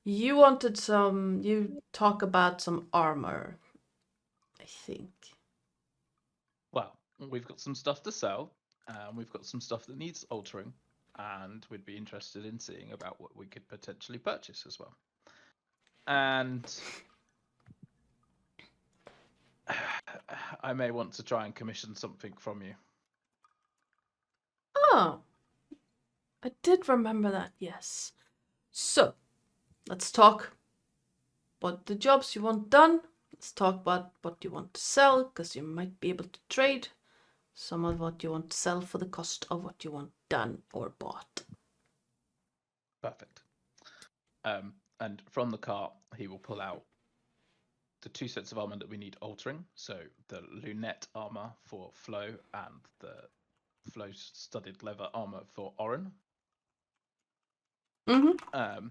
Speaker 1: You wanted some... You talk about some armor, I think.
Speaker 6: Well, we've got some stuff to sell, and we've got some stuff that needs altering, and we'd be interested in seeing about what we could potentially purchase as well. And I may want to try and commission something from you.
Speaker 1: Oh, I did remember that, yes. So, let's talk about the jobs you want done. Let's talk about what you want to sell, because you might be able to trade some of what you want to sell for the cost of what you want done or bought.
Speaker 6: Perfect. And from the cart, he will pull out the 2 sets of armor that we need altering. So the lunette armor for Flo and the Flo studded leather armor for Oren.
Speaker 1: Mm-hmm.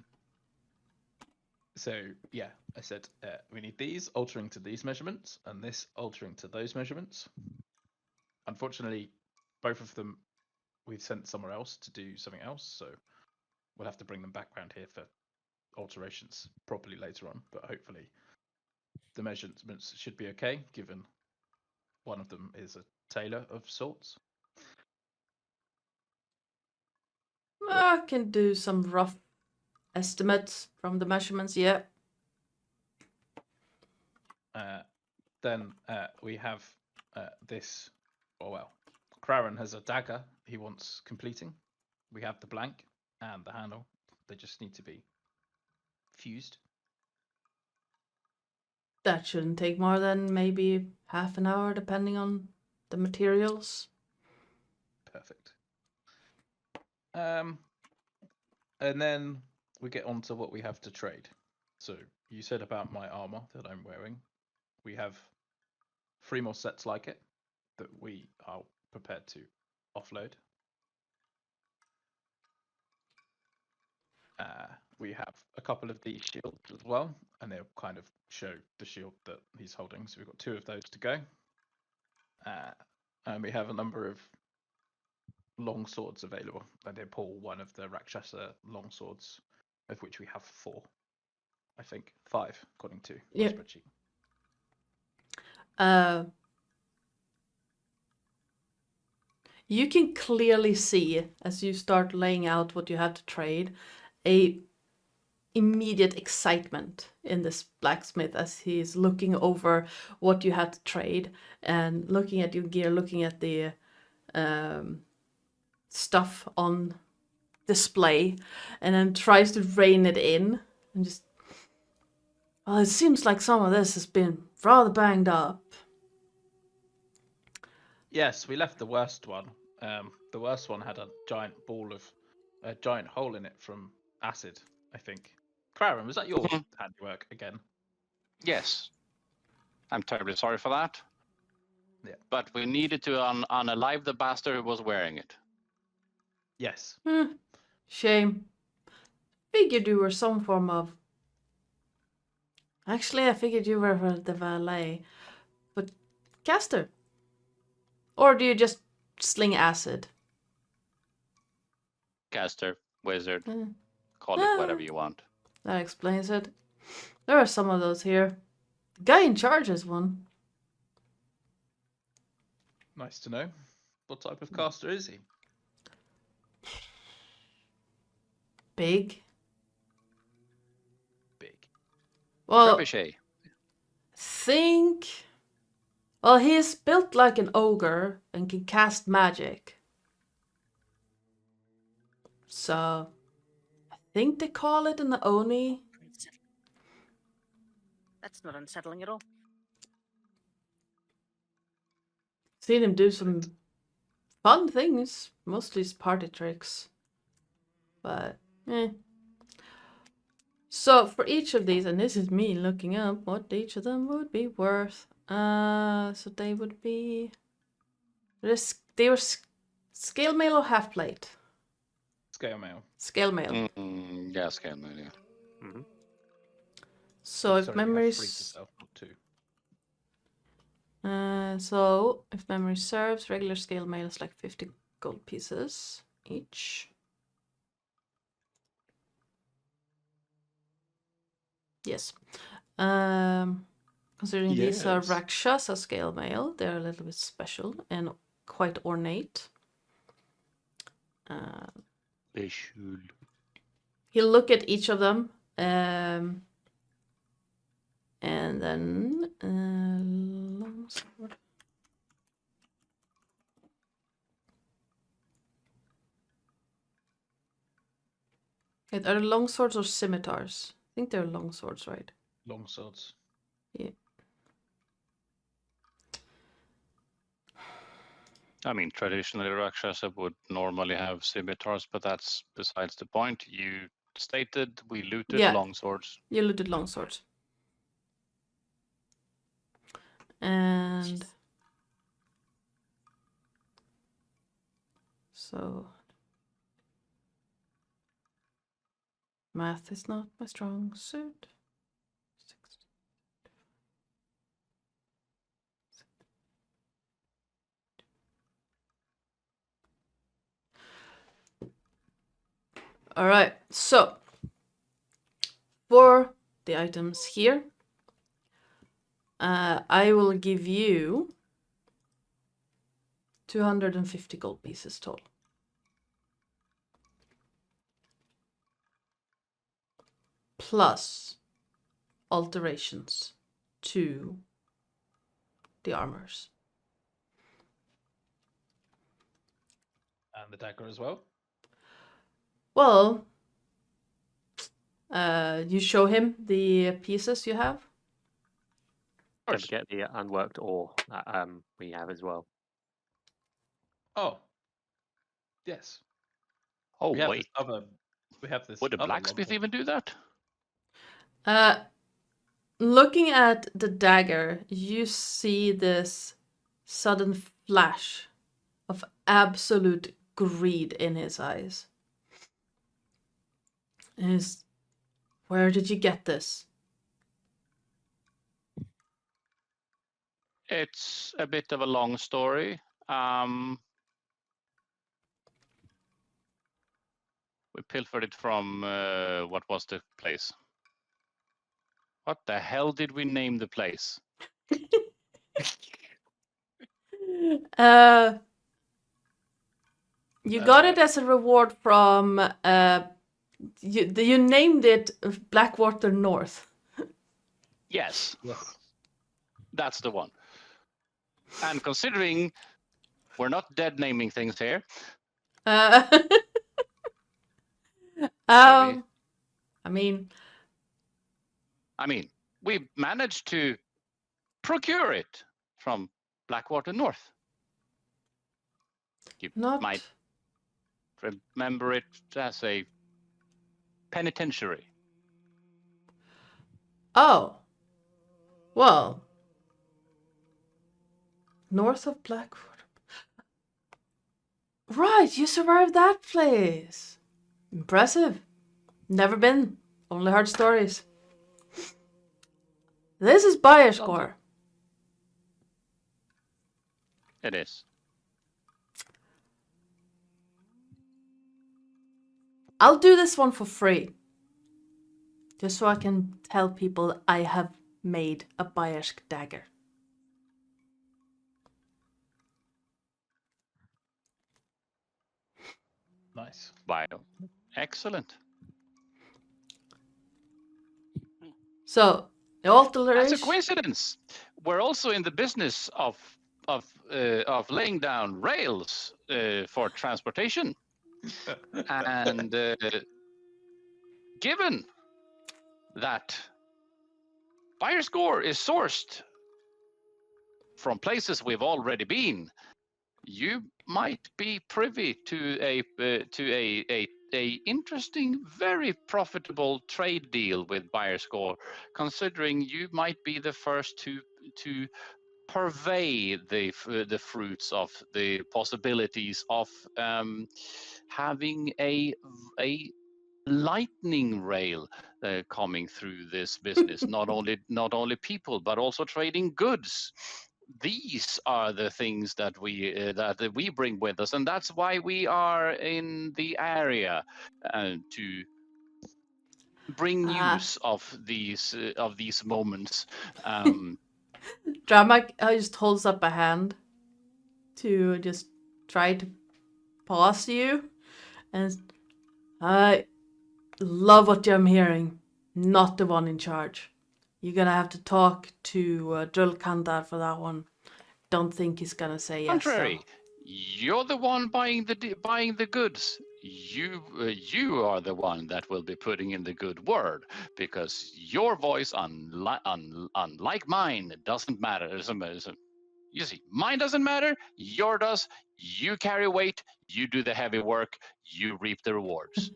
Speaker 6: So yeah, I said we need these altering to these measurements and this altering to those measurements. Unfortunately, both of them we've sent somewhere else to do something else, so we'll have to bring them back around here for alterations properly later on. But hopefully, the measurements should be okay, given one of them is a tailor of sorts.
Speaker 1: I can do some rough estimates from the measurements, yeah.
Speaker 6: Then we have this. Oh well, Kraran has a dagger he wants completing. We have the blank and the handle. They just need to be fused.
Speaker 1: That shouldn't take more than maybe half an hour, depending on the materials.
Speaker 6: Perfect. And then we get on to what we have to trade. So you said about my armor that I'm wearing. We have 3 more sets like it that we are prepared to offload. We have a couple of these shields as well, and they'll kind of show the shield that he's holding. So we've got 2 of those to go. And we have a number of long swords available. And they pull one of the Rakshasa long swords, of which we have 4. I think 5, according to my spreadsheet.
Speaker 1: You can clearly see, as you start laying out what you have to trade, a immediate excitement in this blacksmith as he's looking over what you have to trade and looking at your gear, looking at the stuff on display, and then tries to rein it in and just, well, it seems like some of this has been rather banged up.
Speaker 6: Yes, we left the worst one. The worst one had a giant giant hole in it from acid, I think. Kraran, was that your handiwork again?
Speaker 3: Yes. I'm terribly sorry for that.
Speaker 6: Yeah.
Speaker 3: But we needed to unalive the bastard who was wearing it.
Speaker 6: Yes.
Speaker 1: Shame. Figured you were some form of... Actually, I figured you were the valet. But caster? Or do you just sling acid?
Speaker 3: Caster, wizard, call it whatever you want.
Speaker 1: That explains it. There are some of those here. The guy in charge is one.
Speaker 6: Nice to know. What type of caster is he?
Speaker 1: Big.
Speaker 6: Big.
Speaker 1: Well,
Speaker 3: Trebuchet.
Speaker 1: think... Well, he's built like an ogre and can cast magic. So, I think they call it an Oni.
Speaker 2: That's not unsettling at all.
Speaker 1: Seen him do some fun things, mostly party tricks. But, So, for each of these, and this is me looking up what each of them would be worth. So they would be... They were scale mail or half plate?
Speaker 6: Scale mail.
Speaker 1: Scale mail.
Speaker 3: Yeah, scale mail, yeah.
Speaker 1: So if
Speaker 6: Sorry,
Speaker 1: memory...
Speaker 6: you have 3 to sell, not 2.
Speaker 1: So, if memory serves, regular scale mail is like 50 gold pieces each. Yes. Considering these are Rakshasa scale mail, they're a little bit special and quite ornate. He'll look at each of them, and then longsword. Are they longswords or scimitars? I think they're longswords, right?
Speaker 6: Longswords.
Speaker 1: Yeah.
Speaker 3: I mean, traditionally, Rakshasa would normally have scimitars, but that's besides the point. You stated we looted longswords.
Speaker 1: You looted longswords. And so math is not my strong suit. All right, so for the items here, I will give you 250 gold pieces total. Plus alterations to the armors.
Speaker 6: And the dagger as well.
Speaker 1: Well, you show him the pieces you have.
Speaker 5: Don't forget the unworked ore that we have as well.
Speaker 6: Oh. Yes.
Speaker 3: Oh,
Speaker 6: We have
Speaker 3: wait.
Speaker 6: this other. We have this.
Speaker 3: Would a
Speaker 6: other
Speaker 3: blacksmith
Speaker 6: log.
Speaker 3: even do that?
Speaker 1: Looking at the dagger, you see this sudden flash of absolute greed in his eyes. Where did you get this?
Speaker 3: It's a bit of a long story. We pilfered it from what was the place? What the hell did we name the place?
Speaker 1: You got it as a reward from you named it Blackwater North.
Speaker 3: Yes,
Speaker 6: Yes.
Speaker 3: that's the one. And considering we're not dead naming things here,
Speaker 1: I mean,
Speaker 3: we managed to procure it from Blackwater North. You might remember it as a penitentiary.
Speaker 1: Oh. Well. North of Blackwater. Right, you survived that place. Impressive. Never been. Only heard stories. This is Buyer's.
Speaker 3: It is.
Speaker 1: I'll do this one for free. Just so I can tell people I have made a Buyer's dagger.
Speaker 6: Nice.
Speaker 3: Bio. Excellent.
Speaker 1: So, the alteration.
Speaker 3: That's a coincidence. We're also in the business of laying down rails for transportation, and given that Buyer's Gore is sourced from places we've already been, you might be privy to a interesting, very profitable trade deal with Buyer's Gore, considering you might be the first to purvey the fruits of the possibilities of having a lightning rail coming through this business. not only people, but also trading goods. These are the things that we bring with us, and that's why we are in the area to bring news of these moments.
Speaker 1: Drama just holds up a hand to just try to pause you, and I love what I'm hearing. Not the one in charge. You're gonna have to talk to Drulkandar for that one. Don't think he's gonna say yes.
Speaker 3: Contrary, you're the one buying the goods. You are the one that will be putting in the good word, because your voice, unlike mine, doesn't matter. You see, mine doesn't matter. Yours does. You carry weight. You do the heavy work. You reap the rewards.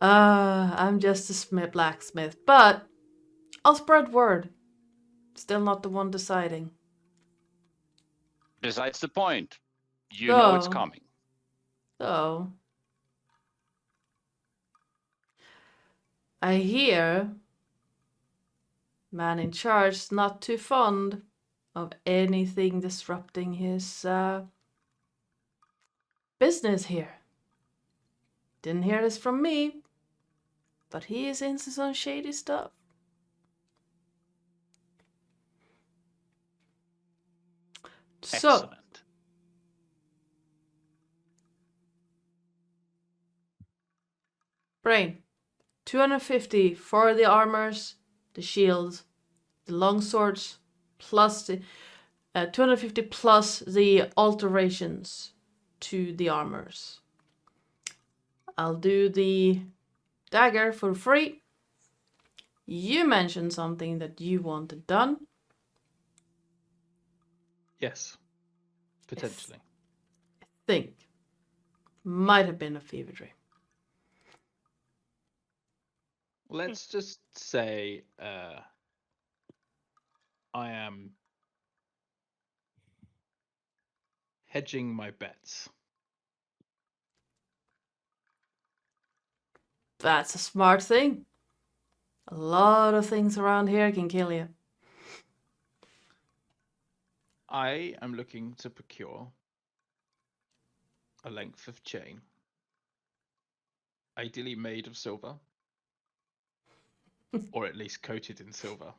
Speaker 1: I'm just a blacksmith, but I'll spread word. Still not the one deciding.
Speaker 3: Besides the point, you know it's
Speaker 1: So-
Speaker 3: coming.
Speaker 1: So, I hear man in charge is not too fond of anything disrupting his business here. Didn't hear this from me, but he is into some shady stuff. So,
Speaker 3: Excellent.
Speaker 1: Brain, 250 for the armors, the shields, the longswords, plus the 250 plus the alterations to the armors. I'll do the dagger for free. You mentioned something that you wanted done.
Speaker 6: Yes. Potentially.
Speaker 1: Think. Might have been a fever dream.
Speaker 6: Let's just say I am hedging my bets.
Speaker 1: That's a smart thing. A lot of things around here can kill you.
Speaker 6: I am looking to procure a length of chain, ideally made of silver, or at least coated in silver,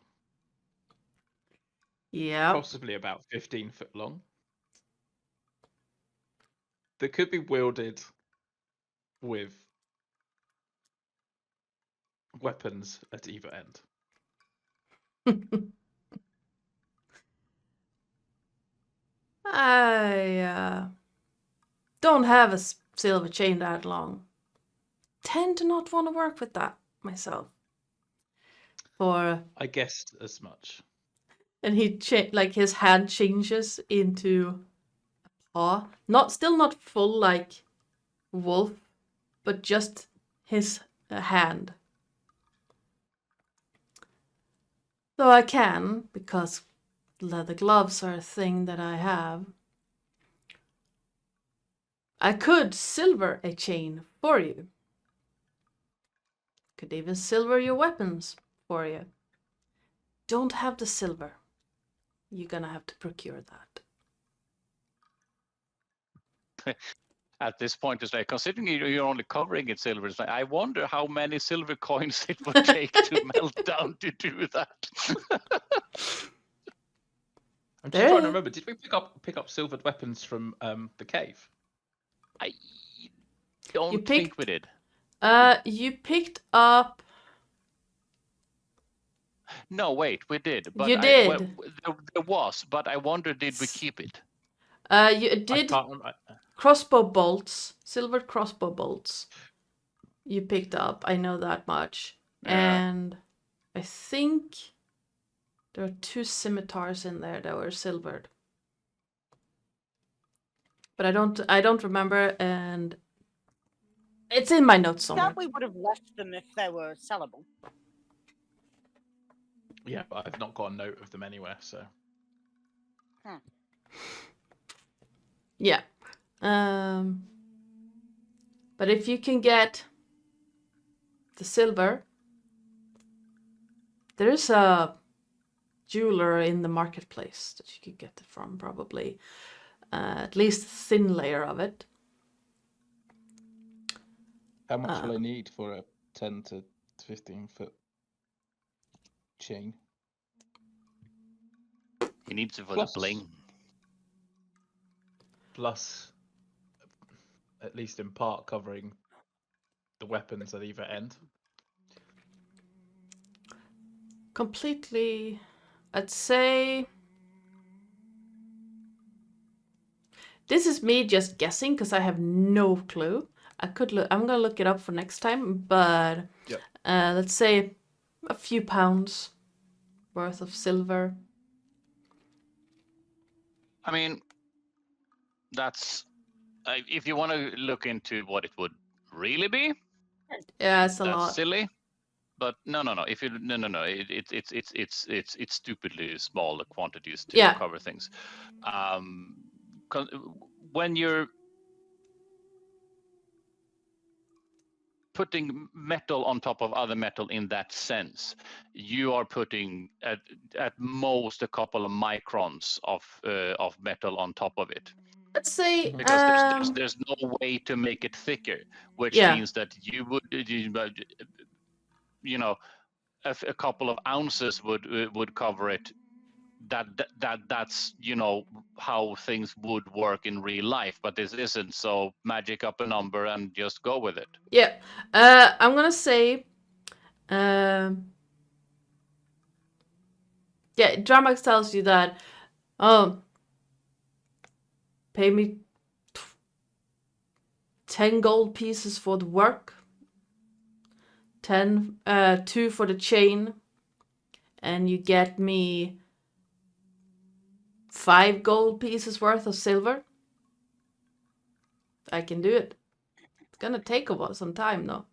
Speaker 1: Yeah.
Speaker 6: possibly about 15 foot long, that could be wielded with weapons at either end.
Speaker 1: I don't have a silver chain that long. Tend to not want to work with that myself. For
Speaker 6: I guessed as much.
Speaker 1: and he like his hand changes into a paw. Still not full like wolf, but just his hand. So I can, because leather gloves are a thing that I have. I could silver a chain for you. Could even silver your weapons for you. Don't have the silver. You're gonna have to procure that.
Speaker 3: At this point, it's like, considering you're only covering it silver, it's like, I wonder how many silver coins it would take to melt down to do that.
Speaker 6: I'm just trying to remember. Did we pick up silvered weapons from the cave?
Speaker 3: I don't think we did.
Speaker 1: You picked up.
Speaker 3: No, wait, we did. But
Speaker 1: You did.
Speaker 3: There was, but I wonder, did we keep it?
Speaker 1: You did
Speaker 6: I can't remember.
Speaker 1: crossbow bolts, silvered crossbow bolts. You picked up. I know that much.
Speaker 3: Yeah.
Speaker 1: And I think there are 2 scimitars in there that were silvered. But I don't remember, and it's in my notes somewhere.
Speaker 2: Thought we would have left them if they were sellable.
Speaker 6: Yeah, but I've not got a note of them anywhere, so.
Speaker 1: Yeah. But if you can get the silver, there is a jeweler in the marketplace that you could get it from, probably. At least a thin layer of it.
Speaker 6: How much will I need for a 10 to 15 foot chain?
Speaker 3: He needs it for
Speaker 6: Plus-
Speaker 3: the bling.
Speaker 6: Plus, at least in part, covering the weapons at either end.
Speaker 1: Completely, I'd say. This is me just guessing because I have no clue. I could look. I'm gonna look it up for next time, but
Speaker 6: Yep.
Speaker 1: Let's say a few pounds worth of silver.
Speaker 3: I mean, that's if you want to look into what it would really be.
Speaker 1: Yeah, it's a
Speaker 3: That's
Speaker 1: lot.
Speaker 3: silly. But no. If you no. It's stupidly small quantities to
Speaker 1: Yeah.
Speaker 3: cover things. When you're putting metal on top of other metal in that sense, you are putting at most a couple of microns of metal on top of it.
Speaker 1: Let's say
Speaker 3: Because there's no way to make it thicker, which
Speaker 1: Yeah.
Speaker 3: means that you know, a couple of ounces would cover it. That's how things would work in real life, but this isn't. So magic up a number and just go with it.
Speaker 1: Yeah. I'm gonna say yeah, Dramax tells you that pay me 10 gold pieces for the work, 2 for the chain, and you get me 5 gold pieces worth of silver. I can do it. It's gonna take some time though.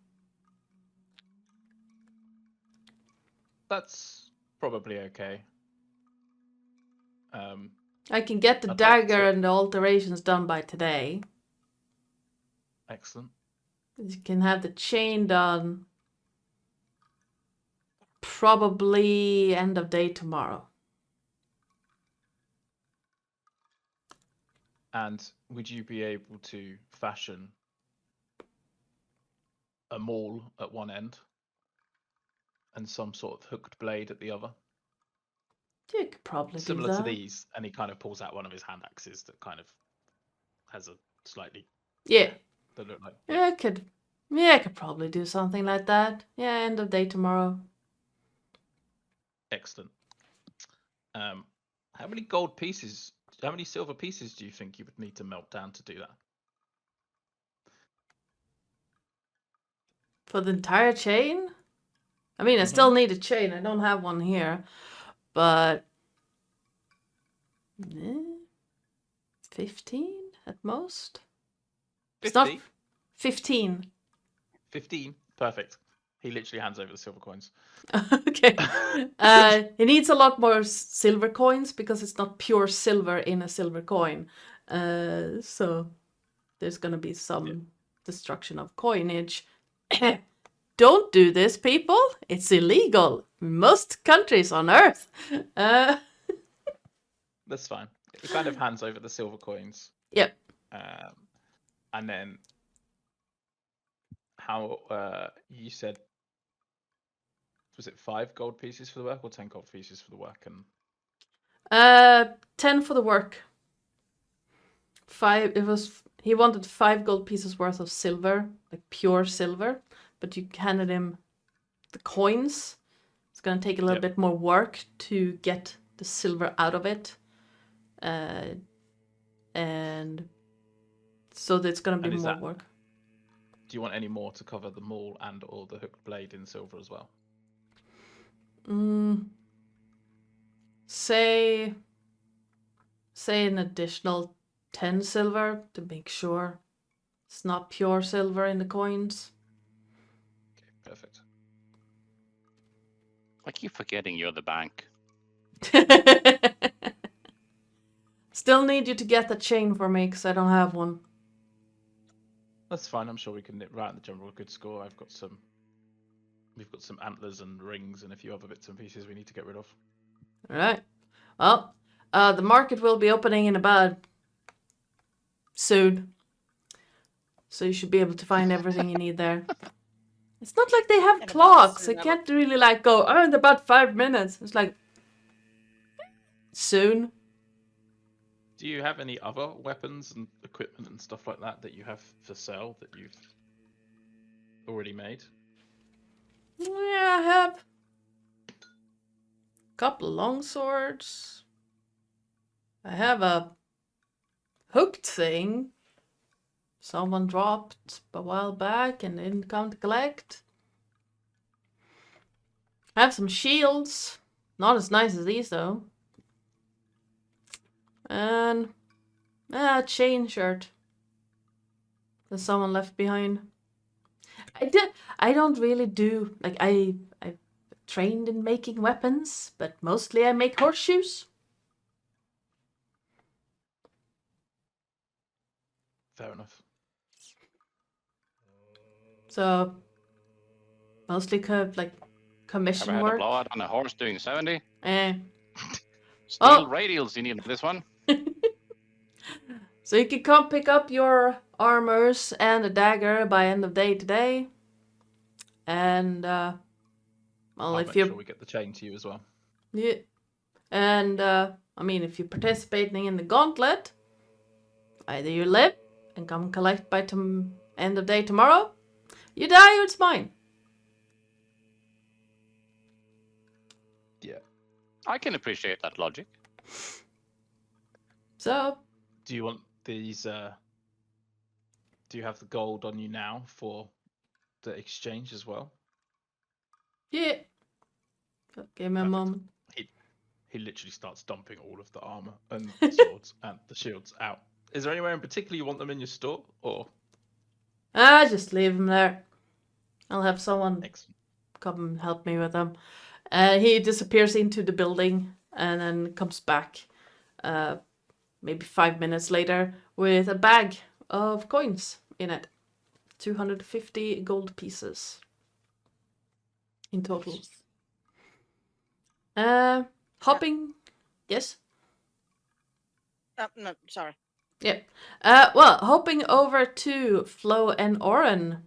Speaker 6: That's probably okay.
Speaker 1: I can get the
Speaker 6: I'd like
Speaker 1: dagger
Speaker 6: to-
Speaker 1: and the alterations done by today.
Speaker 6: Excellent.
Speaker 1: You can have the chain done probably end of day tomorrow.
Speaker 6: And would you be able to fashion a maul at one end and some sort of hooked blade at the other?
Speaker 1: You could probably
Speaker 6: Similar
Speaker 1: do
Speaker 6: to
Speaker 1: that.
Speaker 6: these, and he kind of pulls out one of his hand axes that kind of has a slightly
Speaker 1: Yeah.
Speaker 6: that look like
Speaker 1: I could probably do something like that. Yeah, end of day tomorrow.
Speaker 6: excellent. How many silver pieces do you think you would need to melt down to do that?
Speaker 1: For the entire chain? I mean, I still need a chain. I don't have one here. But 15 at most? It's not 15.
Speaker 6: 15. Perfect. He literally hands over the silver coins.
Speaker 1: Okay. It needs a lot more silver coins because it's not pure silver in a silver coin. So there's going to be some destruction of coinage. Don't do this, people. It's illegal. Most countries on Earth.
Speaker 6: That's fine. He kind of hands over the silver coins.
Speaker 1: Yep.
Speaker 6: And then how you said, was it 5 gold pieces for the work or 10 gold pieces for the work? And
Speaker 1: 10 for the work. 5. He wanted 5 gold pieces worth of silver, like pure silver, but you handed him the coins. It's gonna take a little bit more work to get the silver out of it, and so it's gonna be more work.
Speaker 6: Do you want any more to cover the maul and or the hooked blade in silver as well?
Speaker 1: Say an additional 10 silver to make sure it's not pure silver in the coins.
Speaker 6: Okay, perfect.
Speaker 3: I keep forgetting you're the bank.
Speaker 1: Still need you to get the chain for me because I don't have one.
Speaker 6: That's fine. I'm sure we can write in the general good score. We've got some antlers and rings and a few other bits and pieces we need to get rid of.
Speaker 1: All right. Well, the market will be opening in about soon. So you should be able to find everything you need there. It's not like they have
Speaker 2: In about
Speaker 1: clocks.
Speaker 2: soon,
Speaker 1: I can't really go, in about 5 minutes. It's like, soon.
Speaker 6: Do you have any other weapons and equipment and stuff like that you have for sale that you've already made?
Speaker 1: Yeah, I have a couple of long swords. I have a hooked thing someone dropped a while back and didn't come to collect. I have some shields. Not as nice as these, though. And a chain shirt that someone left behind. I don't really do like I trained in making weapons, but mostly I make horseshoes.
Speaker 6: Fair enough.
Speaker 1: So mostly like
Speaker 3: Ever
Speaker 1: commission
Speaker 3: had a
Speaker 1: work.
Speaker 3: blowout on a horse doing 70?
Speaker 1: Eh.
Speaker 3: Steel
Speaker 1: Oh.
Speaker 3: radials you need on this one.
Speaker 1: So you can come pick up your armors and a dagger by end of day today. And well,
Speaker 6: I'll
Speaker 1: if
Speaker 6: make
Speaker 1: you're
Speaker 6: sure we get the chain to you as well.
Speaker 1: yeah, and I mean, if you're participating in the Gauntlet, either you live and come collect by end of day tomorrow, you die or it's mine.
Speaker 6: Yeah.
Speaker 3: I can appreciate that logic.
Speaker 1: So
Speaker 6: Do you want these? Do you have the gold on you now for the exchange as well?
Speaker 1: yeah, give me a
Speaker 6: Perfect.
Speaker 1: moment.
Speaker 6: He literally starts dumping all of the armor and the swords and the shields out. Is there anywhere in particular you want them in your store, or?
Speaker 1: Just leave them there. I'll have someone
Speaker 6: Excellent.
Speaker 1: come and help me with them. He disappears into the building and then comes back maybe 5 minutes later with a bag of coins in it. 250 gold pieces in total. Hopping. Yes?
Speaker 2: No, sorry.
Speaker 1: Yeah. Well, hopping over to Flo and Oren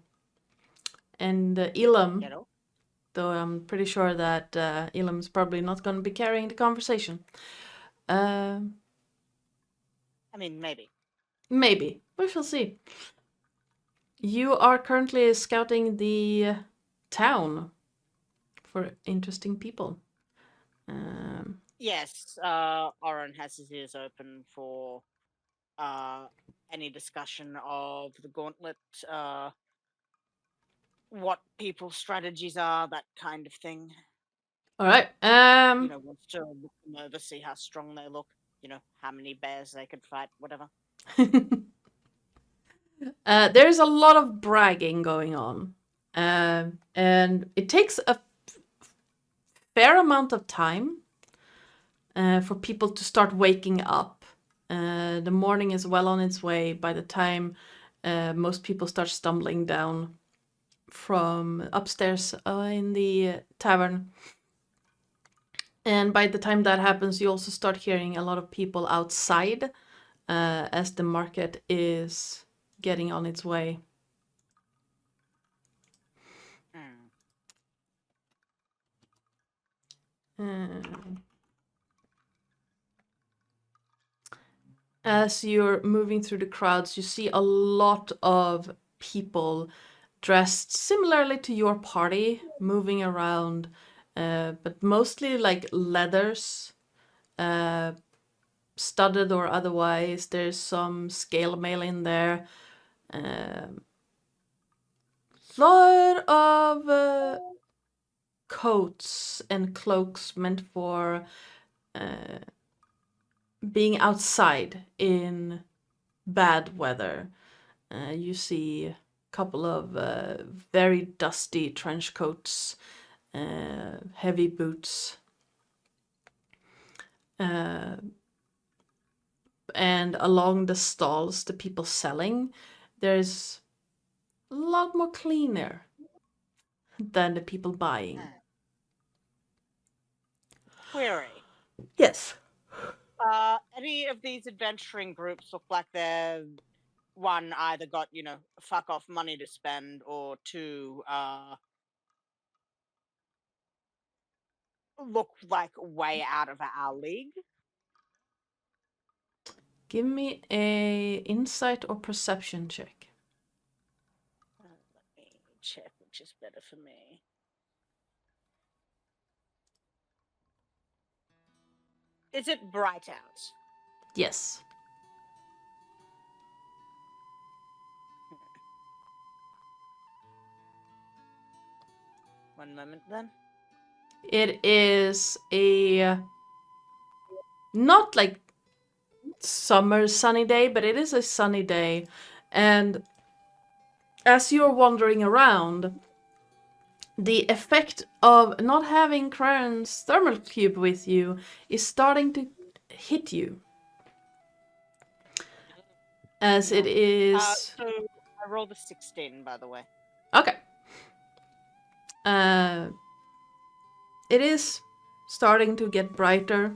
Speaker 1: and Elam.
Speaker 2: You know?
Speaker 1: Though I'm pretty sure that Elam's probably not going to be carrying the conversation.
Speaker 2: I mean, maybe.
Speaker 1: Maybe. We shall see. You are currently scouting the town for interesting people.
Speaker 2: Yes, Oren has his ears open for any discussion of the Gauntlet, what people's strategies are, that kind of thing.
Speaker 1: All right.
Speaker 2: You know, wants to look them over, see how strong they look, you know, how many bears they could fight, whatever.
Speaker 1: There's a lot of bragging going on. And it takes a fair amount of time for people to start waking up. The morning is well on its way by the time most people start stumbling down from upstairs in the tavern. And by the time that happens, you also start hearing a lot of people outside as the market is getting on its way. As you're moving through the crowds, you see a lot of people dressed similarly to your party, moving around, but mostly like leathers, studded or otherwise. There's some scale mail in there. Lot of coats and cloaks meant for being outside in bad weather. You see a couple of very dusty trench coats, heavy boots, and along the stalls, the people selling, there's a lot more cleaner than the people buying.
Speaker 2: Query.
Speaker 1: Yes.
Speaker 2: Any of these adventuring groups look like they're, one, either got, you know, fuck off money to spend, or two, look like way out of our league?
Speaker 1: Give me a insight or perception check.
Speaker 2: Let me check which is better for me. Is it bright out?
Speaker 1: Yes.
Speaker 2: One moment then.
Speaker 1: It is a not like summer sunny day, but it is a sunny day. And as you're wandering around, the effect of not having Kraren's thermal cube with you is starting to hit you. As it is...
Speaker 2: So I rolled a 16, by the way.
Speaker 1: Okay. It is starting to get brighter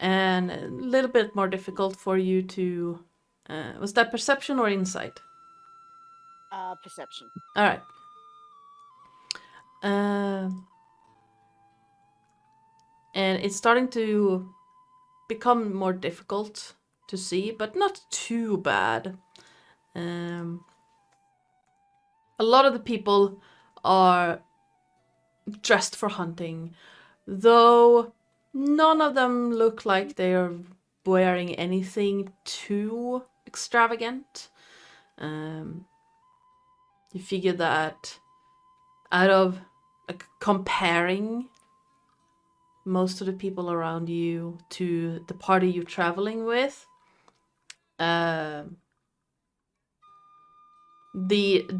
Speaker 1: and a little bit more difficult for you to... was that perception or insight?
Speaker 2: Perception.
Speaker 1: All right. And it's starting to become more difficult to see, but not too bad. A lot of the people are dressed for hunting, though none of them look like they are wearing anything too extravagant. You figure that out of comparing most of the people around you to the party you're traveling with, the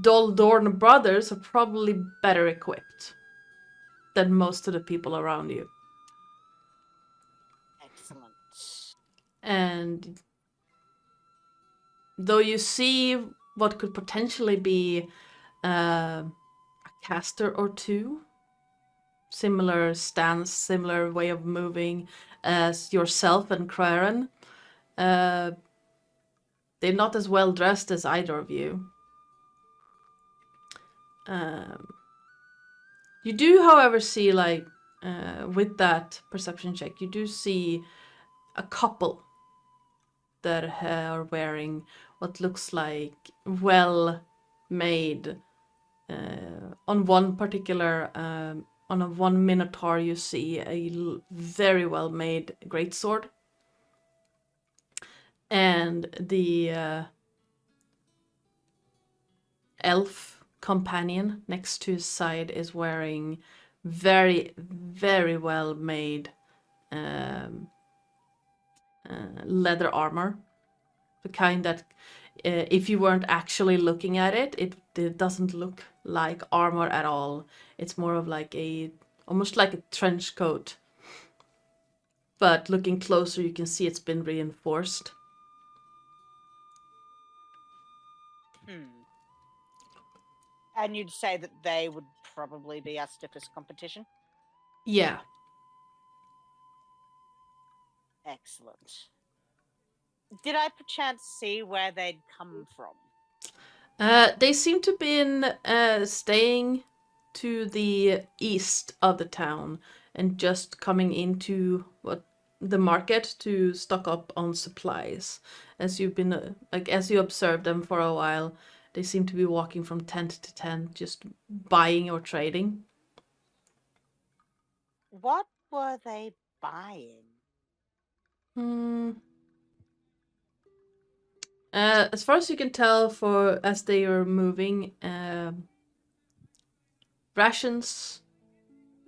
Speaker 1: Doldorn brothers are probably better equipped than most of the people around you.
Speaker 2: Excellent.
Speaker 1: And though you see what could potentially be a caster or two, similar stance, similar way of moving as yourself and Craren, they're not as well dressed as either of you. You do, however, see, like, with that perception check, you do see a couple that are wearing what looks like well-made. On one particular, on one Minotaur, you see a very well-made greatsword. And the elf companion next to his side is wearing very, very well-made leather armor. The kind that, if you weren't actually looking at it, it doesn't look like armor at all. It's more of like almost like a trench coat. But looking closer, you can see it's been reinforced.
Speaker 2: And you'd say that they would probably be our stiffest competition?
Speaker 1: Yeah.
Speaker 2: Excellent. Did I perchance see where they'd come from?
Speaker 1: They seem to have been staying to the east of the town and just coming into the market to stock up on supplies. As you've been, as you observed them for a while, they seem to be walking from tent to tent, just buying or trading.
Speaker 2: What were they buying?
Speaker 1: As far as you can tell, as they are moving, rations,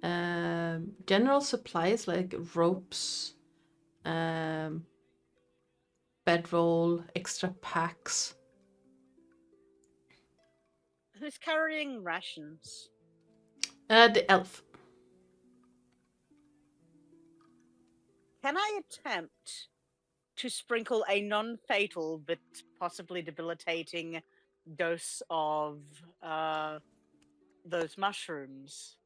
Speaker 1: general supplies like ropes, bedroll, extra packs.
Speaker 2: Who's carrying rations?
Speaker 1: The elf.
Speaker 2: Can I attempt to sprinkle a non-fatal but possibly debilitating dose of those mushrooms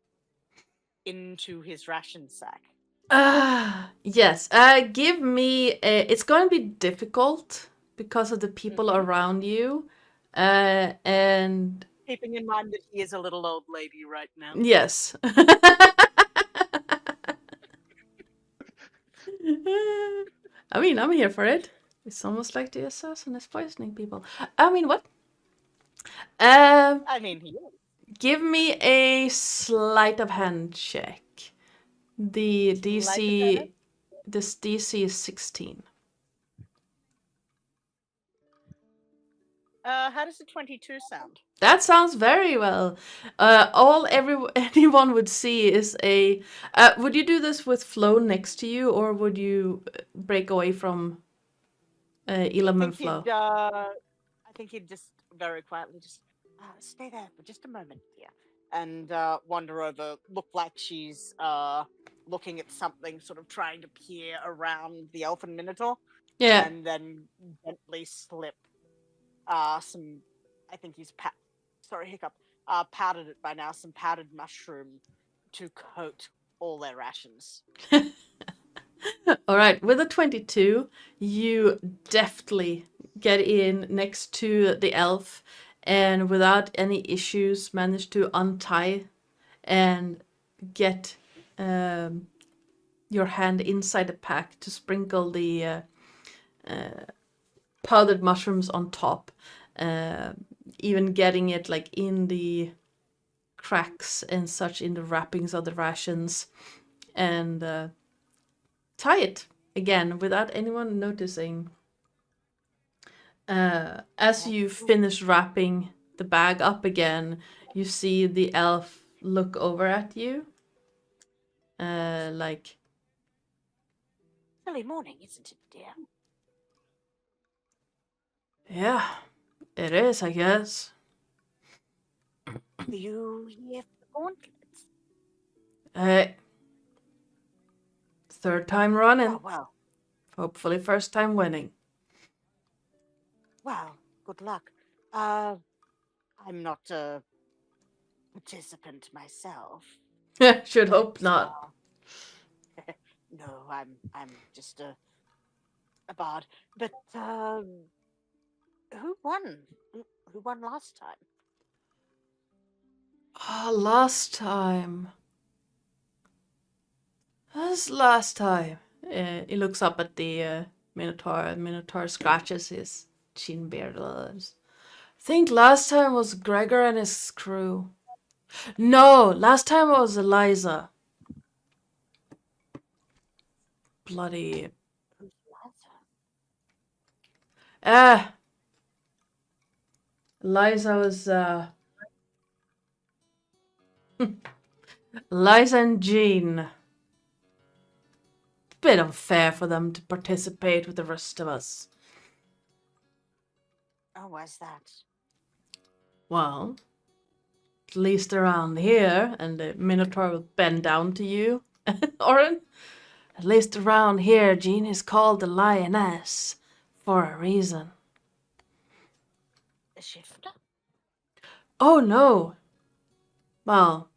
Speaker 2: into his ration sack?
Speaker 1: Yes. Give me it's going to be difficult because of the people around you. And
Speaker 2: keeping in mind that he is a little old lady right now.
Speaker 1: Yes. I mean, I'm here for it. It's almost like the assassin is poisoning people. I mean, what?
Speaker 2: I mean, he is.
Speaker 1: Give me a sleight of hand check. The DC, this DC is 16.
Speaker 2: How does the 22 sound?
Speaker 1: That sounds very well. Anyone would see is a... would you do this with Flo next to you, or would you break away from Elam and Flo?
Speaker 2: I think he'd just very quietly just... Stay there for just a moment, dear. And wander over, look like she's looking at something, sort of trying to peer around the elfin minotaur,
Speaker 1: Yeah.
Speaker 2: and then gently slip some, I think he's powdered it by now, some powdered mushroom to coat all their rations.
Speaker 1: All right, with a 22, you deftly get in next to the elf and without any issues manage to untie and get your hand inside the pack to sprinkle the powdered mushrooms on top, even getting it like in the cracks and such in the wrappings of the rations, and tie it again without anyone noticing. As you finish wrapping the bag up again, you see the elf look over at you. Like,
Speaker 2: Early morning, isn't it, dear?
Speaker 1: yeah, it is, I guess.
Speaker 2: Are you here for the Gauntlet?
Speaker 1: Hey, third time running.
Speaker 2: Oh, well,
Speaker 1: Hopefully first time winning.
Speaker 2: well, good luck. I'm not a participant myself.
Speaker 1: Should hope not.
Speaker 2: No, I'm just a bard. But who won? Who won last time?
Speaker 1: Last time. That's last time. He looks up at the Minotaur. Minotaur scratches his chin beard. I think last time was Gregor and his crew. No, last time was Eliza. Bloody.
Speaker 2: Who's Liza?
Speaker 1: Eliza was Eliza and Jean. Bit unfair for them to participate with the rest of us.
Speaker 2: Oh, why's that?
Speaker 1: Well, at least around here, and the Minotaur will bend down to you, Oren. At least around here, Jean is called the Lioness for a reason.
Speaker 2: A shifter?
Speaker 1: Oh no. Well,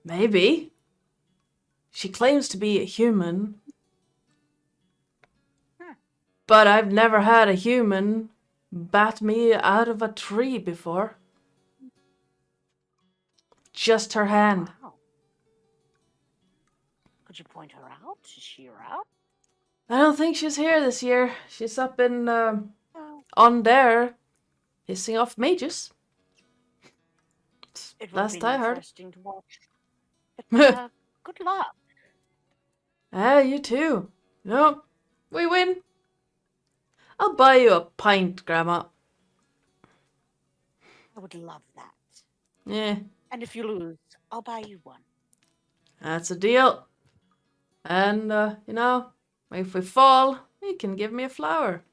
Speaker 1: maybe. She claims to be a human. But I've never had a human bat me out of a tree before. Just her hand.
Speaker 2: Wow. Could you point her out? Is she around?
Speaker 1: I don't think she's here this year. She's up in,
Speaker 2: Oh,
Speaker 1: on there, hissing off mages.
Speaker 2: it would
Speaker 1: Last
Speaker 2: be
Speaker 1: I heard.
Speaker 2: interesting to watch. But, good luck.
Speaker 1: Ah, you too. No, we win. I'll buy you a pint, Grandma.
Speaker 2: I would love that.
Speaker 1: Yeah,
Speaker 2: And if you lose, I'll buy you one.
Speaker 1: that's a deal. And, you know, if we fall, you can give me a flower.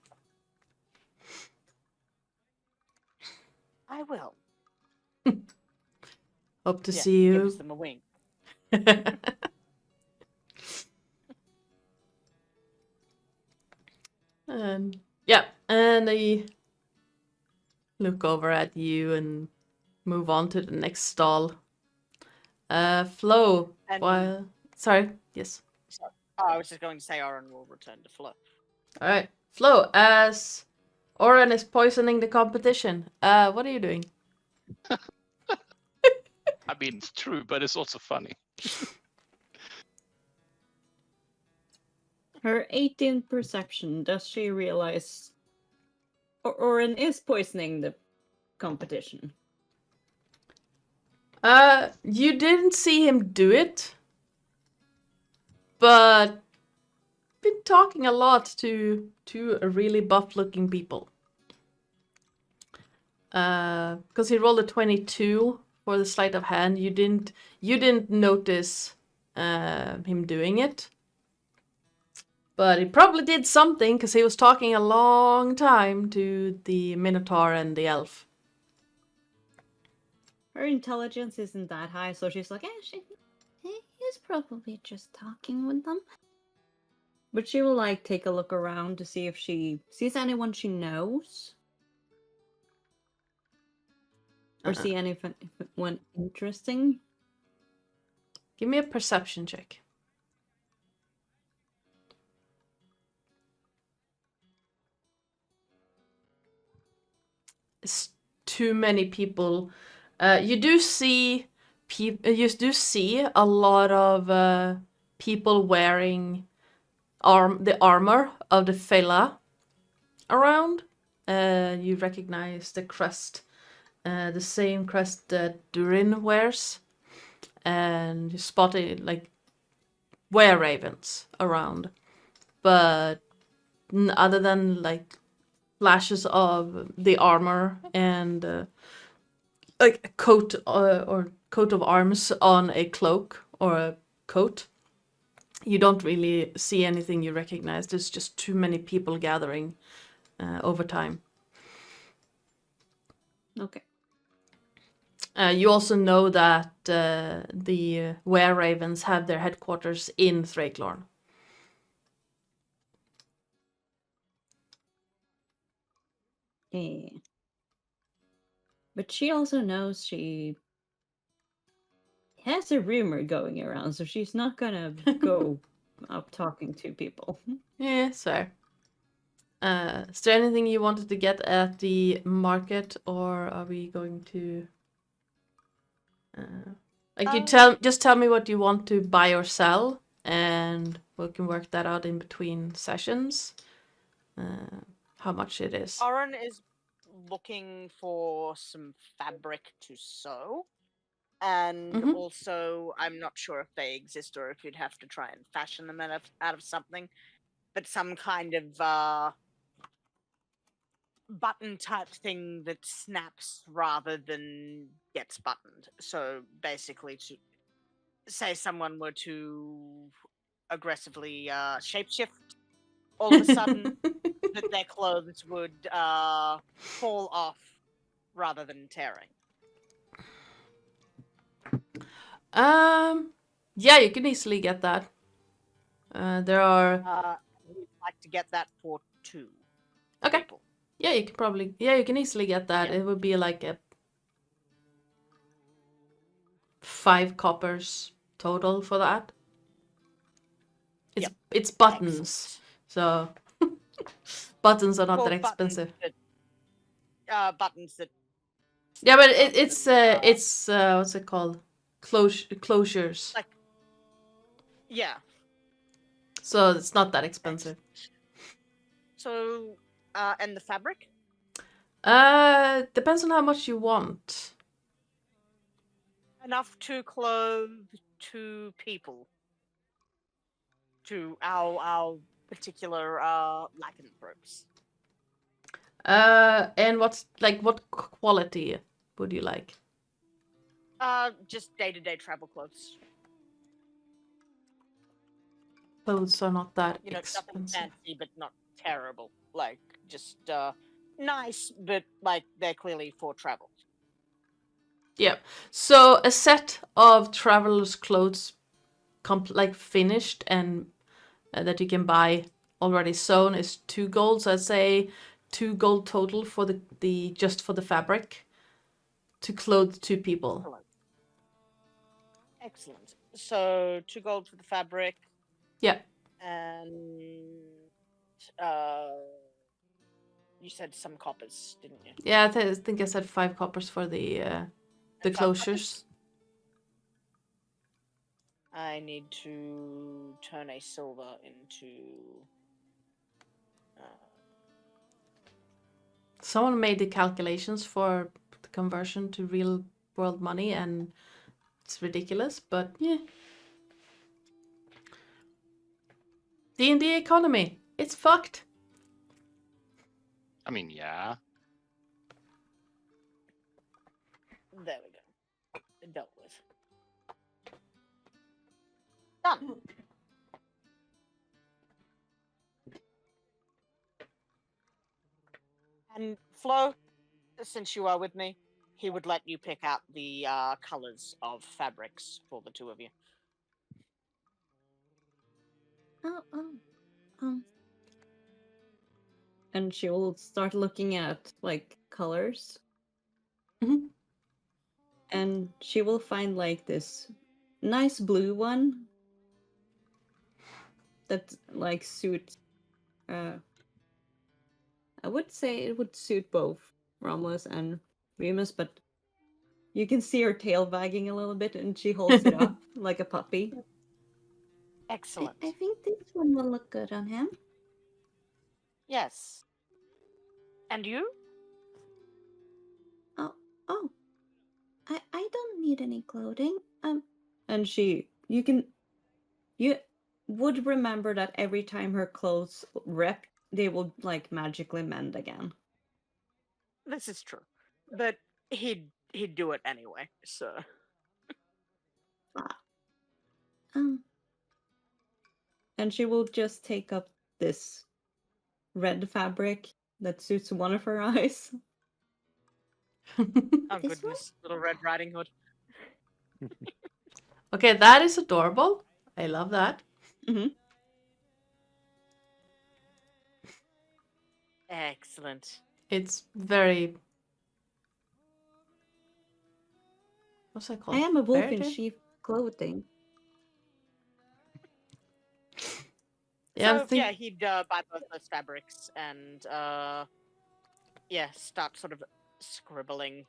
Speaker 2: I will.
Speaker 1: Hope to
Speaker 2: Yeah,
Speaker 1: see you.
Speaker 2: gives them a wink.
Speaker 1: And yeah, and they look over at you and move on to the next stall. Flo,
Speaker 2: And
Speaker 1: while sorry, yes.
Speaker 2: oh, I was just going to say Oren will return to Flo.
Speaker 1: All right, Flo, as Oren is poisoning the competition, what are you doing?
Speaker 3: I mean, it's true, but it's also funny.
Speaker 4: Her 18 perception, does she realize Oren is poisoning the competition?
Speaker 1: You didn't see him do it, but been talking a lot to a really buff-looking people. Because he rolled a 22 for the sleight of hand. You didn't notice him doing it, but he probably did something because he was talking a long time to the Minotaur and the elf.
Speaker 4: her intelligence isn't that high, so she's like, he's probably just talking with them. But she will like take a look around to see if she sees anyone she knows. Or see anyone interesting.
Speaker 1: Give me a perception check. It's too many people. You do see a lot of people wearing the armor of the Fela around. You recognize the crest, the same crest that Durin wears, and you spotted like were-ravens around, but other than like flashes of the armor and like a coat or coat of arms on a cloak or a coat, you don't really see anything you recognize. There's just too many people gathering over time.
Speaker 4: Okay.
Speaker 1: You also know that the were-ravens have their headquarters in Thrakelorn.
Speaker 4: Yeah. But she also knows she has a rumor going around, so she's not gonna go up talking to people.
Speaker 1: Yeah, so. Is there anything you wanted to get at the market, or are we going to... just tell me what you want to buy or sell, and we can work that out in between sessions. How much it is.
Speaker 2: Oren is looking for some fabric to sew. And
Speaker 1: Mhm.
Speaker 2: also, I'm not sure if they exist or if you'd have to try and fashion them out of something. But some kind of button type thing that snaps rather than gets buttoned. So basically, to say someone were to aggressively shapeshift, all of a sudden that their clothes would fall off rather than tearing.
Speaker 1: Yeah, you can easily get that. There are...
Speaker 2: We'd like to get that for 2
Speaker 1: Okay.
Speaker 2: people.
Speaker 1: Yeah, you can easily get that.
Speaker 2: Yeah.
Speaker 1: It would be like a 5 coppers total for that. It's buttons.
Speaker 2: Excellent.
Speaker 1: So buttons are not
Speaker 2: Well,
Speaker 1: that expensive.
Speaker 2: Buttons that.
Speaker 1: Yeah, but
Speaker 2: rather
Speaker 1: it's
Speaker 2: than,
Speaker 1: what's it called? Closures.
Speaker 2: Like, yeah.
Speaker 1: So it's not that expensive.
Speaker 2: So, and the fabric?
Speaker 1: Depends on how much you want.
Speaker 2: Enough to clothe 2 people. To our particular lycanthropes.
Speaker 1: And what quality would you like?
Speaker 2: Just day-to-day travel clothes.
Speaker 1: Clothes are not that
Speaker 2: You know, nothing
Speaker 1: expensive.
Speaker 2: fancy, but not terrible. Like, just nice, but like they're clearly for travel.
Speaker 1: Yeah. So a set of traveler's clothes, like finished and that you can buy already sewn, is 2 gold. So I'd say 2 gold total for the just for the fabric to clothe 2 people.
Speaker 2: Excellent. So 2 gold for the fabric.
Speaker 1: Yeah.
Speaker 2: And you said some coppers, didn't you?
Speaker 1: Yeah, I think I said 5 coppers for the closures.
Speaker 2: I need to turn a silver into.
Speaker 1: Someone made the calculations for the conversion to real world money, and it's ridiculous, but yeah. D&D economy, it's fucked.
Speaker 3: I mean, yeah.
Speaker 2: There we go. Dealt with. Done. And Flo, since you are with me, he would let you pick out the colors of fabrics for the two of you.
Speaker 4: Um, and she will start looking at like colors,
Speaker 1: Mhm.
Speaker 4: and she will find like this nice blue one that like suits. I would say it would suit both Romulus and Remus, but you can see her tail wagging a little bit, and she holds it up like a puppy.
Speaker 2: Excellent.
Speaker 4: I think this one will look good on him.
Speaker 2: Yes. And you?
Speaker 4: Oh, I don't need any clothing. And you would remember that every time her clothes rip, they will like magically mend again.
Speaker 2: This is true. But he'd do it anyway, so
Speaker 4: And she will just take up this red fabric that suits one of her eyes.
Speaker 2: oh
Speaker 4: This
Speaker 2: goodness, little Red Riding Hood.
Speaker 1: Okay, that is adorable. I love that.
Speaker 2: Excellent.
Speaker 1: It's very. What's that called?
Speaker 4: I am a wolf in
Speaker 1: Fairy tale?
Speaker 4: sheep clothing.
Speaker 1: Yeah,
Speaker 2: So yeah, he'd buy both those fabrics and yeah, start sort of scribbling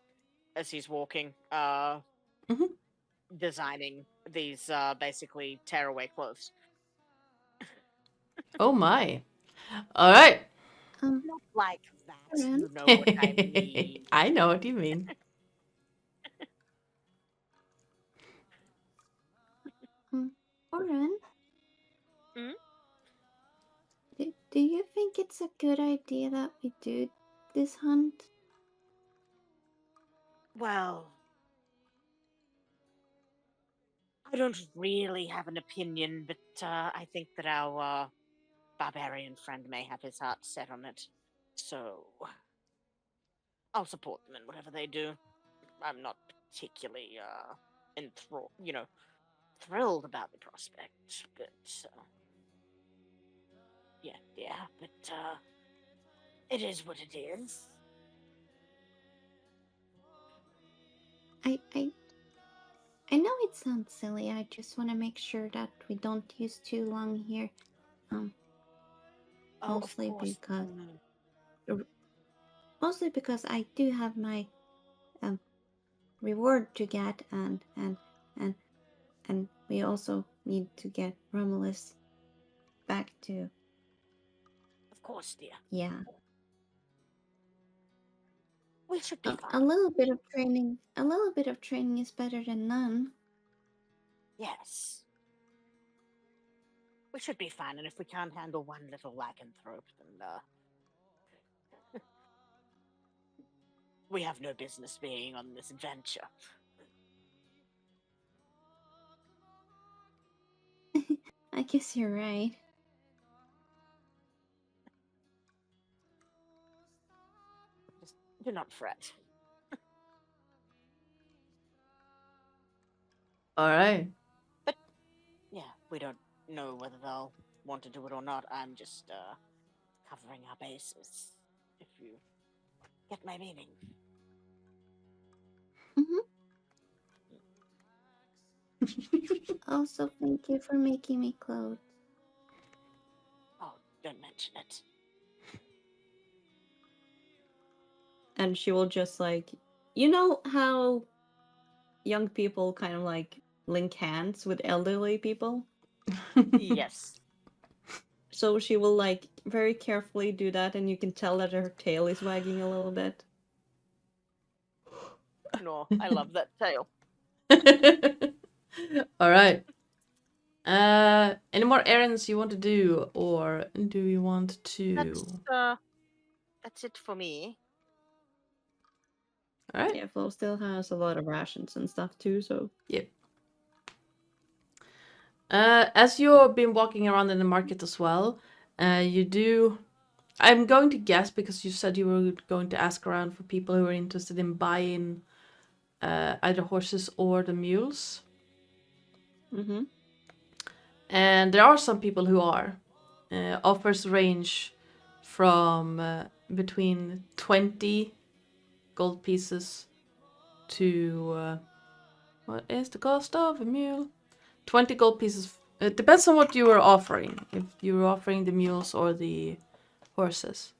Speaker 2: as he's walking, designing these basically tearaway clothes.
Speaker 1: Oh my. All right.
Speaker 2: Not like that.
Speaker 4: Alright.
Speaker 2: You know what I mean.
Speaker 1: I know what you mean.
Speaker 4: Oren?
Speaker 2: Hmm?
Speaker 4: Do you think it's a good idea that we do this hunt?
Speaker 2: Well, I don't really have an opinion, but I think that our barbarian friend may have his heart set on it. So I'll support them in whatever they do. I'm not particularly thrilled about the prospect, but but it is what it is.
Speaker 4: I know it sounds silly. I just want to make sure that we don't use too long here. Mostly
Speaker 2: of course.
Speaker 4: because I do have my reward to get, and we also need to get Romulus back to.
Speaker 2: Of course, dear.
Speaker 4: Yeah.
Speaker 2: We should be
Speaker 4: A
Speaker 2: fine.
Speaker 4: little bit of training. A little bit of training is better than none.
Speaker 2: Yes. We should be fine, and if we can't handle one little lycanthrope, then we have no business being on this adventure.
Speaker 4: I guess you're right.
Speaker 2: Just do not fret.
Speaker 1: All right.
Speaker 2: But yeah, we don't know whether they'll want to do it or not. I'm just covering our bases, if you get my meaning.
Speaker 4: Also, thank you for making me clothes.
Speaker 2: Oh, don't mention it.
Speaker 4: And she will just like, you know how young people kind of like link hands with elderly people?
Speaker 2: Yes.
Speaker 4: So she will like very carefully do that, and you can tell that her tail is wagging a little bit.
Speaker 2: No, I love that tail.
Speaker 1: All right. Any more errands you want to do, or do you want to?
Speaker 2: That's it for me.
Speaker 1: All right.
Speaker 4: Yeah, Flo still has a lot of rations and stuff too, so.
Speaker 1: Yep. As you've been walking around in the market as well, you do. I'm going to guess, because you said you were going to ask around for people who are interested in buying either horses or the mules.
Speaker 4: Mm-hmm.
Speaker 1: And there are some people who are. Offers range from between 20 gold pieces to what is the cost of a mule? 20 gold pieces. It depends on what you are offering. If you are offering the mules or the horses.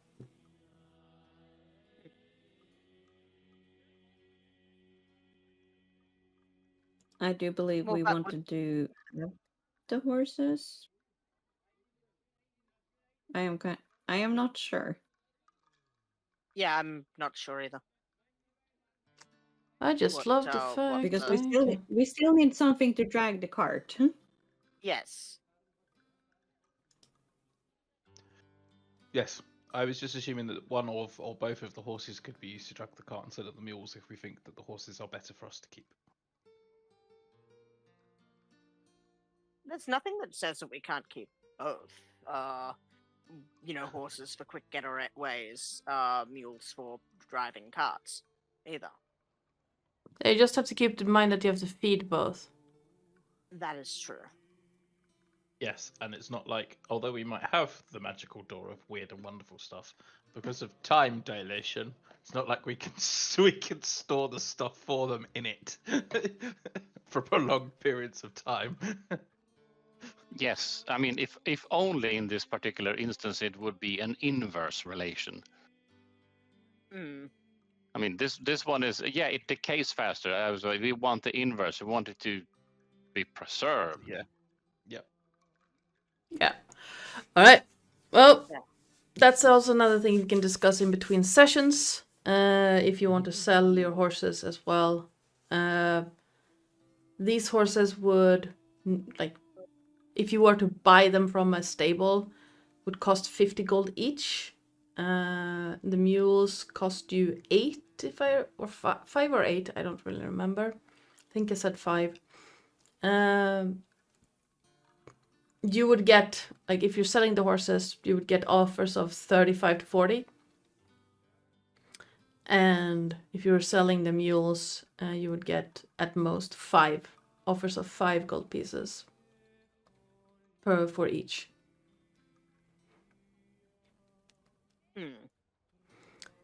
Speaker 4: I do believe
Speaker 2: Well,
Speaker 4: we
Speaker 2: that
Speaker 4: want
Speaker 2: would-
Speaker 4: to do the horses. I am not sure.
Speaker 2: Yeah, I'm not sure either.
Speaker 1: I just
Speaker 2: What,
Speaker 1: love the
Speaker 2: what
Speaker 1: fact.
Speaker 4: Because
Speaker 2: the-
Speaker 4: we still need something to drag the cart.
Speaker 2: Yes.
Speaker 6: Yes. I was just assuming that one or both of the horses could be used to drag the cart instead of the mules if we think that the horses are better for us to keep.
Speaker 2: There's nothing that says that we can't keep both. Horses for quick getaways, mules for driving carts, either.
Speaker 1: You just have to keep in mind that you have to feed both.
Speaker 2: That is true.
Speaker 6: Yes, and it's not like, although we might have the magical door of weird and wonderful stuff, because of time dilation, it's not like we can store the stuff for them in it for prolonged periods of time.
Speaker 3: Yes, I mean, if only in this particular instance it would be an inverse relation.
Speaker 2: Hmm.
Speaker 3: I mean, this one is, yeah, it decays faster. I was like, we want the inverse. We want it to be preserved.
Speaker 6: Yeah. Yep.
Speaker 1: Yeah. All right. Well,
Speaker 2: Yeah.
Speaker 1: that's also another thing you can discuss in between sessions. If you want to sell your horses as well. These horses would, like, if you were to buy them from a stable, would cost 50 gold each. The mules cost you 8, or 5 or 8. I don't really remember. I think I said 5. You would get, like, if you're selling the horses, you would get offers of 35 to 40. And if you were selling the mules, you would get at most 5 offers of 5 gold pieces for each.
Speaker 2: Hmm.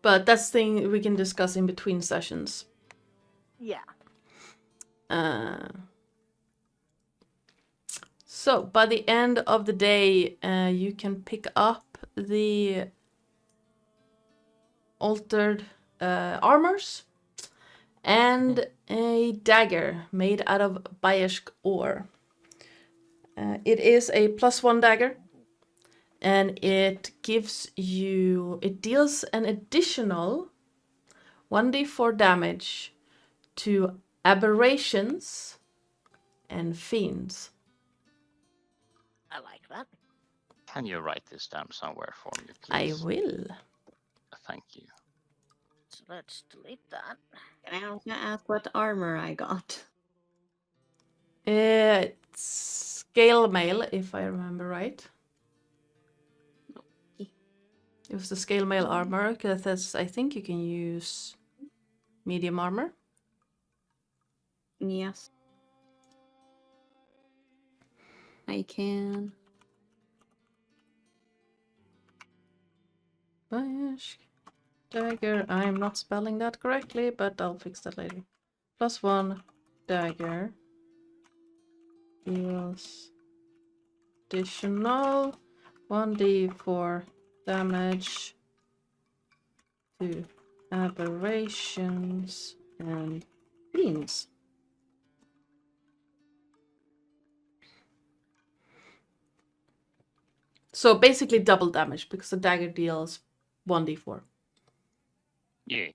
Speaker 1: But that's thing we can discuss in between sessions.
Speaker 2: Yeah.
Speaker 1: So by the end of the day, you can pick up the altered armors and a dagger made out of Bayersk ore. It is a +1 dagger, and it deals an additional 1d4 damage to aberrations and fiends.
Speaker 2: I like that.
Speaker 3: Can you write this down somewhere for me,
Speaker 1: I
Speaker 3: please?
Speaker 1: will.
Speaker 3: Thank you.
Speaker 2: So let's delete that.
Speaker 4: Can I also ask what armor I got?
Speaker 1: It's scale mail, if I remember right. It was the scale mail armor, because I think you can use medium armor.
Speaker 4: Yes. I can.
Speaker 1: Bayersk dagger. I'm not spelling that correctly, but I'll fix that later. +1 dagger deals additional 1d4 damage to aberrations and fiends. So basically double damage, because the dagger deals 1d4.
Speaker 3: Yeah.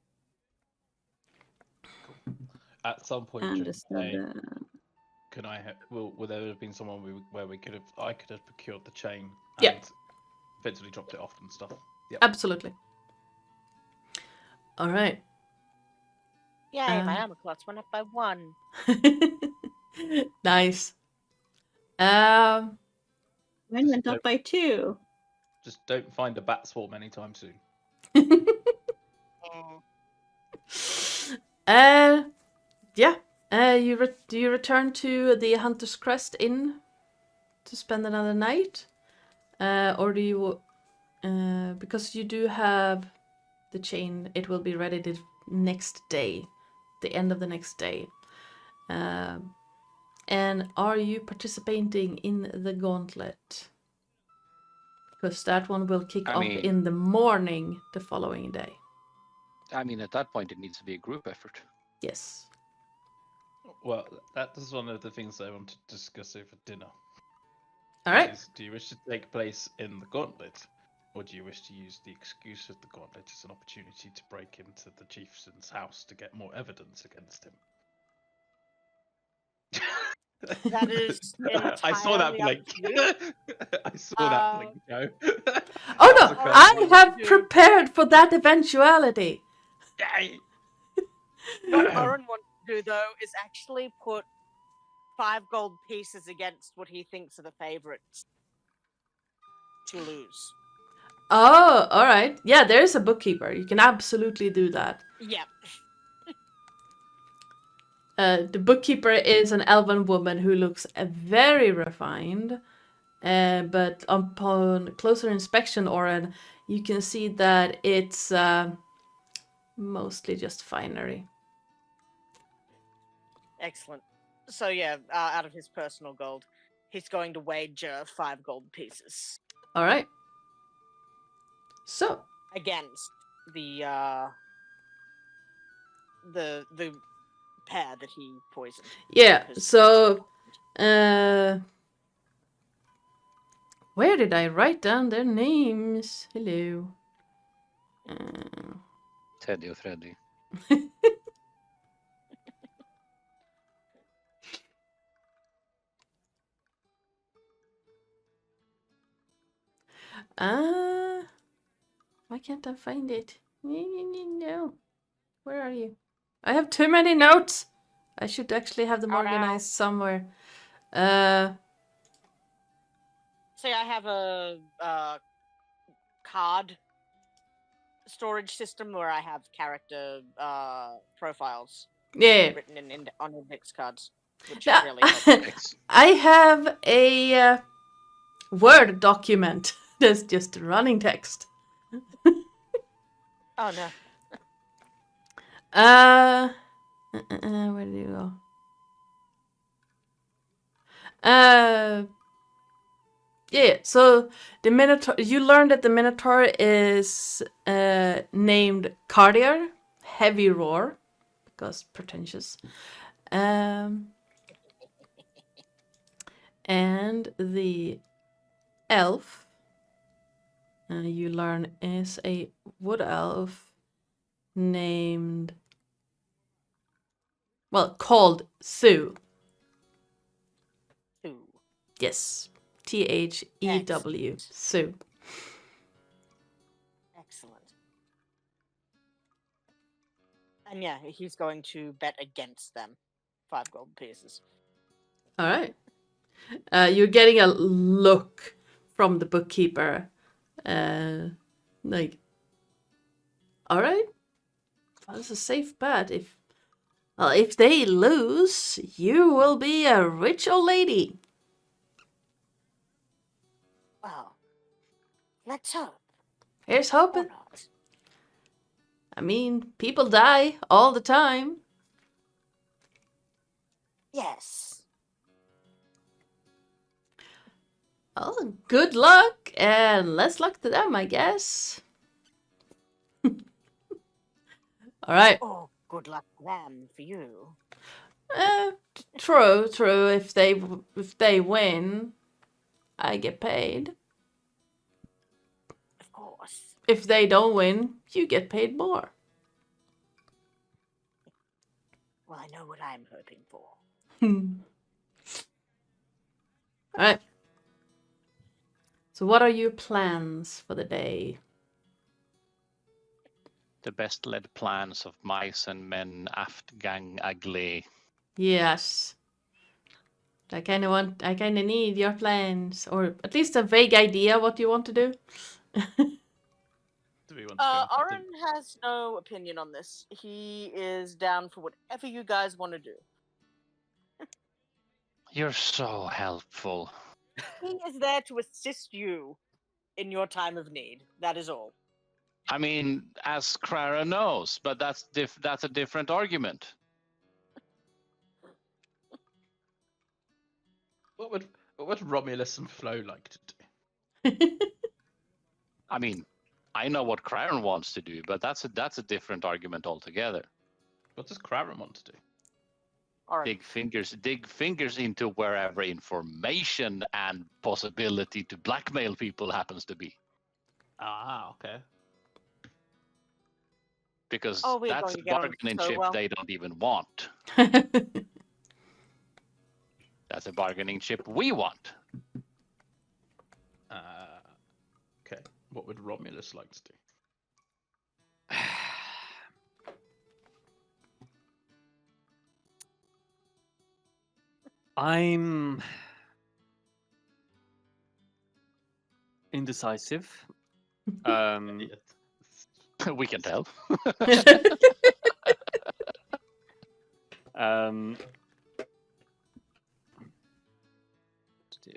Speaker 6: At some point during the day,
Speaker 4: Understood.
Speaker 6: can I will there have been someone where I could have procured the chain and
Speaker 1: Yeah.
Speaker 6: eventually dropped it off and stuff. Yep.
Speaker 1: Absolutely. All right.
Speaker 2: Yay, my armor class went up by 1.
Speaker 1: Nice.
Speaker 4: Mine went up by 2.
Speaker 6: Just don't find a bat swarm anytime soon.
Speaker 2: Oh.
Speaker 1: Yeah. Do you return to the Hunter's Crest Inn to spend another night? Or do you... because you do have the chain, it will be ready the next day. The end of the next day. And are you participating in the Gauntlet? Because that one will kick off in the morning the following day.
Speaker 3: I mean, at that point, it needs to be a group effort.
Speaker 1: Yes.
Speaker 6: Well, that is one of the things I want to discuss over dinner.
Speaker 1: All right.
Speaker 6: Do you wish to take place in the Gauntlet, or do you wish to use the excuse of the Gauntlet as an opportunity to break into the chieftain's house to get more evidence against him?
Speaker 2: That is
Speaker 6: I saw that
Speaker 2: entirely up
Speaker 6: blink.
Speaker 2: to you.
Speaker 6: I saw that blink, Joe.
Speaker 1: Oh
Speaker 6: That was
Speaker 1: no,
Speaker 6: a
Speaker 1: I
Speaker 6: curveball.
Speaker 1: have prepared for that eventuality.
Speaker 6: Yay!
Speaker 2: What Oren wants to do, though, is actually put 5 gold pieces against what he thinks are the favorites to lose.
Speaker 1: Oh, all right. Yeah, there is a bookkeeper. You can absolutely do that.
Speaker 2: Yep.
Speaker 1: The bookkeeper is an elven woman who looks very refined, but upon closer inspection, Oren, you can see that it's mostly just finery.
Speaker 2: Excellent. So yeah, out of his personal gold, he's going to wager 5 gold pieces
Speaker 1: All right. So,
Speaker 2: against the pair that he poisoned.
Speaker 1: yeah.
Speaker 2: His-
Speaker 1: So, where did I write down their names? Hello.
Speaker 3: Teddy och Freddy.
Speaker 1: Why can't I find it? No. Where are you? I have too many notes. I should actually have them
Speaker 2: Oh, no.
Speaker 1: organized somewhere.
Speaker 2: Say I have a card storage system where I have character profiles
Speaker 1: Yeah.
Speaker 2: written in on index cards, which
Speaker 1: Yeah.
Speaker 2: really helps.
Speaker 1: I have a Word document that's just running text.
Speaker 2: Oh no.
Speaker 1: Where did you go? Yeah, so the Minotaur, you learned that the Minotaur is named Cardier, Heavy Roar, because pretentious. And the elf you learn is a wood elf named, well, called Sue.
Speaker 2: Ooh.
Speaker 1: Yes, Thew, Sue.
Speaker 2: Excellent. And yeah, he's going to bet against them. 5 gold pieces.
Speaker 1: All right. You're getting a look from the bookkeeper. Like, all right. Well, it's a safe bet. If they lose, you will be a rich old lady.
Speaker 2: Well, let's hope.
Speaker 1: Here's
Speaker 2: Or
Speaker 1: hoping.
Speaker 2: not.
Speaker 1: I mean, people die all the time.
Speaker 2: Yes.
Speaker 1: Well, good luck and less luck to them, I guess. All right.
Speaker 2: Oh, good luck to them for you.
Speaker 1: True. If they win, I get paid.
Speaker 2: Of course.
Speaker 1: If they don't win, you get paid more.
Speaker 2: Well, I know what I'm hoping for.
Speaker 1: All right. So what are your plans for the day?
Speaker 3: The best laid plans of mice and men aft gang ugly.
Speaker 1: Yes. I kind of need your plans, or at least a vague idea what you want to do.
Speaker 6: Do we want to go into
Speaker 2: Oren has no opinion on this. He is down for whatever you guys want to do.
Speaker 3: You're so helpful.
Speaker 2: He is there to assist you in your time of need. That is all.
Speaker 3: I mean, as Clara knows, but that's a different argument.
Speaker 6: What would Romulus and Flo like to do?
Speaker 3: I mean, I know what Craren wants to do, but that's a different argument altogether.
Speaker 6: What does Craren want to do?
Speaker 2: All right.
Speaker 3: Dig fingers into wherever information and possibility to blackmail people happens to be.
Speaker 6: Ah, okay.
Speaker 3: Because
Speaker 2: Oh, we're
Speaker 3: that's
Speaker 2: going
Speaker 3: a
Speaker 2: to get on
Speaker 3: bargaining
Speaker 2: so
Speaker 3: chip
Speaker 2: well.
Speaker 3: they don't even want. That's a bargaining chip we want.
Speaker 6: Okay. What would Romulus like to do?
Speaker 5: I'm indecisive.
Speaker 3: We can tell.
Speaker 5: To do.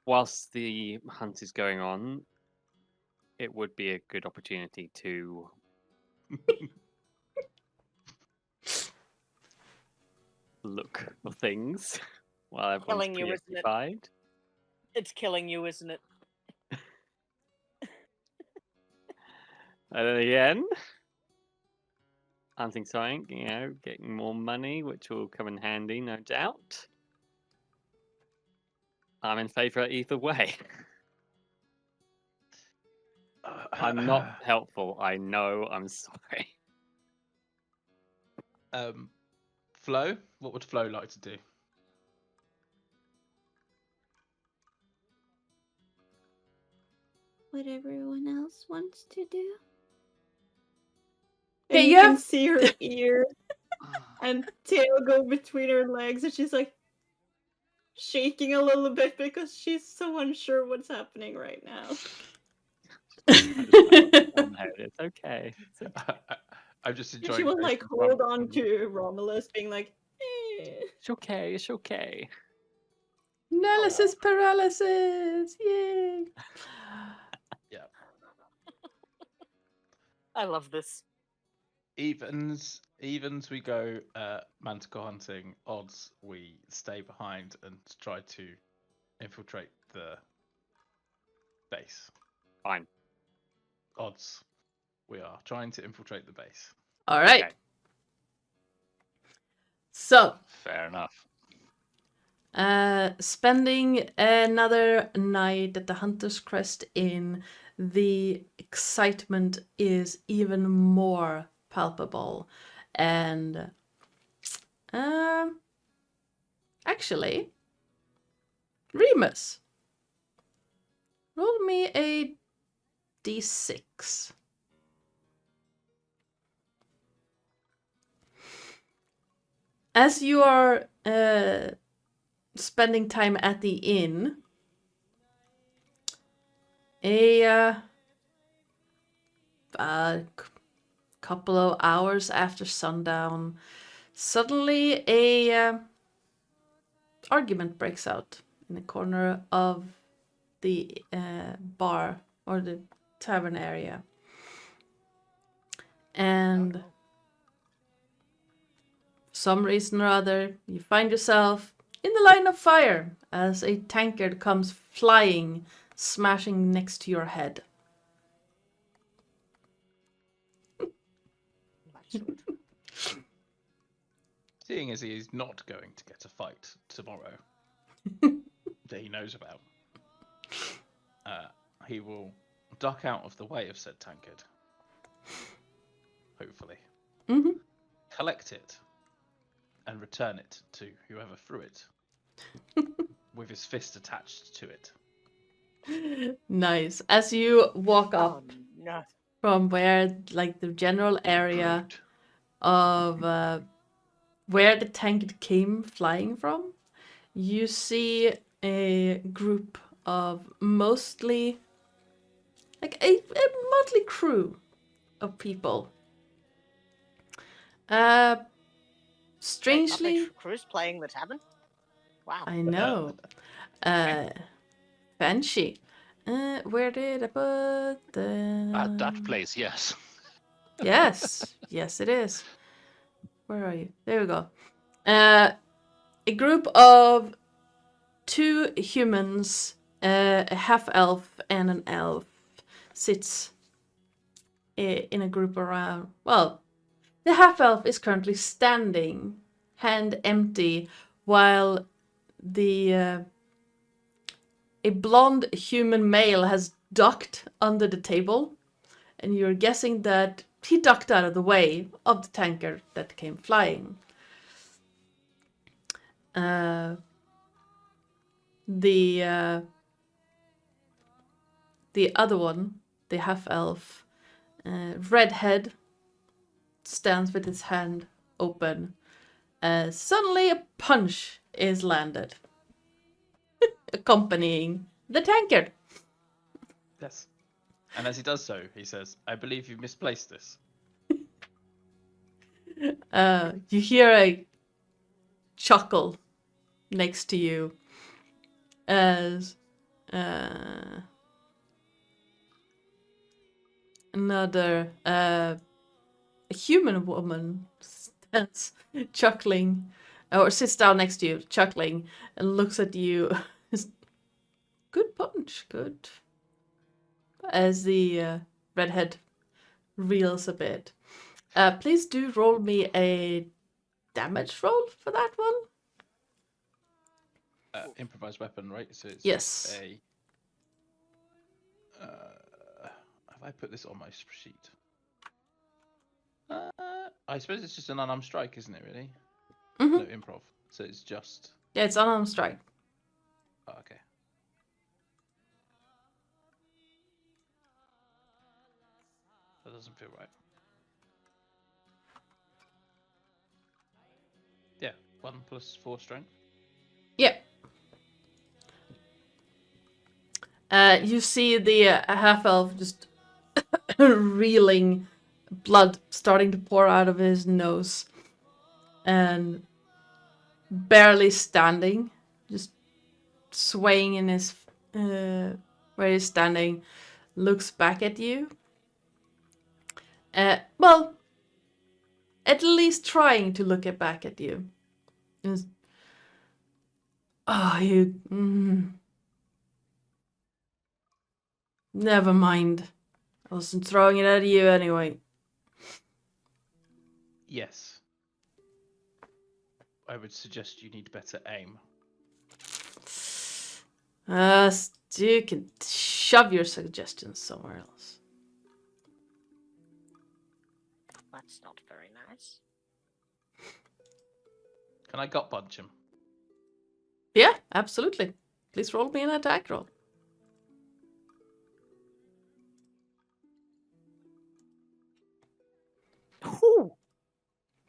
Speaker 5: Whilst the hunt is going on, it would be a good opportunity to look for things while everyone's
Speaker 2: Killing you, isn't it?
Speaker 5: preoccupied.
Speaker 2: It's killing you, isn't it?
Speaker 5: And then again, hunting something, getting more money, which will come in handy, no doubt. I'm in favour either way. I'm not helpful. I know. I'm sorry.
Speaker 6: Flo? What would Flo like to do?
Speaker 4: What everyone else wants to do.
Speaker 1: Hey,
Speaker 4: And
Speaker 1: you
Speaker 4: you can
Speaker 1: have-
Speaker 4: see her ear and tail go between her legs, and she's like shaking a little bit because she's so unsure what's happening right now.
Speaker 5: It's okay. It's okay.
Speaker 6: I'm just
Speaker 4: And
Speaker 6: enjoying.
Speaker 4: she will
Speaker 6: both
Speaker 4: like
Speaker 6: of
Speaker 4: hold
Speaker 6: Rom-
Speaker 4: on to Romulus, being like,
Speaker 5: It's okay. It's okay.
Speaker 1: Analysis paralysis! Yay!
Speaker 2: I love this.
Speaker 6: Evens we go manticore hunting. Odds we stay behind and try to infiltrate the base.
Speaker 5: Fine.
Speaker 6: Odds we are trying to infiltrate the base.
Speaker 1: All right.
Speaker 5: Okay.
Speaker 1: So,
Speaker 3: Fair enough.
Speaker 1: spending another night at the Hunter's Crest Inn, the excitement is even more palpable. And actually, Remus, roll me a d6. As you are spending time at the inn, a couple of hours after sundown, suddenly a argument breaks out in the corner of the bar or the tavern area. And for some reason or other, you find yourself in the line of fire as a tankard comes flying, smashing next to your head.
Speaker 6: Seeing as he is not going to get a fight tomorrow that he knows about, he will duck out of the way of said tankard. Hopefully.
Speaker 1: Mm-hmm.
Speaker 6: Collect it and return it to whoever threw it with his fist attached to it.
Speaker 1: Nice. As you walk up
Speaker 2: Oh, no.
Speaker 1: from where, like, the general area of where the tank came flying from, you see a group of mostly like a motley crew of people. Strangely,
Speaker 2: Crew's playing the tavern. Wow.
Speaker 1: I know. Banshee. Where did I put the?
Speaker 3: At that place, yes.
Speaker 1: Yes, yes, it is. Where are you? There we go. A group of 2 humans, a half elf, and an elf sits in a group around. Well, the half elf is currently standing, hand empty, while a blonde human male has ducked under the table, and you're guessing that he ducked out of the way of the tanker that came flying. The other one, the half elf, redhead, stands with his hand open. Suddenly, a punch is landed, accompanying the tankard.
Speaker 6: Yes. And as he does so, he says, "I believe you've misplaced this."
Speaker 1: You hear a chuckle next to you as another a human woman stands chuckling, or sits down next to you chuckling, and looks at you. Good punch, good. As the redhead reels a bit. Please do roll me a damage roll for that one.
Speaker 6: Improvised weapon, right? So it's
Speaker 1: Yes.
Speaker 6: a. Have I put this on my sheet? I suppose it's just an unarmed strike, isn't it? Really?
Speaker 1: Mm-hmm.
Speaker 6: No improv. So it's just.
Speaker 1: Yeah, it's unarmed strike.
Speaker 6: Oh, okay. That doesn't feel right. Yeah, 1 + 4 strength.
Speaker 1: Yeah. You see the half elf just reeling, blood starting to pour out of his nose, and barely standing, just swaying in his where he's standing, looks back at you. Well, at least trying to look back at you. Just, oh, you. Never mind. I wasn't throwing it at you anyway.
Speaker 6: Yes. I would suggest you need better aim.
Speaker 1: You can shove your suggestions somewhere else.
Speaker 2: That's not very nice.
Speaker 6: Can I gut punch him?
Speaker 1: Yeah, absolutely. Please roll me an attack roll.
Speaker 2: Ooh.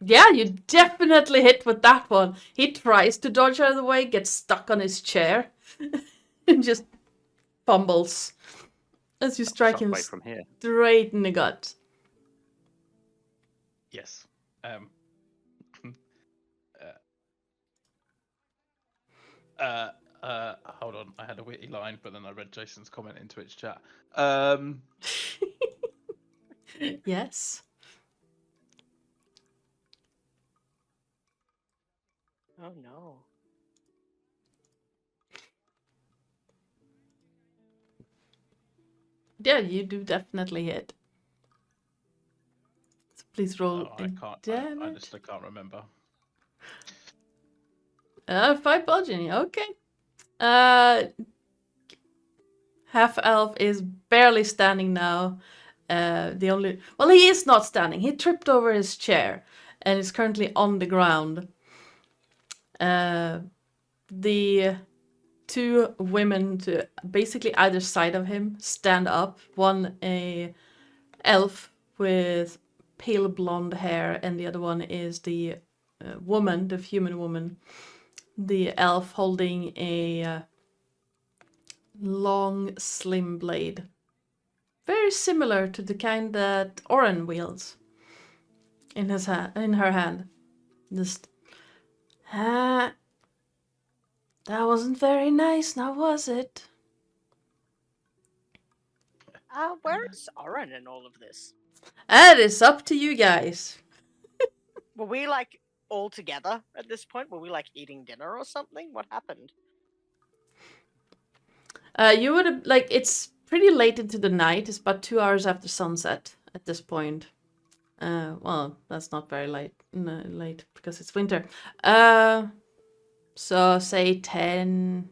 Speaker 1: Yeah, you definitely hit with that one. He tries to dodge out of the way, gets stuck on his chair, and just fumbles as you strike him
Speaker 5: Shockwave from here.
Speaker 1: straight in the gut.
Speaker 6: Yes. Hold on. I had a witty line, but then I read Jason's comment in Twitch chat.
Speaker 1: Yes.
Speaker 2: Oh no.
Speaker 1: Yeah, you do definitely hit. So please roll
Speaker 6: I can't.
Speaker 1: damage.
Speaker 6: I honestly can't remember.
Speaker 1: 5 bludgeoning, okay. Half elf is barely standing now. Well, he is not standing. He tripped over his chair and is currently on the ground. The 2 women to basically either side of him stand up. One a elf with pale blonde hair, and the other one is the woman, the human woman. The elf holding a long, slim blade. Very similar to the kind that Oren wields in her hand. Just, that wasn't very nice, now was it?
Speaker 2: Where is Oren in all of this?
Speaker 1: That is up to you guys.
Speaker 2: Were we like all together at this point? Were we like eating dinner or something? What happened?
Speaker 1: You would have, like, it's pretty late into the night. It's about 2 hours after sunset at this point. Well, that's not very late, late because it's winter. So say 10,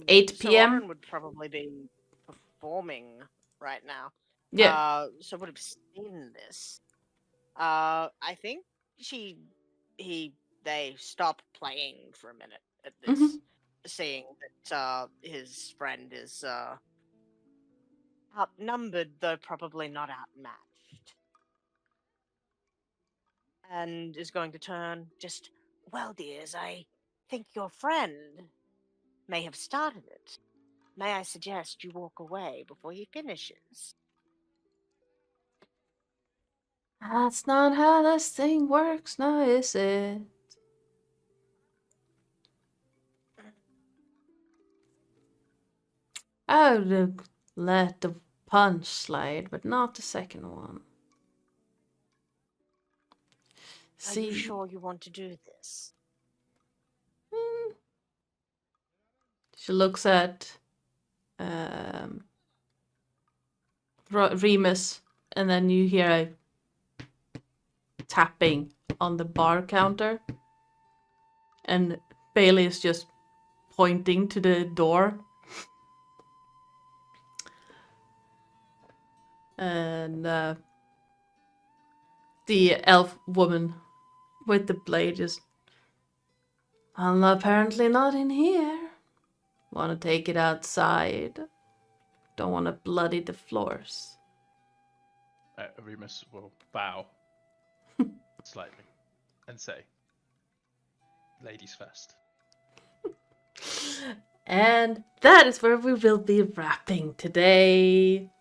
Speaker 1: 8
Speaker 2: So
Speaker 1: p.m.
Speaker 2: Oren would probably be performing right now.
Speaker 1: Yeah.
Speaker 2: So would have seen this. I think they stop playing for a minute at this, seeing that his friend is outnumbered, though probably not outmatched, and is going to turn. Just, well, dears, I think your friend may have started it. May I suggest you walk away before he finishes?
Speaker 1: That's not how this thing works now, is it? I would have let the punch slide, but not the second one.
Speaker 2: Are you sure you want to do this?
Speaker 1: She looks at Remus, and then you hear a tapping on the bar counter, and Bailey is just pointing to the door. And the elf woman with the blade just, well, apparently not in here. Want to take it outside. Don't want to bloody the floors.
Speaker 6: Remus will bow slightly and say, ladies first.
Speaker 1: And that is where we will be wrapping today.